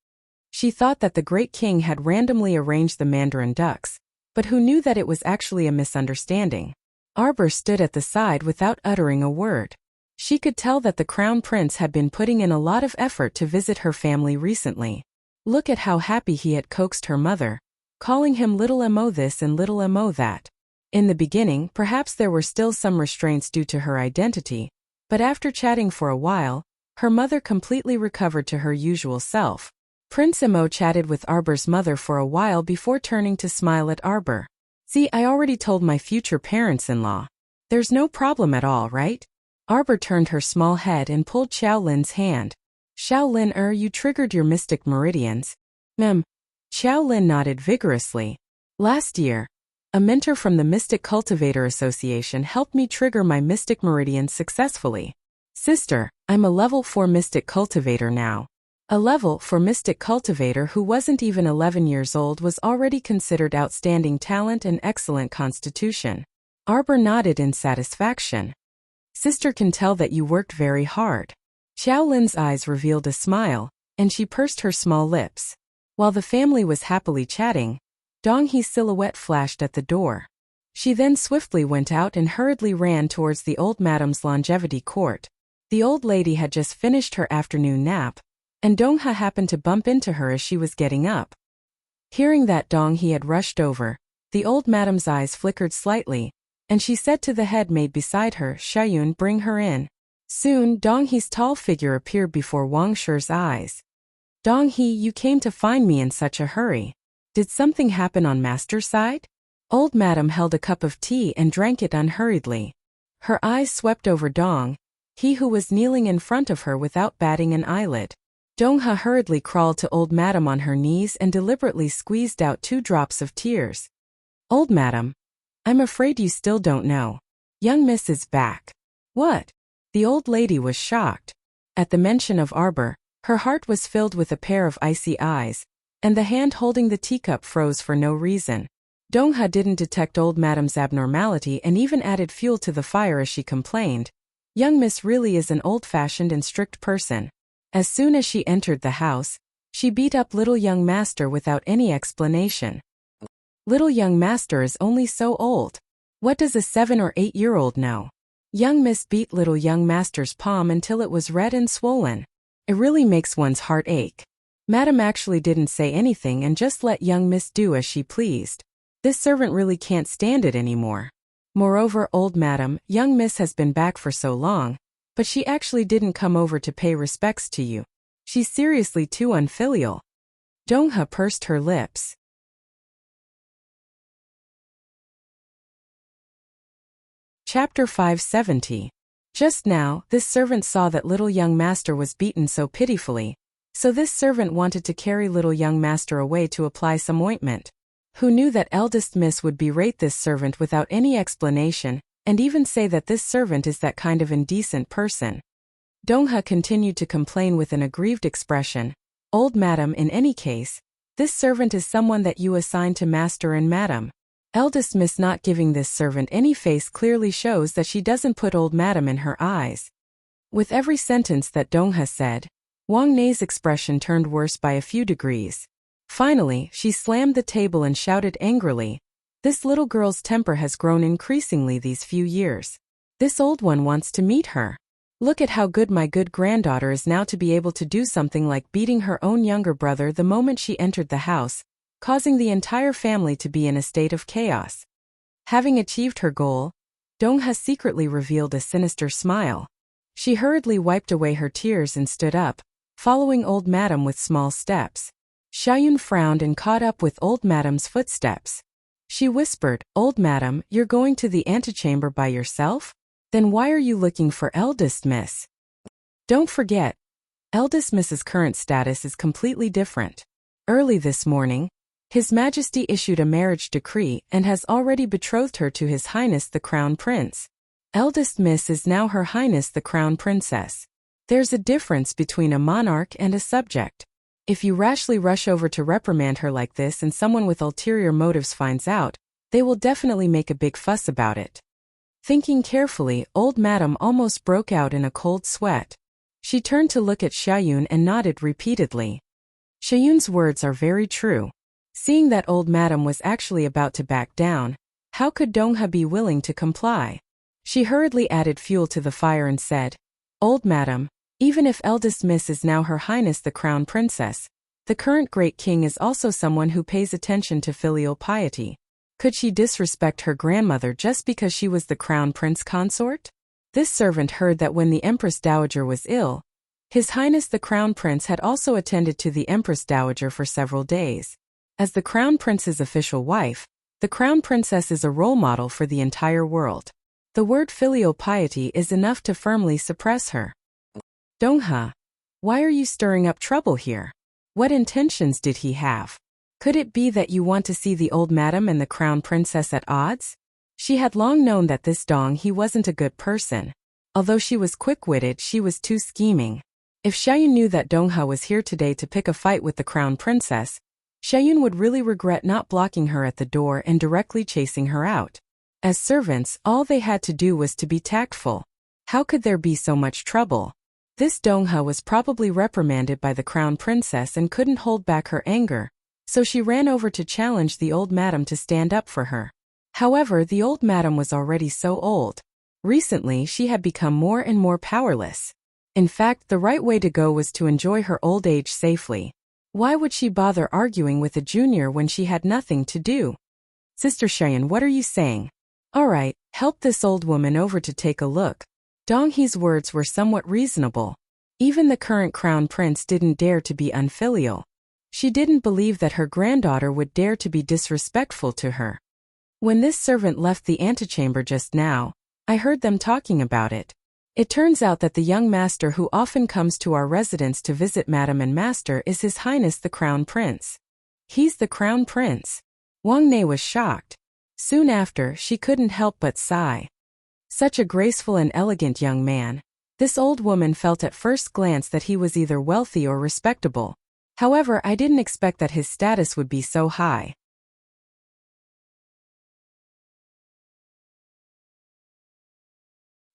She thought that the great king had randomly arranged the mandarin ducks, but who knew that it was actually a misunderstanding? Arbor stood at the side without uttering a word. She could tell that the crown prince had been putting in a lot of effort to visit her family recently. Look at how happy he had coaxed her mother, calling him Little Mo this and Little Mo that. In the beginning, perhaps there were still some restraints due to her identity, but after chatting for a while, her mother completely recovered to her usual self. Prince Mo chatted with Arbor's mother for a while before turning to smile at Arbor. See, I already told my future parents-in-law. There's no problem at all, right? Arbor turned her small head and pulled Xiao Lin's hand. Xiao Lin, you triggered your mystic meridians. Xiao Lin nodded vigorously. Last year, a mentor from the Mystic Cultivator Association helped me trigger my mystic meridians successfully. Sister, I'm a level 4 mystic cultivator now. A level 4 mystic cultivator who wasn't even 11 years old was already considered outstanding talent and excellent constitution. Arbor nodded in satisfaction. Sister can tell that you worked very hard. Xiao Lin's eyes revealed a smile, and she pursed her small lips. While the family was happily chatting, Dong He's silhouette flashed at the door. She then swiftly went out and hurriedly ran towards the old madam's longevity court. The old lady had just finished her afternoon nap, and Dong He happened to bump into her as she was getting up. Hearing that Dong He had rushed over, the old madam's eyes flickered slightly, and she said to the head maid beside her, Shayun, bring her in. Soon, Dong He's tall figure appeared before Wang Shi's eyes. Dong He, you came to find me in such a hurry. Did something happen on master's side? Old madam held a cup of tea and drank it unhurriedly. Her eyes swept over Dong He, who was kneeling in front of her without batting an eyelid. Dong He hurriedly crawled to old madam on her knees and deliberately squeezed out 2 drops of tears. Old madam, I'm afraid you still don't know. Young miss is back. What? The old lady was shocked. At the mention of Arbor, her heart was filled with a pair of icy eyes, and the hand holding the teacup froze for no reason. Dong He didn't detect old madam's abnormality and even added fuel to the fire as she complained. Young miss really is an old-fashioned and strict person. As soon as she entered the house, she beat up little young master without any explanation. Little young master is only so old. What does a 7 or 8-year-old know? Young miss beat little young master's palm until it was red and swollen. It really makes one's heart ache. Madam actually didn't say anything and just let young miss do as she pleased. This servant really can't stand it anymore. Moreover, old madam, young miss has been back for so long, but she actually didn't come over to pay respects to you. She's seriously too unfilial. Dong He pursed her lips. Chapter 570. Just now, this servant saw that little young master was beaten so pitifully, so this servant wanted to carry little young master away to apply some ointment. Who knew that eldest miss would berate this servant without any explanation, and even say that this servant is that kind of indecent person? Dong He continued to complain with an aggrieved expression. Old madam, in any case, this servant is someone that you assign to master and madam. Eldest miss not giving this servant any face clearly shows that she doesn't put old madam in her eyes. With every sentence that Dong He said, Wang Nei's expression turned worse by a few degrees. Finally, she slammed the table and shouted angrily, this little girl's temper has grown increasingly these few years. This old one wants to meet her. Look at how good my good granddaughter is now to be able to do something like beating her own younger brother the moment she entered the house, causing the entire family to be in a state of chaos. Having achieved her goal, Dong He secretly revealed a sinister smile. She hurriedly wiped away her tears and stood up, following old madam with small steps. Shayun frowned and caught up with old madam's footsteps. She whispered, Old madam, you're going to the antechamber by yourself? Then why are you looking for eldest miss? Don't forget, eldest miss's current status is completely different. Early this morning, His Majesty issued a marriage decree and has already betrothed her to His Highness the Crown Prince. Eldest Miss is now Her Highness the Crown Princess. There's a difference between a monarch and a subject. If you rashly rush over to reprimand her like this and someone with ulterior motives finds out, they will definitely make a big fuss about it. Thinking carefully, old madam almost broke out in a cold sweat. She turned to look at Xiaoyun and nodded repeatedly. Xiaoyun's words are very true. Seeing that old madam was actually about to back down, how could Dongha be willing to comply? She hurriedly added fuel to the fire and said, "Old madam, even if eldest miss is now Her Highness the Crown Princess, the current great king is also someone who pays attention to filial piety. Could she disrespect her grandmother just because she was the crown prince consort?" This servant heard that when the Empress Dowager was ill, His Highness the Crown Prince had also attended to the Empress Dowager for several days. As the Crown Prince's official wife, the Crown Princess is a role model for the entire world. The word filial piety is enough to firmly suppress her. "Dongha, why are you stirring up trouble here? What intentions did he have? Could it be that you want to see the old madam and the Crown Princess at odds?" She had long known that this Dong he wasn't a good person. Although she was quick-witted, she was too scheming. If Xiaoyun knew that Dongha was here today to pick a fight with the Crown Princess, Xiaoyun would really regret not blocking her at the door and directly chasing her out. As servants, all they had to do was to be tactful. How could there be so much trouble? This Dongha was probably reprimanded by the Crown Princess and couldn't hold back her anger, so she ran over to challenge the old madam to stand up for her. However, the old madam was already so old. Recently, she had become more and more powerless. In fact, the right way to go was to enjoy her old age safely. Why would she bother arguing with a junior when she had nothing to do? "Sister Xiaoyun, what are you saying?" "All right, help this old woman over to take a look." Donghe's words were somewhat reasonable. Even the current crown prince didn't dare to be unfilial. She didn't believe that her granddaughter would dare to be disrespectful to her. "When this servant left the antechamber just now, I heard them talking about it. It turns out that the young master who often comes to our residence to visit Madam and Master is His Highness the Crown Prince." "He's the Crown Prince?" Wang Nei was shocked. Soon after, she couldn't help but sigh. Such a graceful and elegant young man. This old woman felt at first glance that he was either wealthy or respectable. However, I didn't expect that his status would be so high.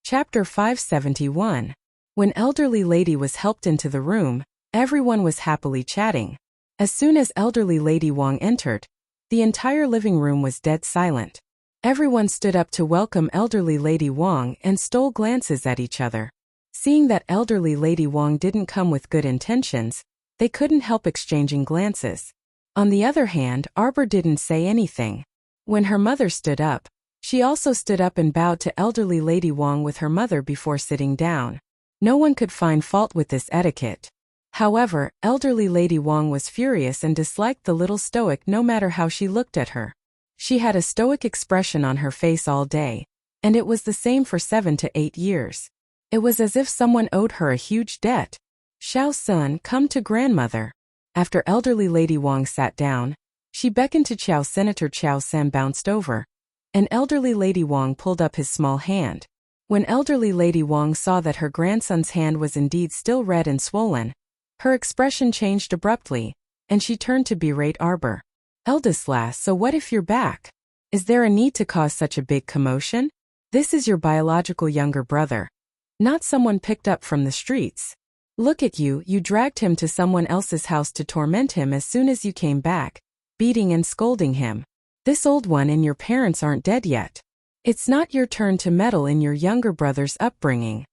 Chapter 571. When elderly lady was helped into the room, everyone was happily chatting. As soon as elderly lady Wang entered, the entire living room was dead silent. Everyone stood up to welcome elderly lady Wang and stole glances at each other. Seeing that elderly lady Wang didn't come with good intentions, they couldn't help exchanging glances. On the other hand, Arbor didn't say anything. When her mother stood up, she also stood up and bowed to elderly lady Wang with her mother before sitting down. No one could find fault with this etiquette. However, elderly lady Wang was furious and disliked the little stoic no matter how she looked at her. She had a stoic expression on her face all day, and it was the same for 7 to 8 years. It was as if someone owed her a huge debt. "Xiao Sun, come to grandmother." After elderly lady Wang sat down, she beckoned to Qiao. Senator Qiao San bounced over, and elderly lady Wang pulled up his small hand. When elderly lady Wang saw that her grandson's hand was indeed still red and swollen, her expression changed abruptly, and she turned to berate Arbor. "Eldest lass, so what if you're back? Is there a need to cause such a big commotion? This is your biological younger brother, not someone picked up from the streets. Look at you, you dragged him to someone else's house to torment him as soon as you came back, beating and scolding him. This old one and your parents aren't dead yet. It's not your turn to meddle in your younger brother's upbringing."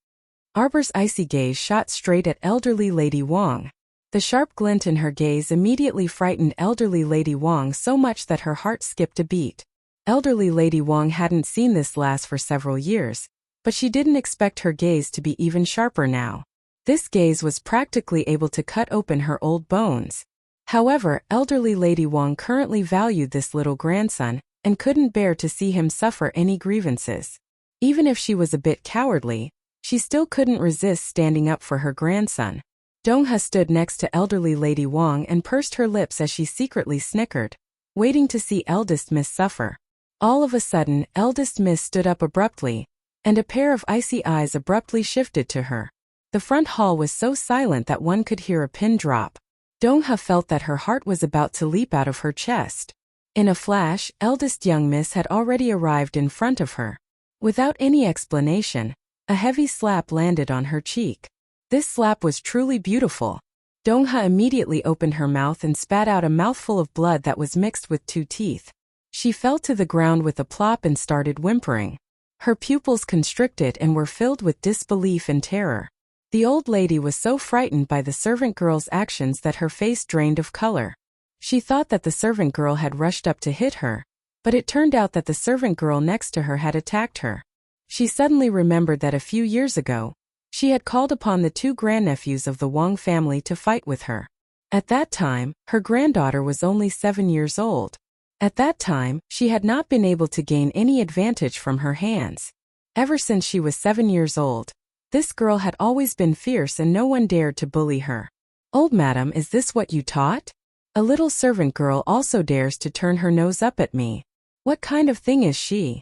Arbor's icy gaze shot straight at elderly lady Wang. The sharp glint in her gaze immediately frightened elderly lady Wang so much that her heart skipped a beat. Elderly lady Wang hadn't seen this lass for several years, but she didn't expect her gaze to be even sharper now. This gaze was practically able to cut open her old bones. However, elderly lady Wang currently valued this little grandson and couldn't bear to see him suffer any grievances. Even if she was a bit cowardly, she still couldn't resist standing up for her grandson. Dongha stood next to elderly lady Wang and pursed her lips as she secretly snickered, waiting to see eldest miss suffer. All of a sudden, eldest miss stood up abruptly, and a pair of icy eyes abruptly shifted to her. The front hall was so silent that one could hear a pin drop. Dongha felt that her heart was about to leap out of her chest. In a flash, eldest young miss had already arrived in front of her. Without any explanation, a heavy slap landed on her cheek. This slap was truly beautiful. Dongha immediately opened her mouth and spat out a mouthful of blood that was mixed with 2 teeth. She fell to the ground with a plop and started whimpering. Her pupils constricted and were filled with disbelief and terror. The old lady was so frightened by the servant girl's actions that her face drained of color. She thought that the servant girl had rushed up to hit her, but it turned out that the servant girl next to her had attacked her. She suddenly remembered that a few years ago, she had called upon the 2 grandnephews of the Wang family to fight with her. At that time, her granddaughter was only 7 years old. At that time, she had not been able to gain any advantage from her hands. Ever since she was 7 years old, this girl had always been fierce and no one dared to bully her. "Old madam, is this what you taught? A little servant girl also dares to turn her nose up at me. What kind of thing is she?"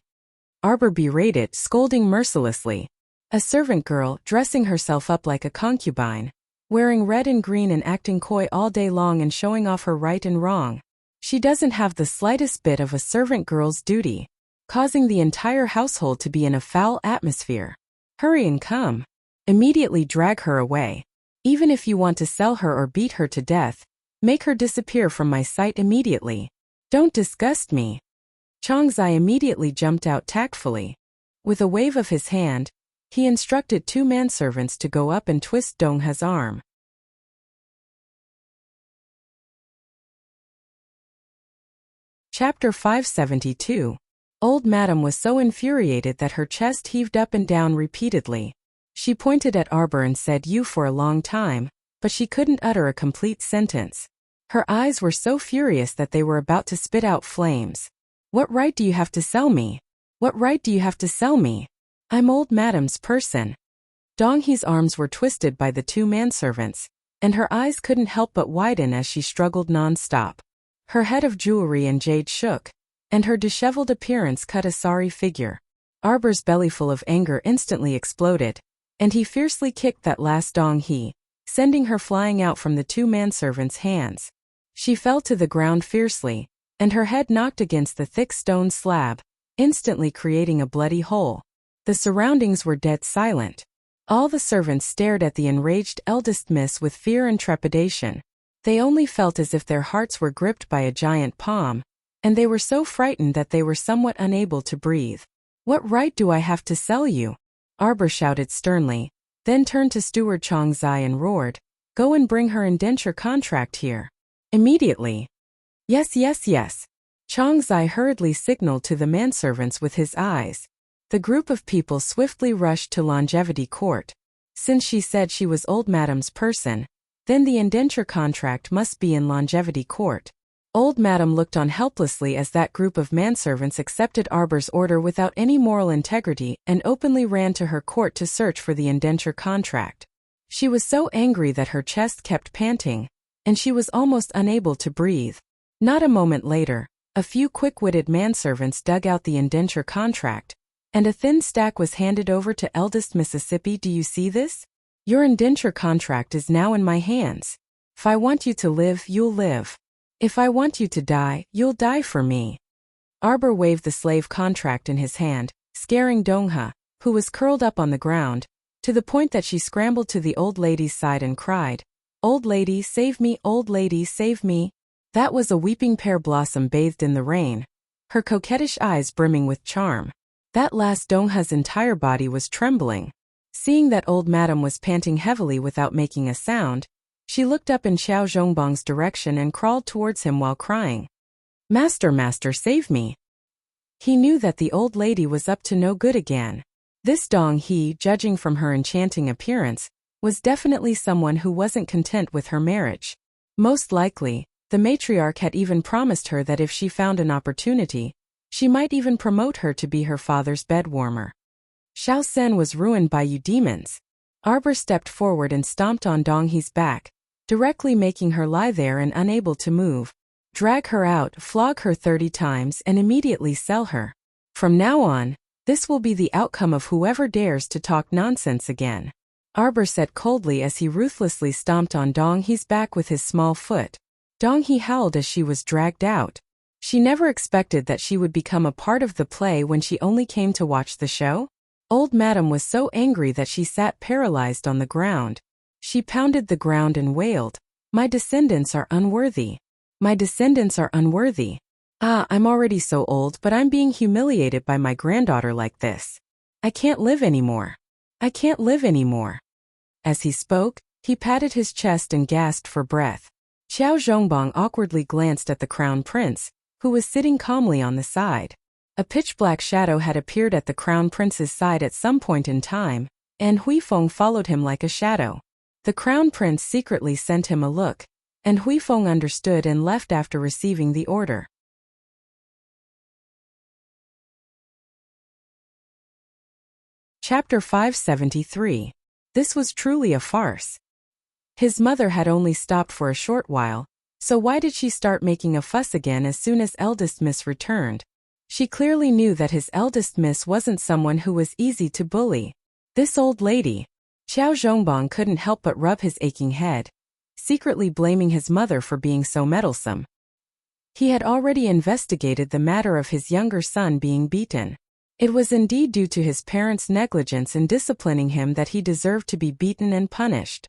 Arbor berated, scolding mercilessly. A servant girl, dressing herself up like a concubine, wearing red and green and acting coy all day long and showing off her right and wrong. She doesn't have the slightest bit of a servant girl's duty, causing the entire household to be in a foul atmosphere. Hurry and come. Immediately drag her away. Even if you want to sell her or beat her to death, make her disappear from my sight immediately. Don't disgust me. Changzai immediately jumped out tactfully. With a wave of his hand, he instructed 2 manservants to go up and twist Dongha's arm. Chapter 572. Old Madam was so infuriated that her chest heaved up and down repeatedly. She pointed at Arbor and said "you" for a long time, but she couldn't utter a complete sentence. Her eyes were so furious that they were about to spit out flames. "What right do you have to sell me? What right do you have to sell me? I'm old madam's person." Donghee's arms were twisted by the 2 manservants, and her eyes couldn't help but widen as she struggled non-stop. Her head of jewelry and jade shook, and her disheveled appearance cut a sorry figure. Arbor's bellyful of anger instantly exploded, and he fiercely kicked that last Donghee, sending her flying out from the 2 manservants' hands. She fell to the ground fiercely, and her head knocked against the thick stone slab, instantly creating a bloody hole. The surroundings were dead silent. All the servants stared at the enraged eldest miss with fear and trepidation. They only felt as if their hearts were gripped by a giant palm, and they were so frightened that they were somewhat unable to breathe. "What right do I have to sell you?" Arbor shouted sternly, then turned to Steward Changzai and roared, "Go and bring her indenture contract here. Immediately." "Yes, yes, yes." Changzai hurriedly signaled to the manservants with his eyes. The group of people swiftly rushed to Longevity Court. Since she said she was old madam's person, then the indenture contract must be in Longevity Court. Old Madam looked on helplessly as that group of manservants accepted Arbor's order without any moral integrity and openly ran to her court to search for the indenture contract. She was so angry that her chest kept panting, and she was almost unable to breathe. Not a moment later, a few quick-witted manservants dug out the indenture contract, and a thin stack was handed over to eldest Mississippi. "Do you see this? Your indenture contract is now in my hands. If I want you to live, you'll live. If I want you to die, you'll die for me." Arbor waved the slave contract in his hand, scaring Dongha, who was curled up on the ground, to the point that she scrambled to the old lady's side and cried, "Old lady, save me, old lady, save me." That was a weeping pear blossom bathed in the rain, her coquettish eyes brimming with charm. That last Dongha's entire body was trembling. Seeing that old madam was panting heavily without making a sound, she looked up in Xiao Zhongbang's direction and crawled towards him while crying, "Master, master, save me." He knew that the old lady was up to no good again. This Dong He, judging from her enchanting appearance, was definitely someone who wasn't content with her marriage. Most likely, the matriarch had even promised her that if she found an opportunity, she might even promote her to be her father's bed warmer. Xiao Sen was ruined by you demons. Arbor stepped forward and stomped on Dong He's back, directly making her lie there and unable to move. Drag her out, flog her 30 times, and immediately sell her. From now on, this will be the outcome of whoever dares to talk nonsense again. Arbor said coldly as he ruthlessly stomped on Dong He's back with his small foot. Dong He howled as she was dragged out. She never expected that she would become a part of the play when she only came to watch the show. Old Madam was so angry that she sat paralyzed on the ground. She pounded the ground and wailed, "My descendants are unworthy. My descendants are unworthy. Ah, I'm already so old, but I'm being humiliated by my granddaughter like this. I can't live anymore. I can't live anymore." As he spoke, he patted his chest and gasped for breath. Xiao Zhongbang awkwardly glanced at the crown prince, who was sitting calmly on the side. A pitch-black shadow had appeared at the crown prince's side at some point in time, and Huifeng followed him like a shadow. The crown prince secretly sent him a look, and Huifeng understood and left after receiving the order. Chapter 573. This was truly a farce. His mother had only stopped for a short while, so why did she start making a fuss again as soon as eldest miss returned? She clearly knew that his eldest miss wasn't someone who was easy to bully. This old lady. Xiao Zhongbang couldn't help but rub his aching head, secretly blaming his mother for being so meddlesome. He had already investigated the matter of his younger son being beaten. It was indeed due to his parents' negligence in disciplining him that he deserved to be beaten and punished.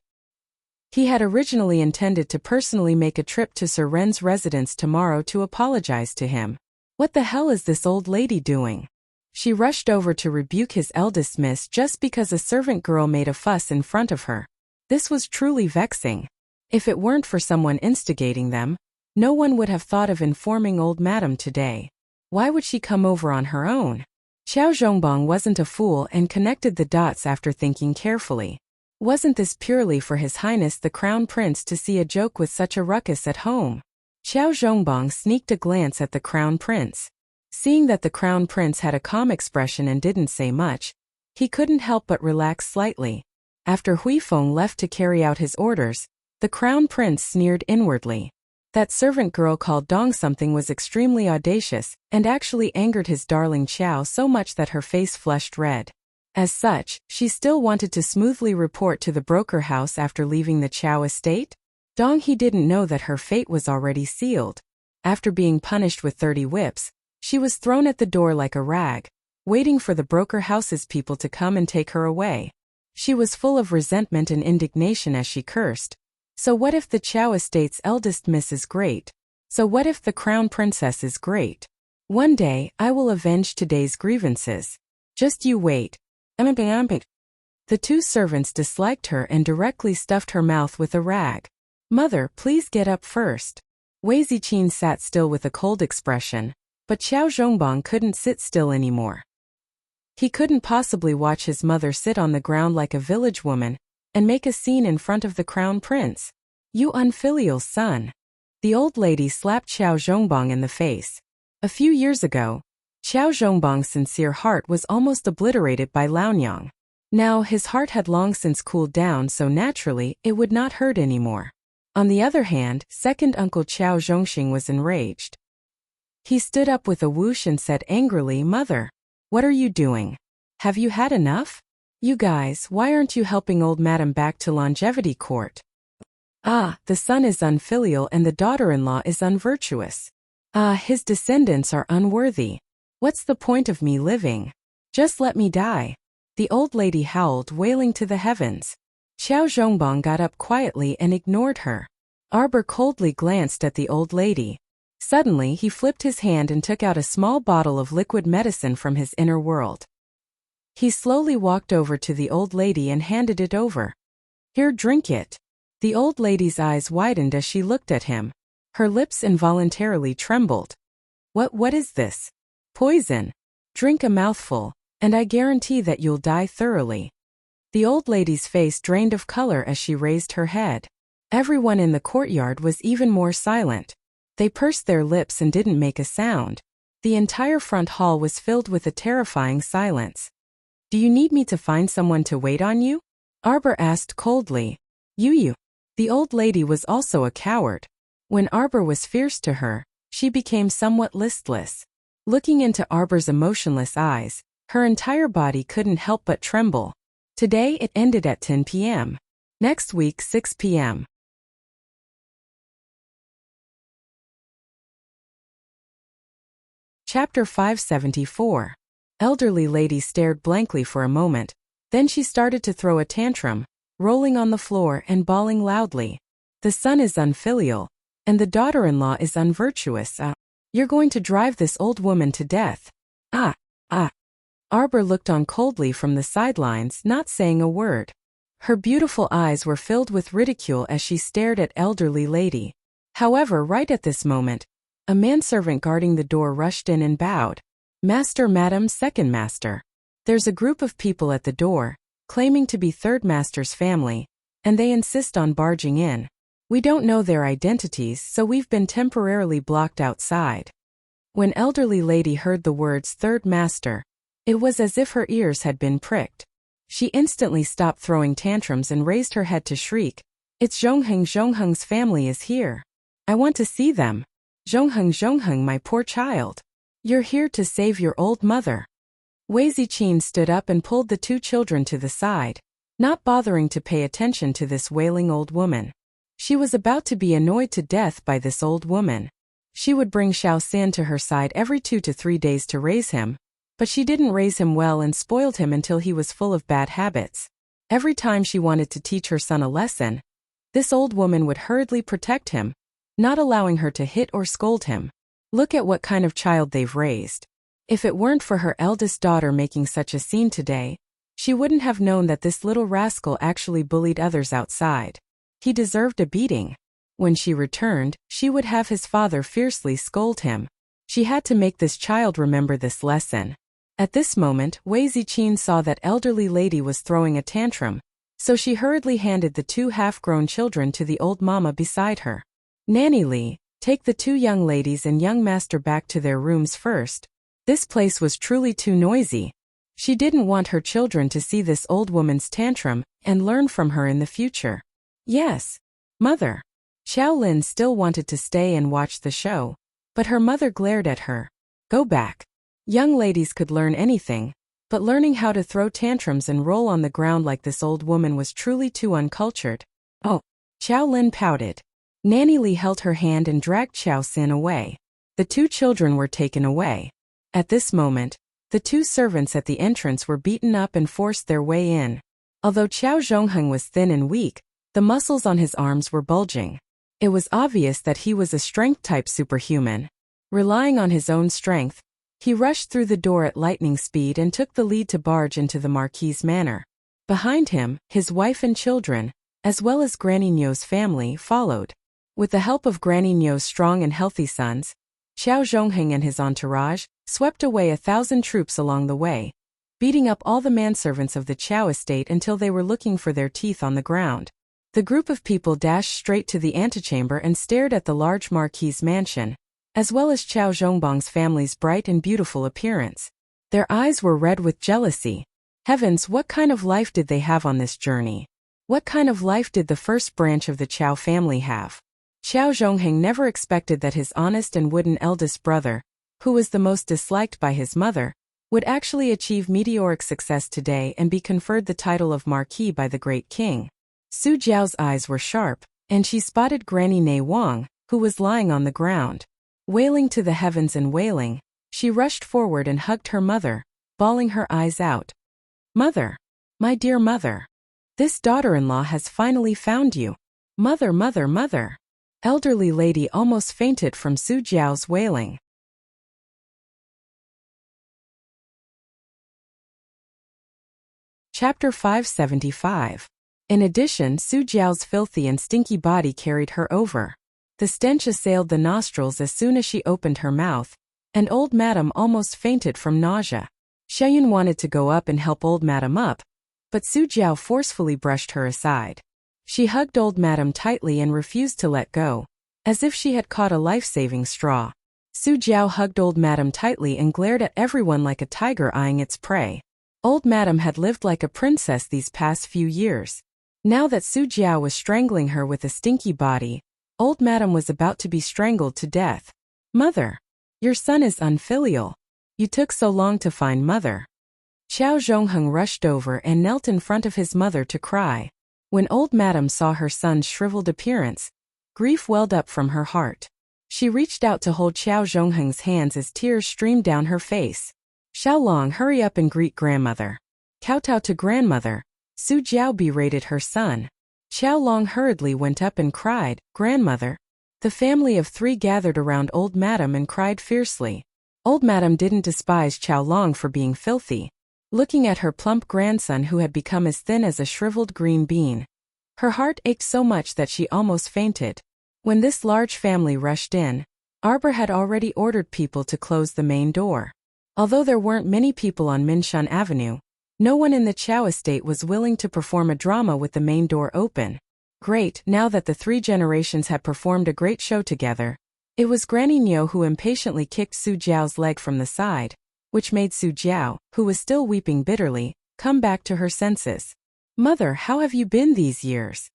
He had originally intended to personally make a trip to Sir Ren's residence tomorrow to apologize to him. What the hell is this old lady doing? She rushed over to rebuke his eldest miss just because a servant girl made a fuss in front of her. This was truly vexing. If it weren't for someone instigating them, no one would have thought of informing old madam today. Why would she come over on her own? Xiao Zhongbang wasn't a fool and connected the dots after thinking carefully. Wasn't this purely for His Highness the Crown Prince to see a joke with such a ruckus at home? Xiao Zhongbang sneaked a glance at the Crown Prince. Seeing that the Crown Prince had a calm expression and didn't say much, he couldn't help but relax slightly. After Huifeng left to carry out his orders, the Crown Prince sneered inwardly. That servant girl called Dong something was extremely audacious, and actually angered his darling Xiao so much that her face flushed red. As such, she still wanted to smoothly report to the broker house after leaving the Qiao estate. Dong He didn't know that her fate was already sealed. After being punished with 30 whips, she was thrown at the door like a rag, waiting for the broker house's people to come and take her away. She was full of resentment and indignation as she cursed. So what if the Qiao estate's eldest miss is great? So what if the crown princess is great? One day, I will avenge today's grievances. Just you wait. The two servants disliked her and directly stuffed her mouth with a rag. Mother, please get up first. Wei Ziqin sat still with a cold expression, but Xiao Zhongbang couldn't sit still anymore. He couldn't possibly watch his mother sit on the ground like a village woman and make a scene in front of the crown prince. You unfilial son. The old lady slapped Xiao Zhongbang in the face. A few years ago, Xiao Zhongbang's sincere heart was almost obliterated by Laonyang. Now his heart had long since cooled down, so naturally it would not hurt anymore. On the other hand, second uncle Qiao Zhongxing was enraged. He stood up with a whoosh and said angrily, Mother, what are you doing? Have you had enough? You guys, why aren't you helping old madam back to longevity court? Ah, the son is unfilial and the daughter-in-law is unvirtuous. Ah, his descendants are unworthy. What's the point of me living? Just let me die. The old lady howled, wailing to the heavens. Xiao Zhongbang got up quietly and ignored her. Arbor coldly glanced at the old lady. Suddenly he flipped his hand and took out a small bottle of liquid medicine from his inner world. He slowly walked over to the old lady and handed it over. Here, drink it. The old lady's eyes widened as she looked at him. Her lips involuntarily trembled. What is this? Poison. Drink a mouthful, and I guarantee that you'll die thoroughly. The old lady's face drained of color as she raised her head. Everyone in the courtyard was even more silent. They pursed their lips and didn't make a sound. The entire front hall was filled with a terrifying silence. Do you need me to find someone to wait on you? Arbor asked coldly. You. The old lady was also a coward. When Arbor was fierce to her, she became somewhat listless. Looking into Arbor's emotionless eyes, her entire body couldn't help but tremble. Today it ended at 10 p.m. Next week 6 p.m. Chapter 574. Elderly lady stared blankly for a moment. Then she started to throw a tantrum, rolling on the floor and bawling loudly. The son is unfilial, and the daughter-in-law is unvirtuous. You're going to drive this old woman to death. Arbor looked on coldly from the sidelines, not saying a word. Her beautiful eyes were filled with ridicule as she stared at elderly lady. However, right at this moment, a manservant guarding the door rushed in and bowed. Master, madam, second master. There's a group of people at the door, claiming to be third master's family, and they insist on barging in. We don't know their identities, so we've been temporarily blocked outside. When elderly lady heard the words third master, it was as if her ears had been pricked. She instantly stopped throwing tantrums and raised her head to shriek. It's Zhongheng's family is here. I want to see them. Zhongheng, my poor child. You're here to save your old mother. Wei Ziqin stood up and pulled the two children to the side, not bothering to pay attention to this wailing old woman. She was about to be annoyed to death by this old woman. She would bring Xiao San to her side every 2 to 3 days to raise him, but she didn't raise him well and spoiled him until he was full of bad habits. Every time she wanted to teach her son a lesson, this old woman would hurriedly protect him, not allowing her to hit or scold him. Look at what kind of child they've raised. If it weren't for her eldest daughter making such a scene today, she wouldn't have known that this little rascal actually bullied others outside. He deserved a beating. When she returned, she would have his father fiercely scold him. She had to make this child remember this lesson. At this moment, Wei Ziqin saw that elderly lady was throwing a tantrum, so she hurriedly handed the 2 half-grown children to the old mama beside her. Nanny Li, take the 2 young ladies and young master back to their rooms first. This place was truly too noisy. She didn't want her children to see this old woman's tantrum and learn from her in the future. Yes, mother. Xiao Lin still wanted to stay and watch the show, but her mother glared at her. Go back. Young ladies could learn anything, but learning how to throw tantrums and roll on the ground like this old woman was truly too uncultured. Oh, Xiao Lin pouted. Nanny Li held her hand and dragged Xiao Sin away. The 2 children were taken away. At this moment, the 2 servants at the entrance were beaten up and forced their way in. Although Qiao Zhongheng was thin and weak, the muscles on his arms were bulging. It was obvious that he was a strength-type superhuman. Relying on his own strength, he rushed through the door at lightning speed and took the lead to barge into the Marquis' manor. Behind him, his wife and children, as well as Granny Nyo's family, followed. With the help of Granny Nyo's strong and healthy sons, Qiao Zhongheng and his entourage swept away 1,000 troops along the way, beating up all the manservants of the Qiao estate until they were looking for their teeth on the ground. The group of people dashed straight to the antechamber and stared at the large Marquis' mansion, as well as Qiao Zhongbang's family's bright and beautiful appearance. Their eyes were red with jealousy. Heavens, what kind of life did they have on this journey? What kind of life did the first branch of the Qiao family have? Qiao Zhongheng never expected that his honest and wooden eldest brother, who was the most disliked by his mother, would actually achieve meteoric success today and be conferred the title of Marquis by the great king. Su Jiao's eyes were sharp, and she spotted Granny Nei Wang, who was lying on the ground. Wailing to the heavens and wailing, she rushed forward and hugged her mother, bawling her eyes out. Mother! My dear mother! This daughter-in-law has finally found you. Mother, mother, mother! Elderly lady almost fainted from Su Jiao's wailing. Chapter 575. In addition, Su Jiao's filthy and stinky body carried her over. The stench assailed the nostrils as soon as she opened her mouth, and old madam almost fainted from nausea. Xiaoyun wanted to go up and help old madam up, but Su Jiao forcefully brushed her aside. She hugged old madam tightly and refused to let go, as if she had caught a life-saving straw. Su Jiao hugged old madam tightly and glared at everyone like a tiger eyeing its prey. Old madam had lived like a princess these past few years. Now that Su Jiao was strangling her with a stinky body, old madam was about to be strangled to death. Mother! Your son is unfilial. You took so long to find mother. Qiao Zhongheng rushed over and knelt in front of his mother to cry. When old madam saw her son's shriveled appearance, grief welled up from her heart. She reached out to hold Qiao Zhongheng's hands as tears streamed down her face. Xiaolong, hurry up and greet grandmother. Kowtow to grandmother. Su Jiao berated her son. Xiaolong hurriedly went up and cried, grandmother. The family of three gathered around old madam and cried fiercely. Old madam didn't despise Xiaolong for being filthy. Looking at her plump grandson who had become as thin as a shriveled green bean, her heart ached so much that she almost fainted. When this large family rushed in, Arbor had already ordered people to close the main door. Although there weren't many people on Minshan Avenue, no one in the Qiao estate was willing to perform a drama with the main door open. Great, now that the three generations had performed a great show together, it was Granny Niu who impatiently kicked Su Jiao's leg from the side, which made Su Jiao, who was still weeping bitterly, come back to her senses. Mother, how have you been these years?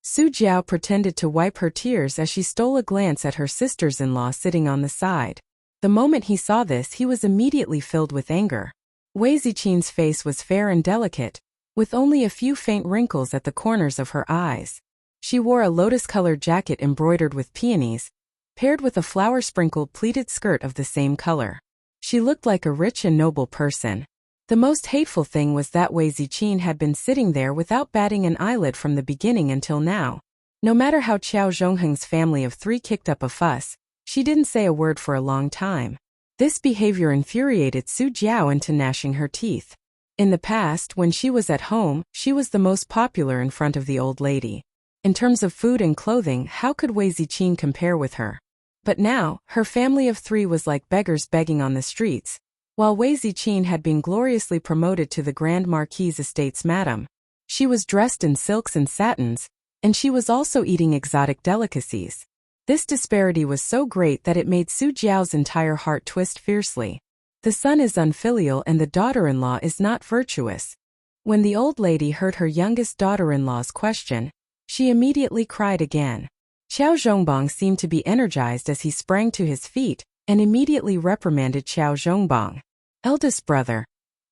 Su Jiao pretended to wipe her tears as she stole a glance at her sisters-in-law sitting on the side. The moment he saw this, he was immediately filled with anger. Wei Ziqin's face was fair and delicate, with only a few faint wrinkles at the corners of her eyes. She wore a lotus-colored jacket embroidered with peonies, paired with a flower-sprinkled pleated skirt of the same color. She looked like a rich and noble person. The most hateful thing was that Wei Ziqin had been sitting there without batting an eyelid from the beginning until now. No matter how Qiao Zhongheng's family of three kicked up a fuss, she didn't say a word for a long time. This behavior infuriated Su Jiao into gnashing her teeth. In the past, when she was at home, she was the most popular in front of the old lady. In terms of food and clothing, how could Wei Ziqin compare with her? But now, her family of three was like beggars begging on the streets. While Wei Ziqin had been gloriously promoted to the Grand Marquise Estate's madam, she was dressed in silks and satins, and she was also eating exotic delicacies. This disparity was so great that it made Su Jiao's entire heart twist fiercely. The son is unfilial and the daughter-in-law is not virtuous. When the old lady heard her youngest daughter-in-law's question, she immediately cried again. Qiao Zhongbang seemed to be energized as he sprang to his feet and immediately reprimanded Qiao Zhongbang. Eldest brother,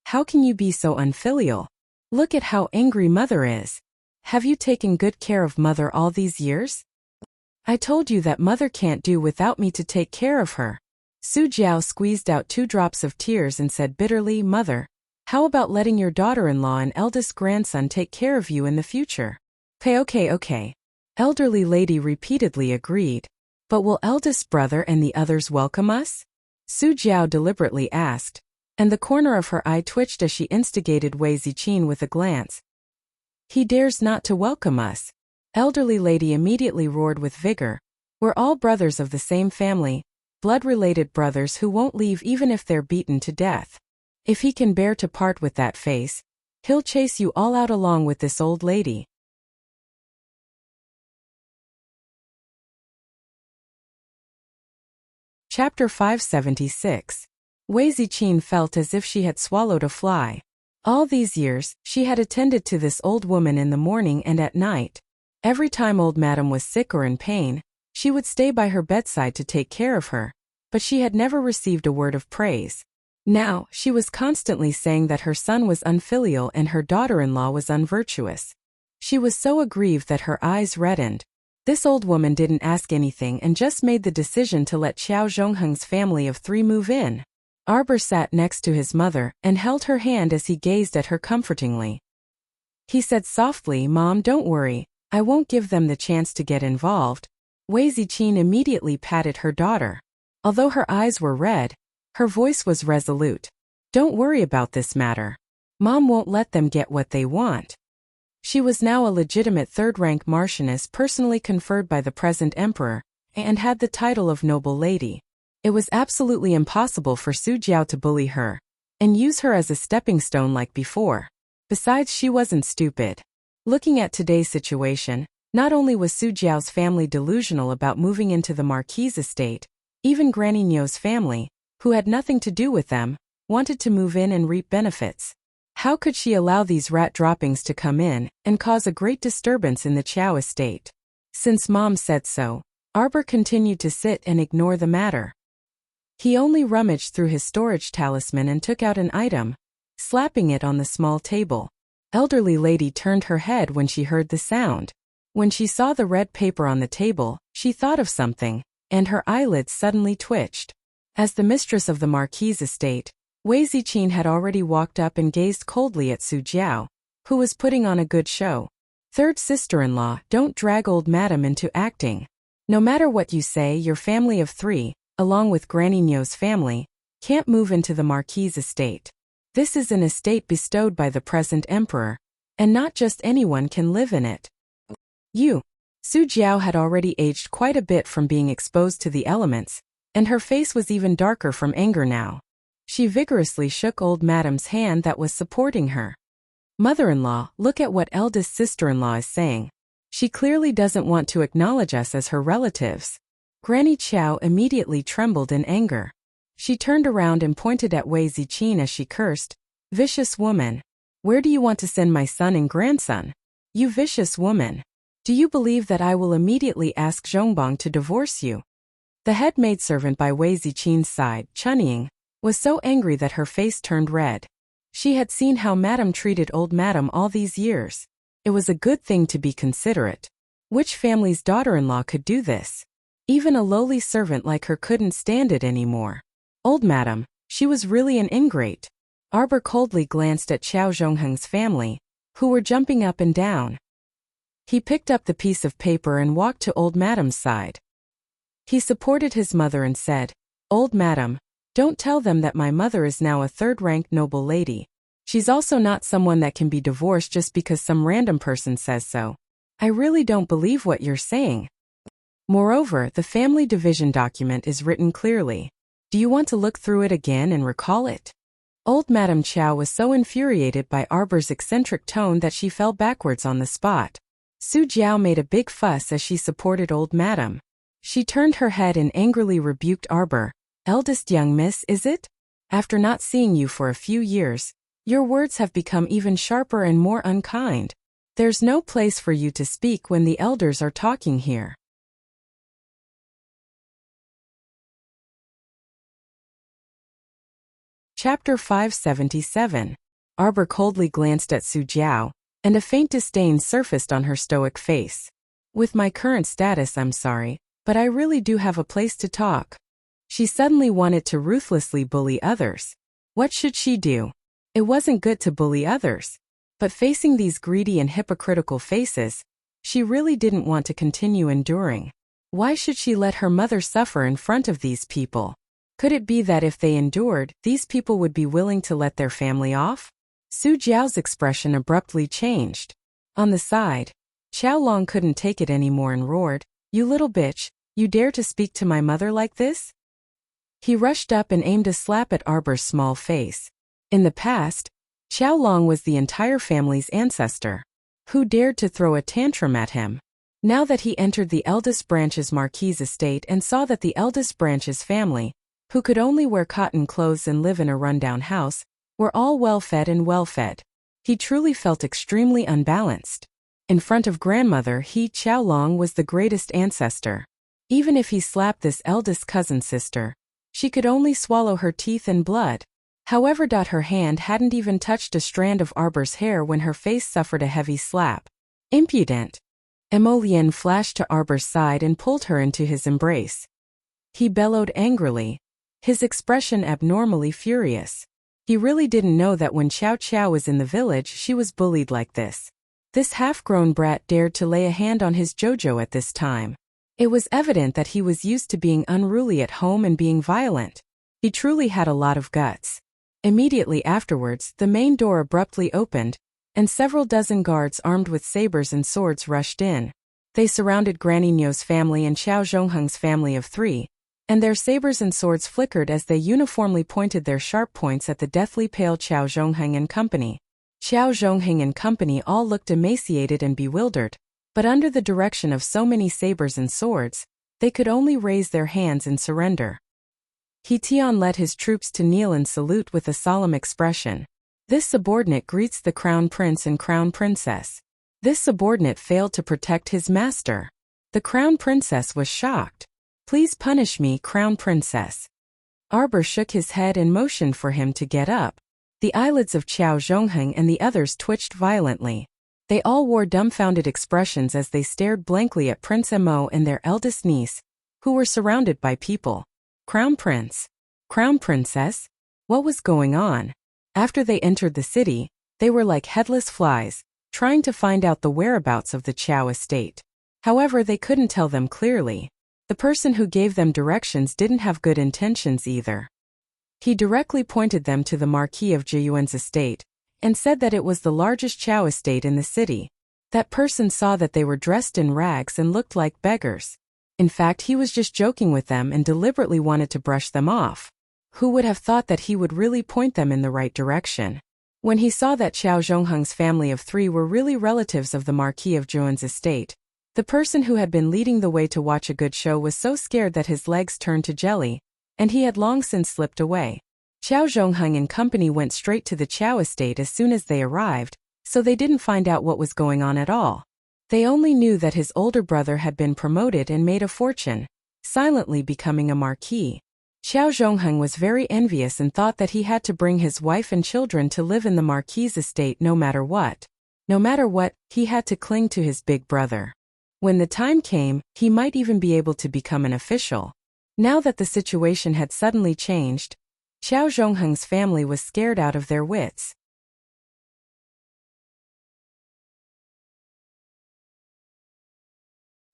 how can you be so unfilial? Look at how angry mother is. Have you taken good care of mother all these years? I told you that mother can't do without me to take care of her. Su Jiao squeezed out 2 drops of tears and said bitterly, Mother, how about letting your daughter-in-law and eldest grandson take care of you in the future? Okay. Elderly lady repeatedly agreed. But will eldest brother and the others welcome us? Su Jiao deliberately asked, and the corner of her eye twitched as she instigated Wei Ziqin with a glance. He dares not to welcome us. Elderly lady immediately roared with vigor. We're all brothers of the same family, blood-related brothers who won't leave even if they're beaten to death. If he can bear to part with that face, he'll chase you all out along with this old lady. Chapter 576. Wei Ziqin felt as if she had swallowed a fly. All these years, she had attended to this old woman in the morning and at night. Every time old madam was sick or in pain, she would stay by her bedside to take care of her, but she had never received a word of praise. Now, she was constantly saying that her son was unfilial and her daughter-in-law was unvirtuous. She was so aggrieved that her eyes reddened. This old woman didn't ask anything and just made the decision to let Qiao Zhongheng's family of 3 move in. Arbor sat next to his mother and held her hand as he gazed at her comfortingly. He said softly, Mom, don't worry, I won't give them the chance to get involved. Wei Ziqin immediately patted her daughter. Although her eyes were red, her voice was resolute. Don't worry about this matter. Mom won't let them get what they want. She was now a legitimate third-rank marchioness personally conferred by the present emperor, and had the title of noble lady. It was absolutely impossible for Su Jiao to bully her, and use her as a stepping stone like before. Besides, she wasn't stupid. Looking at today's situation, not only was Su Jiao's family delusional about moving into the Marquise estate, even Granny Niu's family, who had nothing to do with them, wanted to move in and reap benefits. How could she allow these rat droppings to come in and cause a great disturbance in the Qiao estate? Since Mom said so, Arbor continued to sit and ignore the matter. He only rummaged through his storage talisman and took out an item, slapping it on the small table. Elderly lady turned her head when she heard the sound. When she saw the red paper on the table, she thought of something, and her eyelids suddenly twitched. As the mistress of the Marquis' estate, Wei Ziqin had already walked up and gazed coldly at Su Jiao, who was putting on a good show. Third sister-in-law, don't drag old madam into acting. No matter what you say, your family of 3, along with Granny Nyo's family, can't move into the Marquis' estate. This is an estate bestowed by the present emperor, and not just anyone can live in it. Su Jiao had already aged quite a bit from being exposed to the elements, and her face was even darker from anger now. She vigorously shook old madam's hand that was supporting her. Mother-in-law, look at what eldest sister-in-law is saying. She clearly doesn't want to acknowledge us as her relatives. Granny Qiao immediately trembled in anger. She turned around and pointed at Wei Ziqin as she cursed, "Vicious woman! Where do you want to send my son and grandson? You vicious woman! Do you believe that I will immediately ask Zhongbang to divorce you?" The head maidservant by Wei Ziqin's side, Chunying, was so angry that her face turned red. She had seen how madam treated old madam all these years. It was a good thing to be considerate. Which family's daughter-in-law could do this? Even a lowly servant like her couldn't stand it anymore. Old madam, she was really an ingrate. Arbor coldly glanced at Qiao Zhongheng's family, who were jumping up and down. He picked up the piece of paper and walked to old madam's side. He supported his mother and said, "Old madam, don't tell them that my mother is now a third-ranked noble lady. She's also not someone that can be divorced just because some random person says so. I really don't believe what you're saying. Moreover, the family division document is written clearly. Do you want to look through it again and recall it?" Old Madame Qiao was so infuriated by Arbor's eccentric tone that she fell backwards on the spot. Su Jiao made a big fuss as she supported old madam. She turned her head and angrily rebuked Arbor. "Eldest young miss, is it? After not seeing you for a few years, your words have become even sharper and more unkind. There's no place for you to speak when the elders are talking here." Chapter 577. Arbor coldly glanced at Su Jiao, and a faint disdain surfaced on her stoic face. "With my current status, I'm sorry, but I really do have a place to talk." She suddenly wanted to ruthlessly bully others. What should she do? It wasn't good to bully others. But facing these greedy and hypocritical faces, she really didn't want to continue enduring. Why should she let her mother suffer in front of these people? Could it be that if they endured, these people would be willing to let their family off? Su Jiao's expression abruptly changed. On the side, Qiaolong couldn't take it anymore and roared, "You little bitch, you dare to speak to my mother like this?" He rushed up and aimed a slap at Arbor's small face. In the past, Qiaolong was the entire family's ancestor. Who dared to throw a tantrum at him? Now that he entered the eldest branch's Marquis' estate and saw that the eldest branch's family, who could only wear cotton clothes and live in a rundown house, were all well-fed and well-fed, he truly felt extremely unbalanced. In front of grandmother, Qiaolong was the greatest ancestor. Even if he slapped this eldest cousin sister, she could only swallow her teeth and blood. However, her hand hadn't even touched a strand of Arbor's hair when her face suffered a heavy slap. Impudent! Emolien flashed to Arbor's side and pulled her into his embrace. He bellowed angrily, his expression abnormally furious. He really didn't know that when Qiao Qiao was in the village she was bullied like this. This half-grown brat dared to lay a hand on his Jojo at this time. It was evident that he was used to being unruly at home and being violent. He truly had a lot of guts. Immediately afterwards, the main door abruptly opened, and several dozen guards armed with sabers and swords rushed in. They surrounded Granny Nyo's family and Qiao Zhongheng's family of 3, and their sabers and swords flickered as they uniformly pointed their sharp points at the deathly pale Qiao Zhongheng and company. Qiao Zhongheng and company all looked emaciated and bewildered, but under the direction of so many sabers and swords, they could only raise their hands in surrender. He Tian led his troops to kneel and salute with a solemn expression. This subordinate greets the crown prince and crown princess. This subordinate failed to protect his master. The crown princess was shocked. "Please punish me, crown princess." Arbor shook his head and motioned for him to get up. The eyelids of Qiao Zhongheng and the others twitched violently. They all wore dumbfounded expressions as they stared blankly at Prince Mo and their eldest niece, who were surrounded by people. Crown Prince? Crown Princess? What was going on? After they entered the city, they were like headless flies, trying to find out the whereabouts of the Qiao estate. However, they couldn't tell them clearly. The person who gave them directions didn't have good intentions either. He directly pointed them to the Marquis of Jiyuan's estate, and said that it was the largest Qiao estate in the city. That person saw that they were dressed in rags and looked like beggars. In fact, he was just joking with them and deliberately wanted to brush them off. Who would have thought that he would really point them in the right direction? When he saw that Qiao Zhongheng's family of 3 were really relatives of the Marquis of Jiyuan's estate, the person who had been leading the way to watch a good show was so scared that his legs turned to jelly, and he had long since slipped away. Qiao Zhongheng and company went straight to the Qiao estate as soon as they arrived, so they didn't find out what was going on at all. They only knew that his older brother had been promoted and made a fortune, silently becoming a marquis. Qiao Zhongheng was very envious and thought that he had to bring his wife and children to live in the marquis's estate no matter what. No matter what, he had to cling to his big brother. When the time came, he might even be able to become an official. Now that the situation had suddenly changed, Qiao Zhongheng's family was scared out of their wits.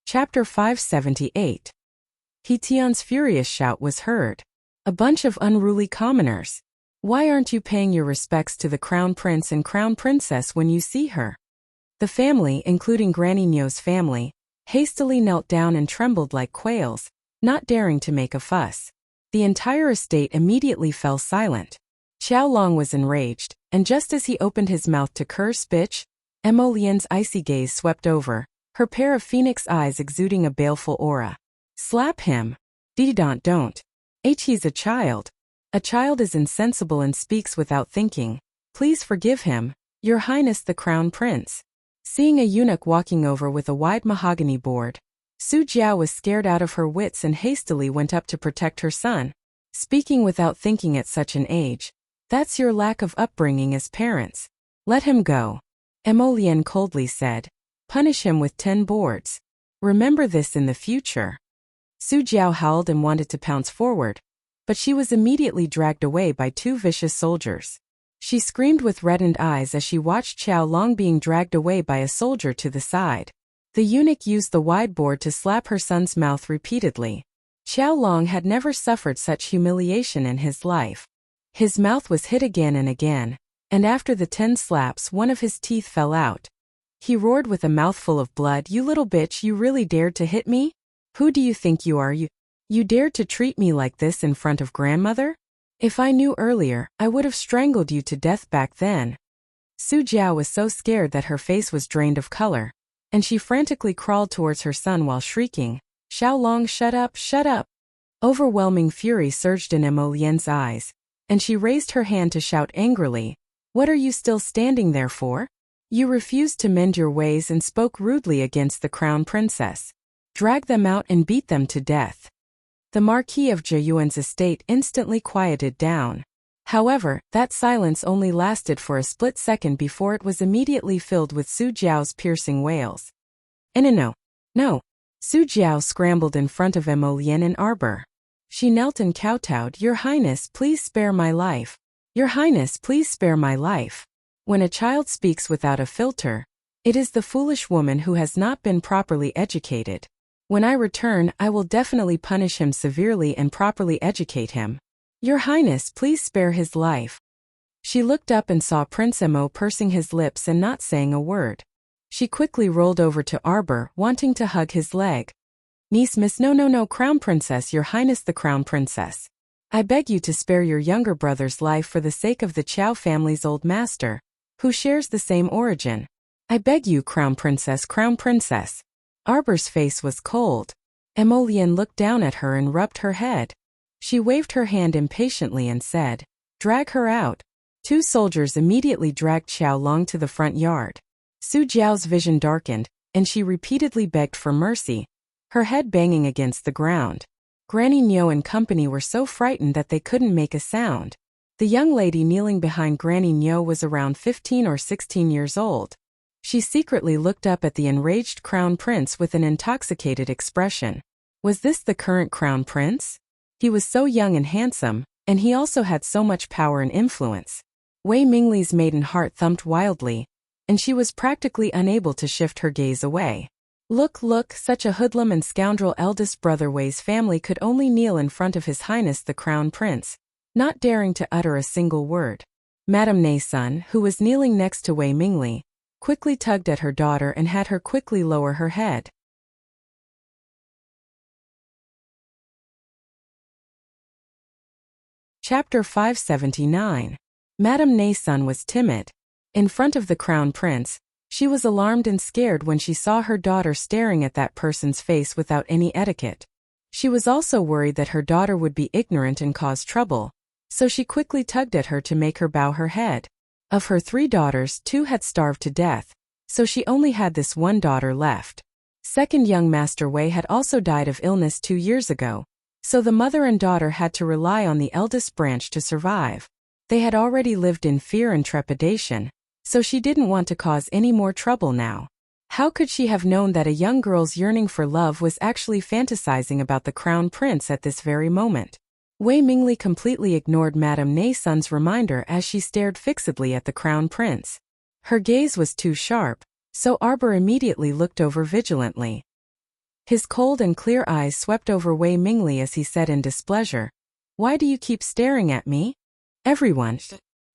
Chapter 578. He Tian's furious shout was heard. A bunch of unruly commoners. Why aren't you paying your respects to the Crown Prince and Crown Princess when you see her? The family, including Granny Nyo's family, hastily knelt down and trembled like quails, not daring to make a fuss. The entire estate immediately fell silent. Qiao Long was enraged, and just as he opened his mouth to curse bitch, Mo Lian's icy gaze swept over, her pair of phoenix eyes exuding a baleful aura. Slap him. Don't. He's a child. A child is insensible and speaks without thinking. Please forgive him, Your Highness the Crown Prince. Seeing a eunuch walking over with a wide mahogany board, Su Jiao was scared out of her wits and hastily went up to protect her son. Speaking without thinking at such an age. That's your lack of upbringing as parents. Let him go. Mo Lian coldly said. Punish him with 10 boards. Remember this in the future. Su Jiao howled and wanted to pounce forward, but she was immediately dragged away by 2 vicious soldiers. She screamed with reddened eyes as she watched Qiao Long being dragged away by a soldier to the side. The eunuch used the wide board to slap her son's mouth repeatedly. Qiao Long had never suffered such humiliation in his life. His mouth was hit again and again, and after the 10 slaps one of his teeth fell out. He roared with a mouthful of blood, You little bitch, you really dared to hit me? Who do you think you are? You dared to treat me like this in front of grandmother? If I knew earlier, I would have strangled you to death back then. Su Jiao was so scared that her face was drained of color, and she frantically crawled towards her son while shrieking, Xiao Long, shut up, shut up. Overwhelming fury surged in Mo Lian's eyes, and she raised her hand to shout angrily, What are you still standing there for? You refused to mend your ways and spoke rudely against the Crown Princess. Drag them out and beat them to death. The Marquis of Jiyuan's estate instantly quieted down. However, that silence only lasted for a split second before it was immediately filled with Su Jiao's piercing wails. No. Su Jiao scrambled in front of Mo Lian and Arbor. She knelt and kowtowed, Your Highness, please spare my life. Your Highness, please spare my life. When a child speaks without a filter, it is the foolish woman who has not been properly educated. When I return, I will definitely punish him severely and properly educate him. Your Highness, please spare his life. She looked up and saw Prince Mo pursing his lips and not saying a word. She quickly rolled over to Arbor, wanting to hug his leg. Niece Miss No, Crown Princess, Your Highness the Crown Princess. I beg you to spare your younger brother's life for the sake of the Qiao family's old master, who shares the same origin. I beg you, Crown Princess, Crown Princess. Arbor's face was cold. Mo Lian looked down at her and rubbed her head. She waved her hand impatiently and said, Drag her out. 2 soldiers immediately dragged Qiao Long to the front yard. Su Jiao's vision darkened, and she repeatedly begged for mercy, her head banging against the ground. Granny Nyo and company were so frightened that they couldn't make a sound. The young lady kneeling behind Granny Nyo was around 15 or 16 years old. She secretly looked up at the enraged crown prince with an intoxicated expression. Was this the current crown prince? He was so young and handsome, and he also had so much power and influence. Wei Mingli's maiden heart thumped wildly, and she was practically unable to shift her gaze away. Look, such a hoodlum and scoundrel. Eldest brother Wei's family could only kneel in front of His Highness the Crown Prince, not daring to utter a single word. Madame Neisun, who was kneeling next to Wei Mingli, quickly tugged at her daughter and had her quickly lower her head. Chapter 579. Madame Neisun was timid. In front of the Crown Prince, she was alarmed and scared when she saw her daughter staring at that person's face without any etiquette. She was also worried that her daughter would be ignorant and cause trouble, so she quickly tugged at her to make her bow her head. Of her 3 daughters, 2 had starved to death, so she only had this one daughter left. Second young Master Wei had also died of illness 2 years ago, so the mother and daughter had to rely on the eldest branch to survive. They had already lived in fear and trepidation, so she didn't want to cause any more trouble now. How could she have known that a young girl's yearning for love was actually fantasizing about the Crown Prince at this very moment? Wei Mingli completely ignored Madame Neisun's reminder as she stared fixedly at the Crown Prince. Her gaze was too sharp, so Arbor immediately looked over vigilantly. His cold and clear eyes swept over Wei Mingli as he said in displeasure, "Why do you keep staring at me?" Everyone.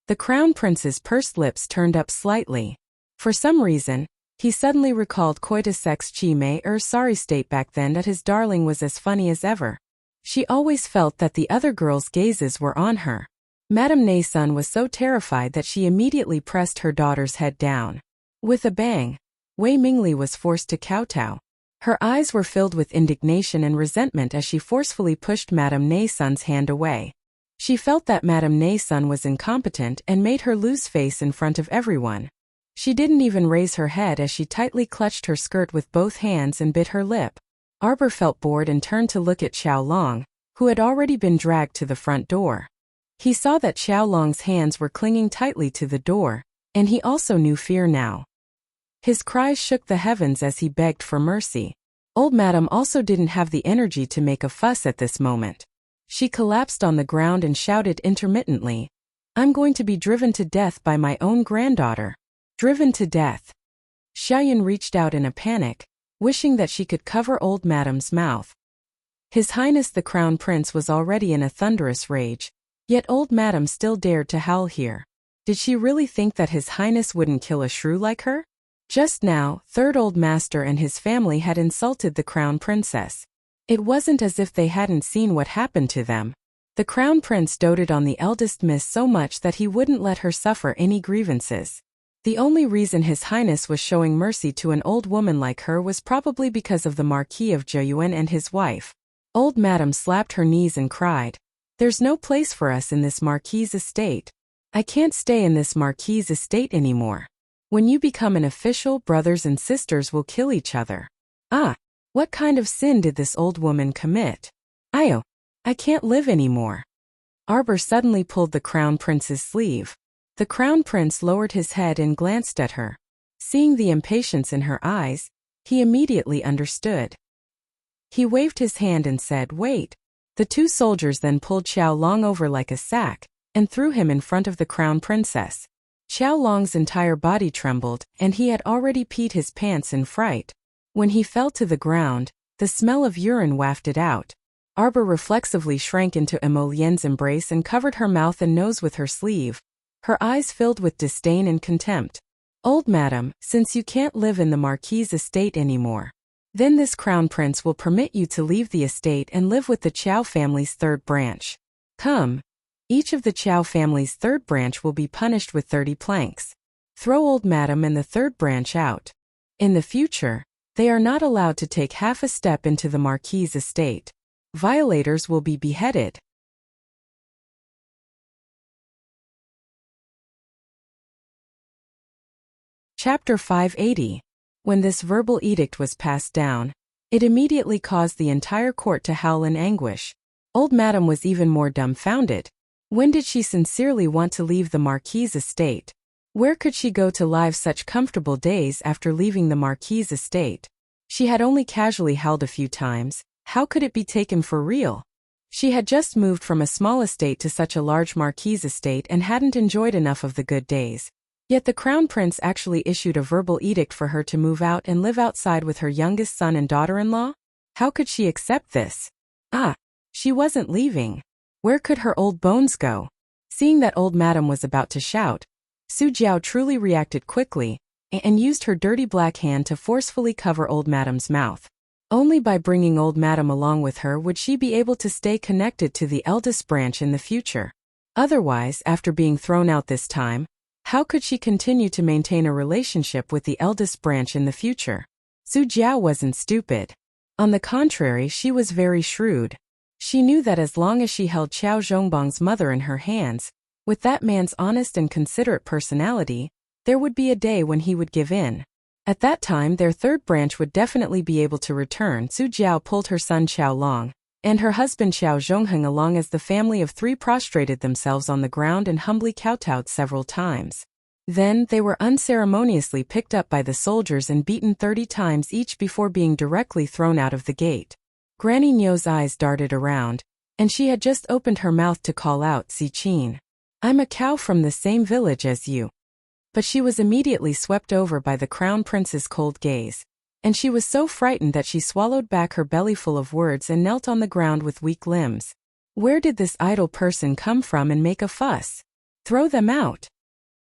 The Crown Prince's pursed lips turned up slightly. For some reason, he suddenly recalled Koita Sek's Chi Mei sorry state back then that his darling was as funny as ever. She always felt that the other girls' gazes were on her. Madame Neisun was so terrified that she immediately pressed her daughter's head down. With a bang, Wei Mingli was forced to kowtow. Her eyes were filled with indignation and resentment as she forcefully pushed Madame Neisun's hand away. She felt that Madame Neisun was incompetent and made her lose face in front of everyone. She didn't even raise her head as she tightly clutched her skirt with both hands and bit her lip. Arbor felt bored and turned to look at Xiao Long, who had already been dragged to the front door. He saw that Xiao Long's hands were clinging tightly to the door, and he also knew fear now. His cries shook the heavens as he begged for mercy. Old Madame also didn't have the energy to make a fuss at this moment. She collapsed on the ground and shouted intermittently, "I'm going to be driven to death by my own granddaughter." Driven to death. Xiaoyun reached out in a panic, wishing that she could cover Old Madame's mouth. His Highness the Crown Prince was already in a thunderous rage, yet Old Madame still dared to howl here. Did she really think that His Highness wouldn't kill a shrew like her? Just now, Third Old Master and his family had insulted the Crown Princess. It wasn't as if they hadn't seen what happened to them. The Crown Prince doted on the eldest miss so much that he wouldn't let her suffer any grievances. The only reason His Highness was showing mercy to an old woman like her was probably because of the Marquis of Zheuyuan and his wife. Old Madame slapped her knees and cried, "There's no place for us in this Marquis' estate. I can't stay in this Marquis' estate anymore. When you become an official, brothers and sisters will kill each other." Ah, what kind of sin did this old woman commit? I can't live anymore. Arbor suddenly pulled the Crown Prince's sleeve. The Crown Prince lowered his head and glanced at her. Seeing the impatience in her eyes, he immediately understood. He waved his hand and said, "Wait." The 2 soldiers then pulled Xiao Long over like a sack and threw him in front of the Crown Princess. Xiao Long's entire body trembled, and he had already peed his pants in fright. When he fell to the ground, the smell of urine wafted out. Arbor reflexively shrank into Emolien's embrace and covered her mouth and nose with her sleeve, her eyes filled with disdain and contempt. "Old Madam, since you can't live in the Marquis' estate anymore, then this Crown Prince will permit you to leave the estate and live with the Qiao family's 3rd branch. Come. Each of the Qiao family's 3rd branch will be punished with 30 planks. Throw Old Madam and the 3rd branch out. In the future, they are not allowed to take half a step into the Marquis' estate. Violators will be beheaded." Chapter 580. When this verbal edict was passed down, it immediately caused the entire court to howl in anguish. Old Madame was even more dumbfounded. When did she sincerely want to leave the Marquise estate? Where could she go to live such comfortable days after leaving the Marquise estate? She had only casually held a few times. How could it be taken for real? She had just moved from a small estate to such a large Marquise estate and hadn't enjoyed enough of the good days. Yet the Crown Prince actually issued a verbal edict for her to move out and live outside with her youngest son and daughter-in-law? How could she accept this? She wasn't leaving. Where could her old bones go? Seeing that old madam was about to shout, Su Jiao truly reacted quickly and used her dirty black hand to forcefully cover old madam's mouth. Only by bringing old madam along with her would she be able to stay connected to the eldest branch in the future. Otherwise, after being thrown out this time, how could she continue to maintain a relationship with the eldest branch in the future? Su Jiao wasn't stupid. On the contrary, she was very shrewd. She knew that as long as she held Qiao Zhongbang's mother in her hands, with that man's honest and considerate personality, there would be a day when he would give in. At that time their third branch would definitely be able to return. Su Jiao pulled her son Qiao Long and her husband Qiao Zhongheng along as the family of three prostrated themselves on the ground and humbly kowtowed several times. Then they were unceremoniously picked up by the soldiers and beaten 30 times each before being directly thrown out of the gate. Granny Nyo's eyes darted around, and she had just opened her mouth to call out, "Si Qin, I'm a cow from the same village as you." But she was immediately swept over by the Crown Prince's cold gaze, and she was so frightened that she swallowed back her bellyful of words and knelt on the ground with weak limbs. Where did this idle person come from and make a fuss? Throw them out!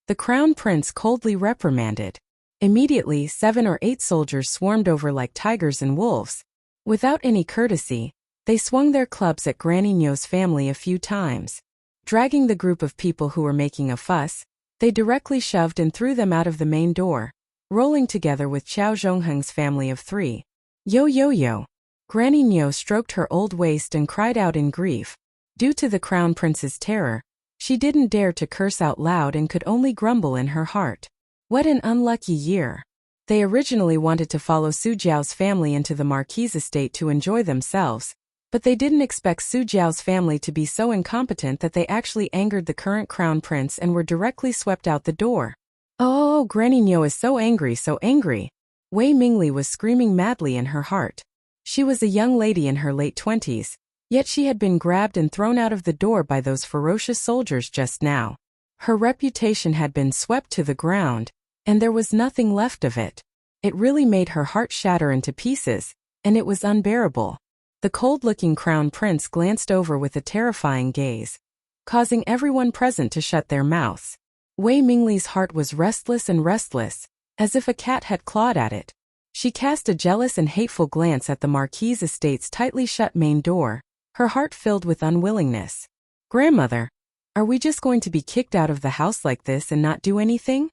The Crown Prince coldly reprimanded. Immediately 7 or 8 soldiers swarmed over like tigers and wolves. Without any courtesy, they swung their clubs at Granny Nyo's family a few times. Dragging the group of people who were making a fuss, they directly shoved and threw them out of the main door, rolling together with Qiao Zhongheng's family of 3. Yo yo yo! Granny Nyo stroked her old waist and cried out in grief. Due to the Crown Prince's terror, she didn't dare to curse out loud and could only grumble in her heart. What an unlucky year! They originally wanted to follow Su Jiao's family into the Marquise estate to enjoy themselves, but they didn't expect Su Jiao's family to be so incompetent that they actually angered the current Crown Prince and were directly swept out the door. Oh, Granny Nyo is so angry, so angry! Wei Mingli was screaming madly in her heart. She was a young lady in her late 20s, yet she had been grabbed and thrown out of the door by those ferocious soldiers just now. Her reputation had been swept to the ground, and there was nothing left of it. It really made her heart shatter into pieces, and it was unbearable. The cold-looking Crown Prince glanced over with a terrifying gaze, causing everyone present to shut their mouths. Wei Mingli's heart was restless, as if a cat had clawed at it. She cast a jealous and hateful glance at the Marquise estate's tightly shut main door, her heart filled with unwillingness. "Grandmother, are we just going to be kicked out of the house like this and not do anything?"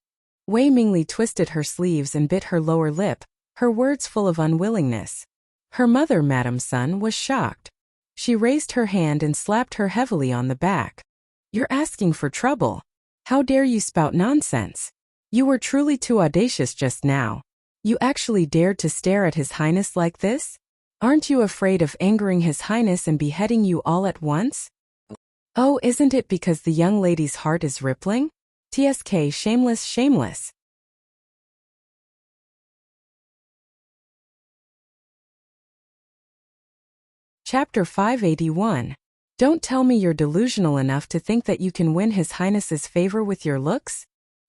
Wei Mingli twisted her sleeves and bit her lower lip, her words full of unwillingness. Her mother, Madam Sun, was shocked. She raised her hand and slapped her heavily on the back. "You're asking for trouble. How dare you spout nonsense? You were truly too audacious just now. You actually dared to stare at His Highness like this? Aren't you afraid of angering His Highness and beheading you all at once? Oh, isn't it because the young lady's heart is rippling? TSK, shameless, shameless." Chapter 581. Don't tell me you're delusional enough to think that you can win His Highness's favor with your looks?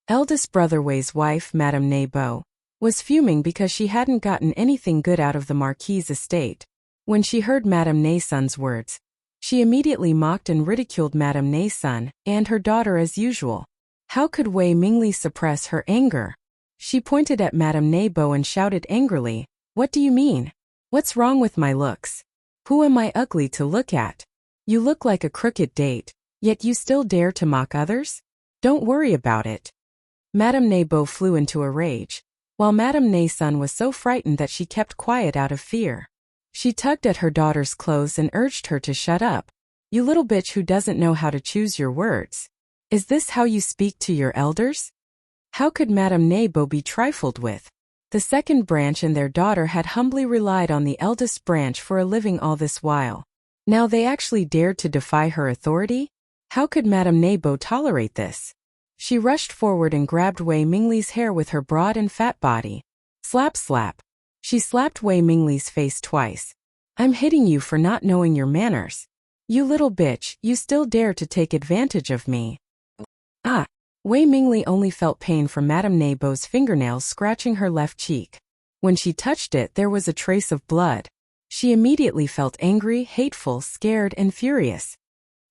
Eldest brother Wei's wife, Madame Nebo, was fuming because she hadn't gotten anything good out of the Marquise estate. When she heard Madame Neisun's words, she immediately mocked and ridiculed Madame Neisun and her daughter as usual. How could Wei Mingli suppress her anger? She pointed at Madame Nebo and shouted angrily, "What do you mean? What's wrong with my looks? Who am I ugly to look at? You look like a crooked date, yet you still dare to mock others? Don't worry about it." Madame Nebo flew into a rage, while Madame Neisun was so frightened that she kept quiet out of fear. She tugged at her daughter's clothes and urged her to shut up. "You little bitch who doesn't know how to choose your words. Is this how you speak to your elders?" How could Madame Nebo be trifled with? The second branch and their daughter had humbly relied on the eldest branch for a living all this while. Now they actually dared to defy her authority? How could Madame Nebo tolerate this? She rushed forward and grabbed Wei Mingli's hair with her broad and fat body. Slap slap. She slapped Wei Mingli's face twice. I'm hitting you for not knowing your manners. You little bitch, you still dare to take advantage of me. Ah! Wei Mingli only felt pain from Madame Nebo's fingernails scratching her left cheek. When she touched it, there was a trace of blood. She immediately felt angry, hateful, scared, and furious.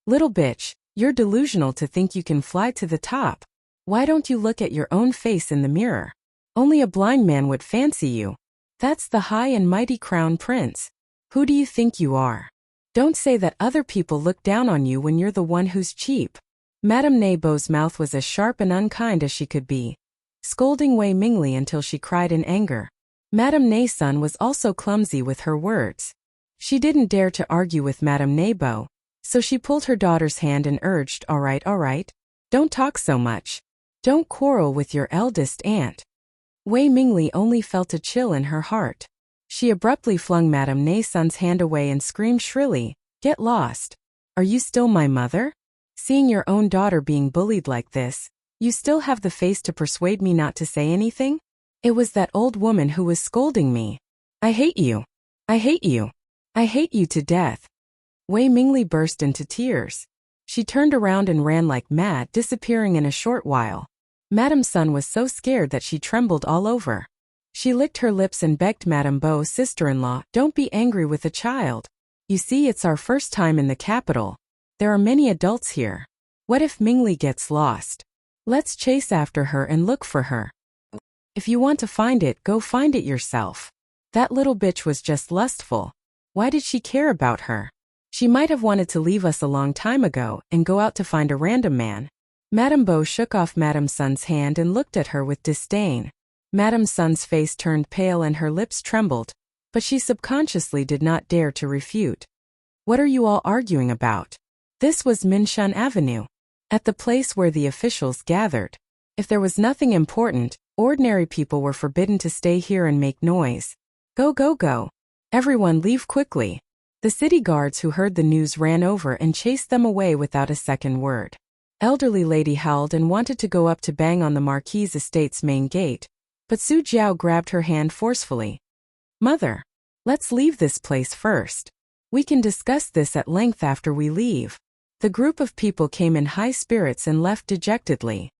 Little bitch, you're delusional to think you can fly to the top. Why don't you look at your own face in the mirror? Only a blind man would fancy you. That's the high and mighty crown prince. Who do you think you are? Don't say that other people look down on you when you're the one who's cheap. Madame Nebo's mouth was as sharp and unkind as she could be, scolding Wei Mingli until she cried in anger. Madame Nei-sun was also clumsy with her words. She didn't dare to argue with Madame Nebo, so she pulled her daughter's hand and urged, all right, don't talk so much. Don't quarrel with your eldest aunt. Wei Mingli only felt a chill in her heart. She abruptly flung Madame Nei-sun's hand away and screamed shrilly, get lost. Are you still my mother? Seeing your own daughter being bullied like this, you still have the face to persuade me not to say anything? It was that old woman who was scolding me. I hate you. I hate you. I hate you to death. Wei Mingli burst into tears. She turned around and ran like mad, disappearing in a short while. Madame Sun was so scared that she trembled all over. She licked her lips and begged Madame Beau's sister-in-law, don't be angry with a child. You see, it's our first time in the capital. There are many adults here. What if Mingli gets lost? Let's chase after her and look for her. If you want to find it, go find it yourself. That little bitch was just lustful. Why did she care about her? She might have wanted to leave us a long time ago and go out to find a random man. Madame Beau shook off Madame Sun's hand and looked at her with disdain. Madame Sun's face turned pale and her lips trembled, but she subconsciously did not dare to refute. What are you all arguing about? This was Minshun Avenue, at the place where the officials gathered. If there was nothing important, ordinary people were forbidden to stay here and make noise. Go, go, go. Everyone leave quickly. The city guards who heard the news ran over and chased them away without a second word. Elderly lady howled and wanted to go up to bang on the Marquis estate's main gate, but Su Jiao grabbed her hand forcefully. Mother, let's leave this place first. We can discuss this at length after we leave. The group of people came in high spirits and left dejectedly.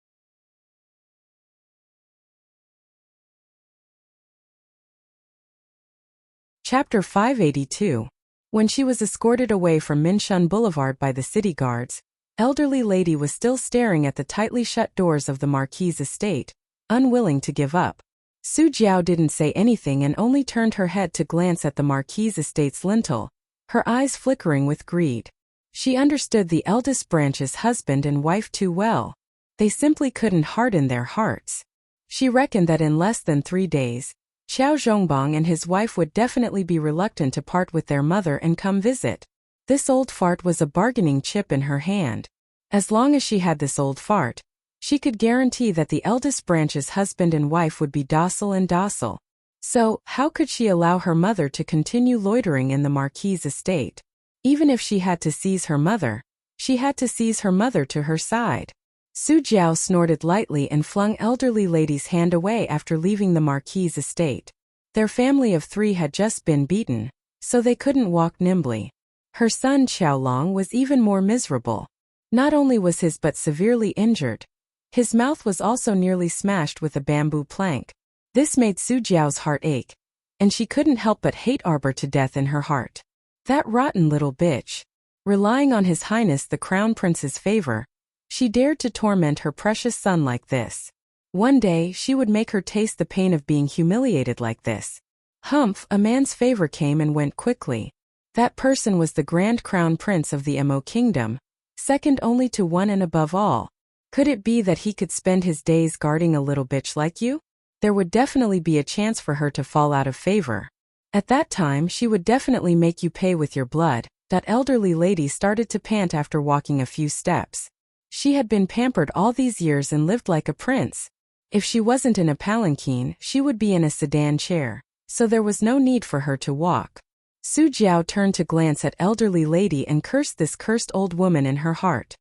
Chapter 582. When she was escorted away from Minshun Boulevard by the city guards, elderly lady was still staring at the tightly shut doors of the Marquis' estate, unwilling to give up. Su Jiao didn't say anything and only turned her head to glance at the Marquis' estate's lintel, her eyes flickering with greed. She understood the eldest branch's husband and wife too well. They simply couldn't harden their hearts. She reckoned that in less than 3 days, Xiao Zhongbang and his wife would definitely be reluctant to part with their mother and come visit. This old fart was a bargaining chip in her hand. As long as she had this old fart, she could guarantee that the eldest branch's husband and wife would be docile and docile. So, how could she allow her mother to continue loitering in the Marquis' estate? Even if she had to seize her mother, she had to seize her mother to her side. Su Jiao snorted lightly and flung elderly lady's hand away after leaving the Marquis' estate. Their family of 3 had just been beaten, so they couldn't walk nimbly. Her son Xiaolong was even more miserable. Not only was his butt severely injured, his mouth was also nearly smashed with a bamboo plank. This made Su Jiao's heart ache, and she couldn't help but hate Arbor to death in her heart. That rotten little bitch. Relying on His Highness the Crown Prince's favor, she dared to torment her precious son like this. One day she would make her taste the pain of being humiliated like this. Humph, a man's favor came and went quickly. That person was the Grand Crown Prince of the Mo Kingdom, second only to one and above all. Could it be that he could spend his days guarding a little bitch like you? There would definitely be a chance for her to fall out of favor. At that time she would definitely make you pay with your blood. That elderly lady started to pant after walking a few steps. She had been pampered all these years and lived like a prince. If she wasn't in a palanquin, she would be in a sedan chair, so there was no need for her to walk. Su Jiao turned to glance at elderly lady and cursed this cursed old woman in her heart.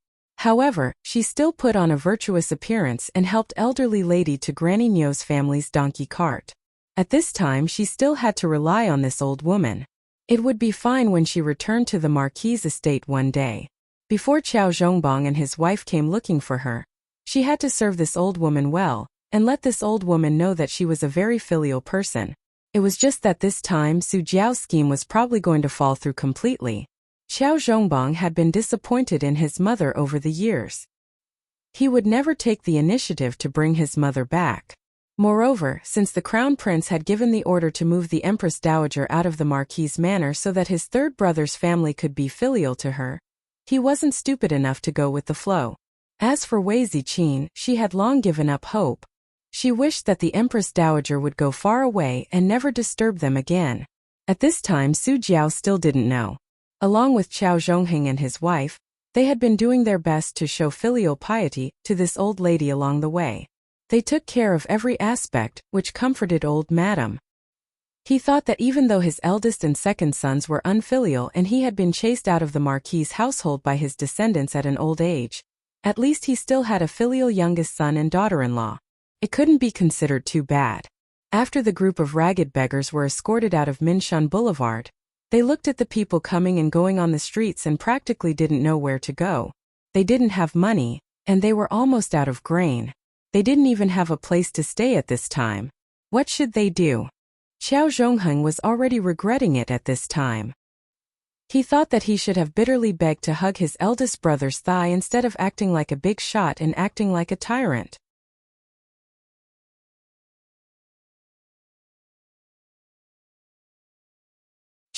However, she still put on a virtuous appearance and helped elderly lady to Granny Nyo's family's donkey cart. At this time she still had to rely on this old woman. It would be fine when she returned to the Marquis' estate one day. Before Qiao Zhongbang and his wife came looking for her, she had to serve this old woman well, and let this old woman know that she was a very filial person. It was just that this time Su Jiao's scheme was probably going to fall through completely. Qiao Zhongbang had been disappointed in his mother over the years. He would never take the initiative to bring his mother back. Moreover, since the crown prince had given the order to move the Empress Dowager out of the Marquis' manor so that his third brother's family could be filial to her, he wasn't stupid enough to go with the flow. As for Wei Ziqin, she had long given up hope. She wished that the Empress Dowager would go far away and never disturb them again. At this time Su Jiao still didn't know. Along with Qiao Zhongheng and his wife, they had been doing their best to show filial piety to this old lady along the way. They took care of every aspect, which comforted old madam. He thought that even though his eldest and second sons were unfilial and he had been chased out of the Marquis' household by his descendants at an old age, at least he still had a filial youngest son and daughter-in-law. It couldn't be considered too bad. After the group of ragged beggars were escorted out of Minshun Boulevard, they looked at the people coming and going on the streets and practically didn't know where to go. They didn't have money, and they were almost out of grain. They didn't even have a place to stay at this time. What should they do? Qiao Zhongheng was already regretting it at this time. He thought that he should have bitterly begged to hug his eldest brother's thigh instead of acting like a big shot and acting like a tyrant.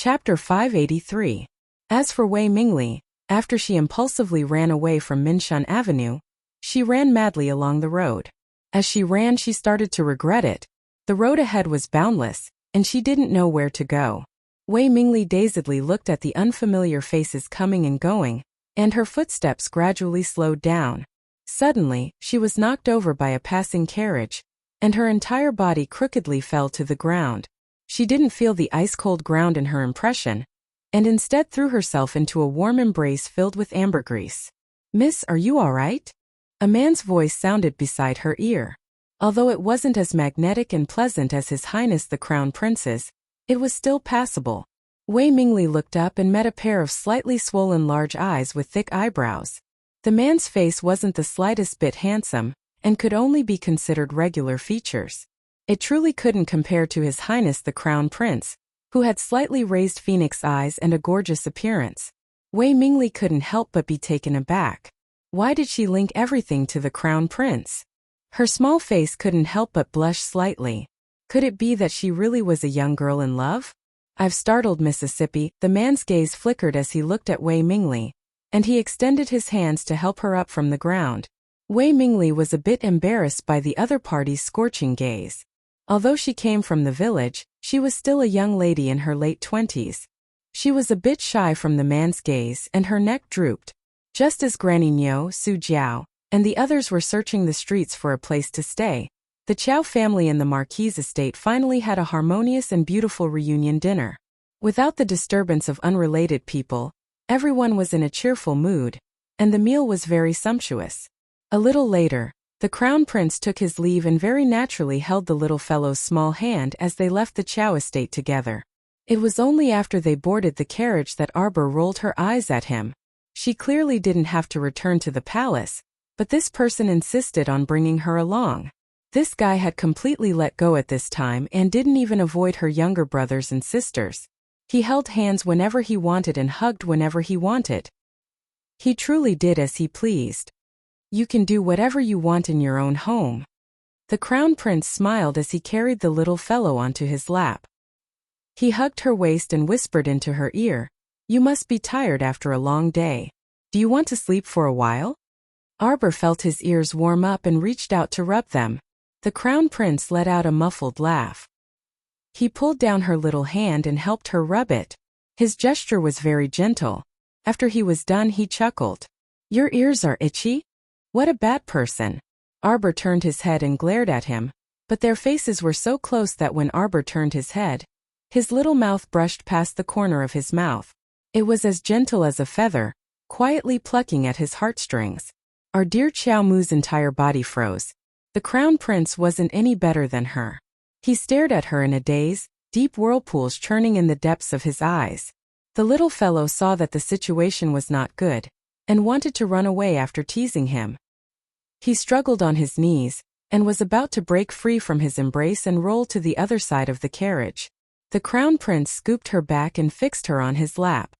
Chapter 583. As for Wei Mingli, after she impulsively ran away from Minshun Avenue, she ran madly along the road. As she ran, she started to regret it. The road ahead was boundless, and she didn't know where to go. Wei Mingli dazedly looked at the unfamiliar faces coming and going, and her footsteps gradually slowed down. Suddenly, she was knocked over by a passing carriage, and her entire body crookedly fell to the ground. She didn't feel the ice-cold ground in her impression, and instead threw herself into a warm embrace filled with ambergris. "Miss, are you all right?" A man's voice sounded beside her ear. Although it wasn't as magnetic and pleasant as His Highness the Crown Prince's, it was still passable. Wei Mingli looked up and met a pair of slightly swollen large eyes with thick eyebrows. The man's face wasn't the slightest bit handsome, and could only be considered regular features. It truly couldn't compare to His Highness the Crown Prince, who had slightly raised phoenix eyes and a gorgeous appearance. Wei Mingli couldn't help but be taken aback. Why did she link everything to the Crown Prince? Her small face couldn't help but blush slightly. Could it be that she really was a young girl in love? "I've startled Mississippi." The man's gaze flickered as he looked at Wei Mingli, and he extended his hands to help her up from the ground. Wei Mingli was a bit embarrassed by the other party's scorching gaze. Although she came from the village, she was still a young lady in her late 20s. She was a bit shy from the man's gaze and her neck drooped. Just as Granny Nyo, Su Jiao, and the others were searching the streets for a place to stay, the Qiao family in the Marquis' estate finally had a harmonious and beautiful reunion dinner. Without the disturbance of unrelated people, everyone was in a cheerful mood, and the meal was very sumptuous. A little later, the Crown Prince took his leave and very naturally held the little fellow's small hand as they left the Qiao estate together. It was only after they boarded the carriage that Arbor rolled her eyes at him. She clearly didn't have to return to the palace, but this person insisted on bringing her along. This guy had completely let go at this time and didn't even avoid her younger brothers and sisters. He held hands whenever he wanted and hugged whenever he wanted. He truly did as he pleased. "You can do whatever you want in your own home." The Crown Prince smiled as he carried the little fellow onto his lap. He hugged her waist and whispered into her ear, "You must be tired after a long day. Do you want to sleep for a while?" Arbor felt his ears warm up and reached out to rub them. The Crown Prince let out a muffled laugh. He pulled down her little hand and helped her rub it. His gesture was very gentle. After he was done, he chuckled. "Your ears are itchy? What a bad person." Arbor turned his head and glared at him, but their faces were so close that when Arbor turned his head, his little mouth brushed past the corner of his mouth. It was as gentle as a feather, quietly plucking at his heartstrings. Our dear Xiao Mu's entire body froze. The crown prince wasn't any better than her. He stared at her in a daze, deep whirlpools churning in the depths of his eyes. The little fellow saw that the situation was not good, and wanted to run away after teasing him. He struggled on his knees, and was about to break free from his embrace and roll to the other side of the carriage. The crown prince scooped her back and fixed her on his lap.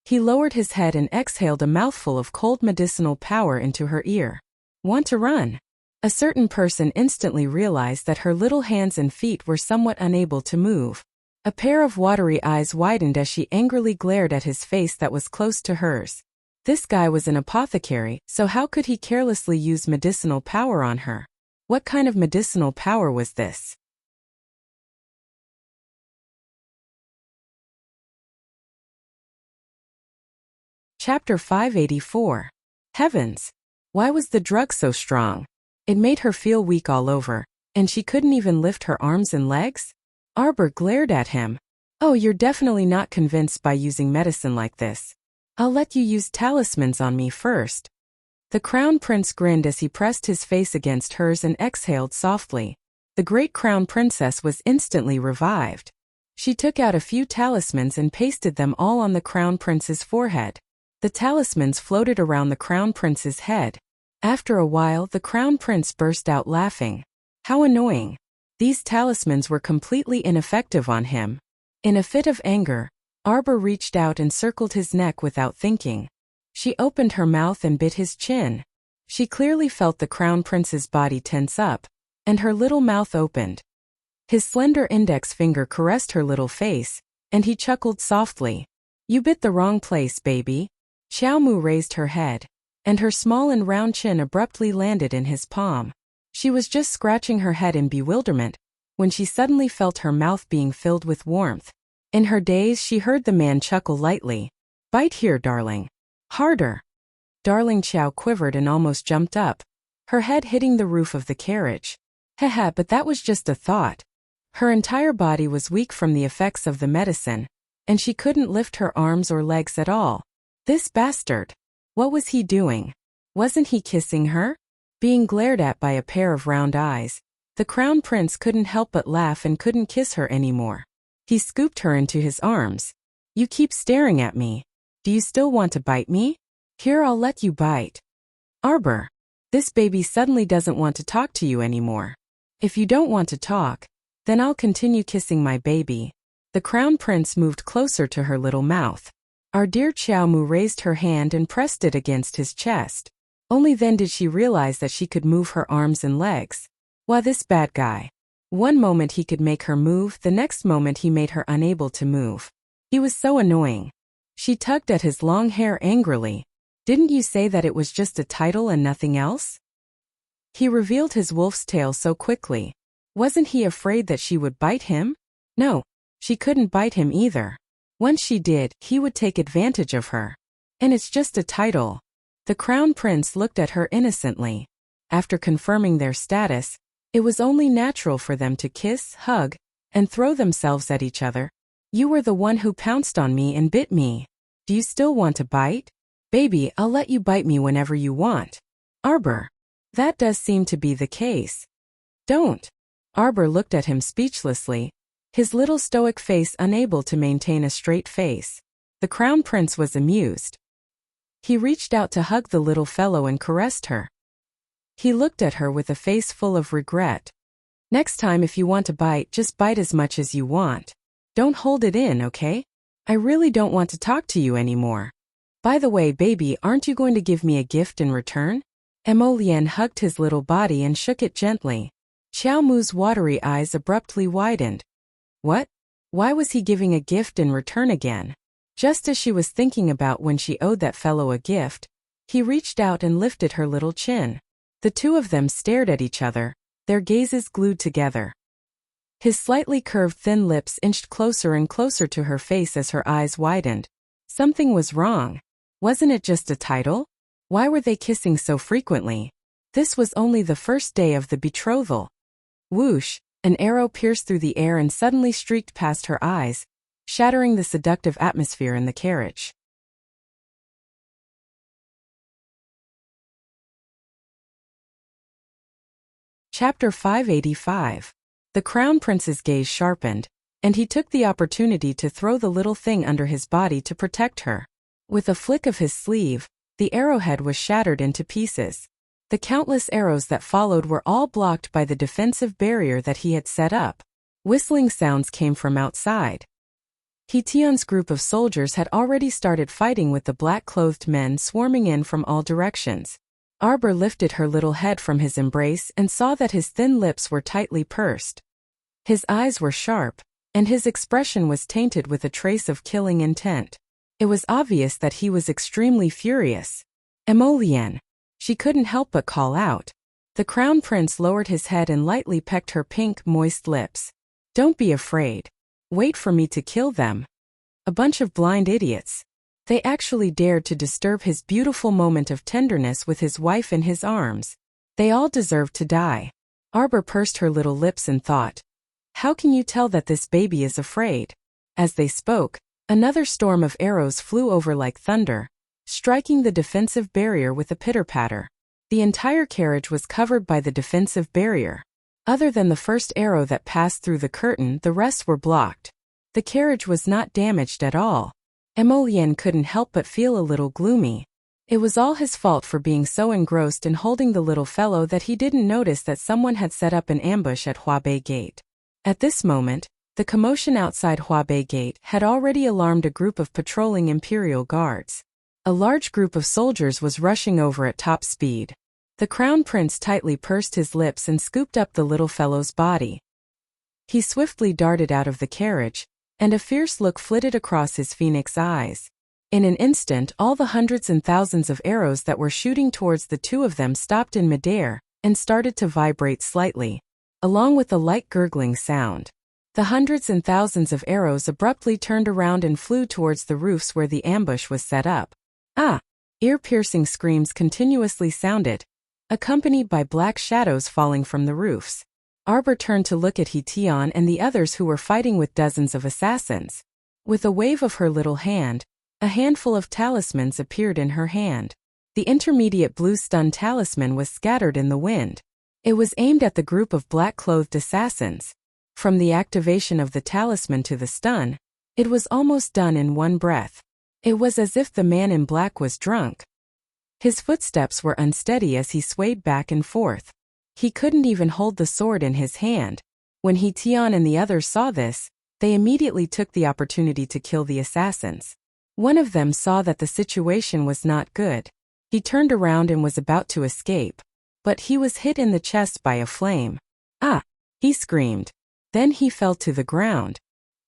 He lowered his head and exhaled a mouthful of cold medicinal power into her ear. Want to run? A certain person instantly realized that her little hands and feet were somewhat unable to move. A pair of watery eyes widened as she angrily glared at his face that was close to hers. This guy was an apothecary, so how could he carelessly use medicinal power on her? What kind of medicinal power was this? Chapter 584. Heavens! Why was the drug so strong? It made her feel weak all over, and she couldn't even lift her arms and legs? Arbor glared at him. Oh, you're definitely not convinced by using medicine like this. I'll let you use talismans on me first. The crown prince grinned as he pressed his face against hers and exhaled softly. The great crown princess was instantly revived. She took out a few talismans and pasted them all on the crown prince's forehead. The talismans floated around the crown prince's head. After a while, the crown prince burst out laughing. How annoying. These talismans were completely ineffective on him. In a fit of anger, Arbor reached out and circled his neck without thinking. She opened her mouth and bit his chin. She clearly felt the crown prince's body tense up, and her little mouth opened. His slender index finger caressed her little face, and he chuckled softly. You bit the wrong place, baby. Xiao Mu raised her head, and her small and round chin abruptly landed in his palm. She was just scratching her head in bewilderment, when she suddenly felt her mouth being filled with warmth. In her daze, she heard the man chuckle lightly. Bite here, darling. Harder. Darling Xiao quivered and almost jumped up, her head hitting the roof of the carriage. Haha, but that was just a thought. Her entire body was weak from the effects of the medicine, and she couldn't lift her arms or legs at all. This bastard. What was he doing? Wasn't he kissing her? Being glared at by a pair of round eyes, the crown prince couldn't help but laugh and couldn't kiss her anymore. He scooped her into his arms. You keep staring at me. Do you still want to bite me? Here, I'll let you bite. Arbor. This baby suddenly doesn't want to talk to you anymore. If you don't want to talk, then I'll continue kissing my baby. The crown prince moved closer to her little mouth. Our dear Xiao Mu raised her hand and pressed it against his chest. Only then did she realize that she could move her arms and legs. Why, this bad guy. One moment he could make her move, the next moment he made her unable to move. He was so annoying. She tugged at his long hair angrily. Didn't you say that it was just a title and nothing else? He revealed his wolf's tail so quickly. Wasn't he afraid that she would bite him? No, she couldn't bite him either. Once she did, he would take advantage of her. And it's just a title. The crown prince looked at her innocently. After confirming their status, it was only natural for them to kiss, hug, and throw themselves at each other. You were the one who pounced on me and bit me. Do you still want to bite? Baby, I'll let you bite me whenever you want. Arbor. That does seem to be the case. Don't. Arbor looked at him speechlessly, his little stoic face unable to maintain a straight face. The crown prince was amused. He reached out to hug the little fellow and caressed her. He looked at her with a face full of regret. Next time if you want to bite, just bite as much as you want. Don't hold it in, okay? I really don't want to talk to you anymore. By the way, baby, aren't you going to give me a gift in return? Mo Lian hugged his little body and shook it gently. Xiao Mu's watery eyes abruptly widened. What? Why was he giving a gift in return again? Just as she was thinking about when she owed that fellow a gift, he reached out and lifted her little chin. The two of them stared at each other, their gazes glued together. His slightly curved thin lips inched closer and closer to her face as her eyes widened. Something was wrong. Wasn't it just a title? Why were they kissing so frequently? This was only the first day of the betrothal. Whoosh! An arrow pierced through the air and suddenly streaked past her eyes, shattering the seductive atmosphere in the carriage. Chapter 585. The Crown Prince's gaze sharpened, and he took the opportunity to throw the little thing under his body to protect her. With a flick of his sleeve, the arrowhead was shattered into pieces. The countless arrows that followed were all blocked by the defensive barrier that he had set up. Whistling sounds came from outside. Hition's group of soldiers had already started fighting with the black-clothed men swarming in from all directions. Arbor lifted her little head from his embrace and saw that his thin lips were tightly pursed. His eyes were sharp, and his expression was tainted with a trace of killing intent. It was obvious that he was extremely furious. "Emolien!" She couldn't help but call out. The Crown Prince lowered his head and lightly pecked her pink, moist lips. "Don't be afraid. Wait for me to kill them." A bunch of blind idiots. They actually dared to disturb his beautiful moment of tenderness with his wife in his arms. They all deserved to die. Arbor pursed her little lips and thought, "How can you tell that this baby is afraid?" As they spoke, another storm of arrows flew over like thunder, striking the defensive barrier with a pitter-patter. The entire carriage was covered by the defensive barrier. Other than the first arrow that passed through the curtain, the rest were blocked. The carriage was not damaged at all. Emolien couldn't help but feel a little gloomy. It was all his fault for being so engrossed in holding the little fellow that he didn't notice that someone had set up an ambush at Huabei Gate. At this moment, the commotion outside Huabei Gate had already alarmed a group of patrolling Imperial guards. A large group of soldiers was rushing over at top speed. The Crown Prince tightly pursed his lips and scooped up the little fellow's body. He swiftly darted out of the carriage, and a fierce look flitted across his phoenix eyes. In an instant, all the hundreds and thousands of arrows that were shooting towards the two of them stopped in midair and started to vibrate slightly, along with a light gurgling sound. The hundreds and thousands of arrows abruptly turned around and flew towards the roofs where the ambush was set up. "Ah!" Ear-piercing screams continuously sounded, accompanied by black shadows falling from the roofs. Arbor turned to look at Hition and the others who were fighting with dozens of assassins. With a wave of her little hand, a handful of talismans appeared in her hand. The intermediate blue stun talisman was scattered in the wind. It was aimed at the group of black-clothed assassins. From the activation of the talisman to the stun, it was almost done in one breath. It was as if the man in black was drunk. His footsteps were unsteady as he swayed back and forth. He couldn't even hold the sword in his hand. When Hition and the others saw this, they immediately took the opportunity to kill the assassins. One of them saw that the situation was not good. He turned around and was about to escape, but he was hit in the chest by a flame. "Ah!" he screamed. Then he fell to the ground.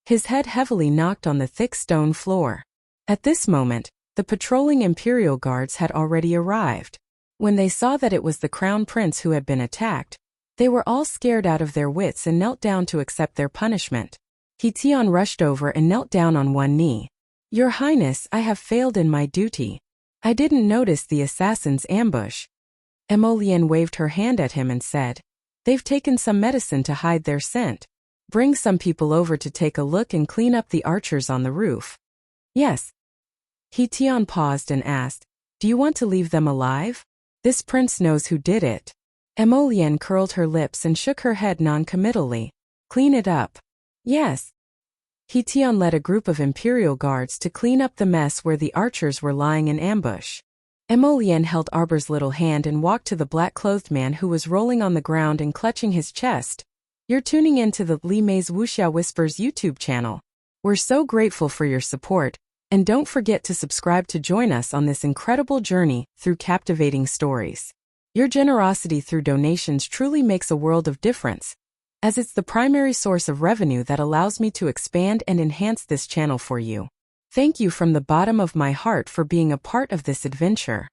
His head heavily knocked on the thick stone floor. At this moment, the patrolling Imperial guards had already arrived. When they saw that it was the Crown Prince who had been attacked, they were all scared out of their wits and knelt down to accept their punishment. Hition rushed over and knelt down on one knee. "Your Highness, I have failed in my duty. I didn't notice the assassin's ambush." Emolien waved her hand at him and said, "They've taken some medicine to hide their scent. Bring some people over to take a look and clean up the archers on the roof." "Yes." Hition paused and asked, "Do you want to leave them alive? This prince knows who did it." Emolien curled her lips and shook her head non-committally. "Clean it up." "Yes." Hition led a group of Imperial guards to clean up the mess where the archers were lying in ambush. Emolien held Arbor's little hand and walked to the black-clothed man who was rolling on the ground and clutching his chest. "You're tuning in to the Li Mei's Wuxia Whispers YouTube channel. We're so grateful for your support, and don't forget to subscribe to join us on this incredible journey through captivating stories. Your generosity through donations truly makes a world of difference, as it's the primary source of revenue that allows me to expand and enhance this channel for you. Thank you from the bottom of my heart for being a part of this adventure.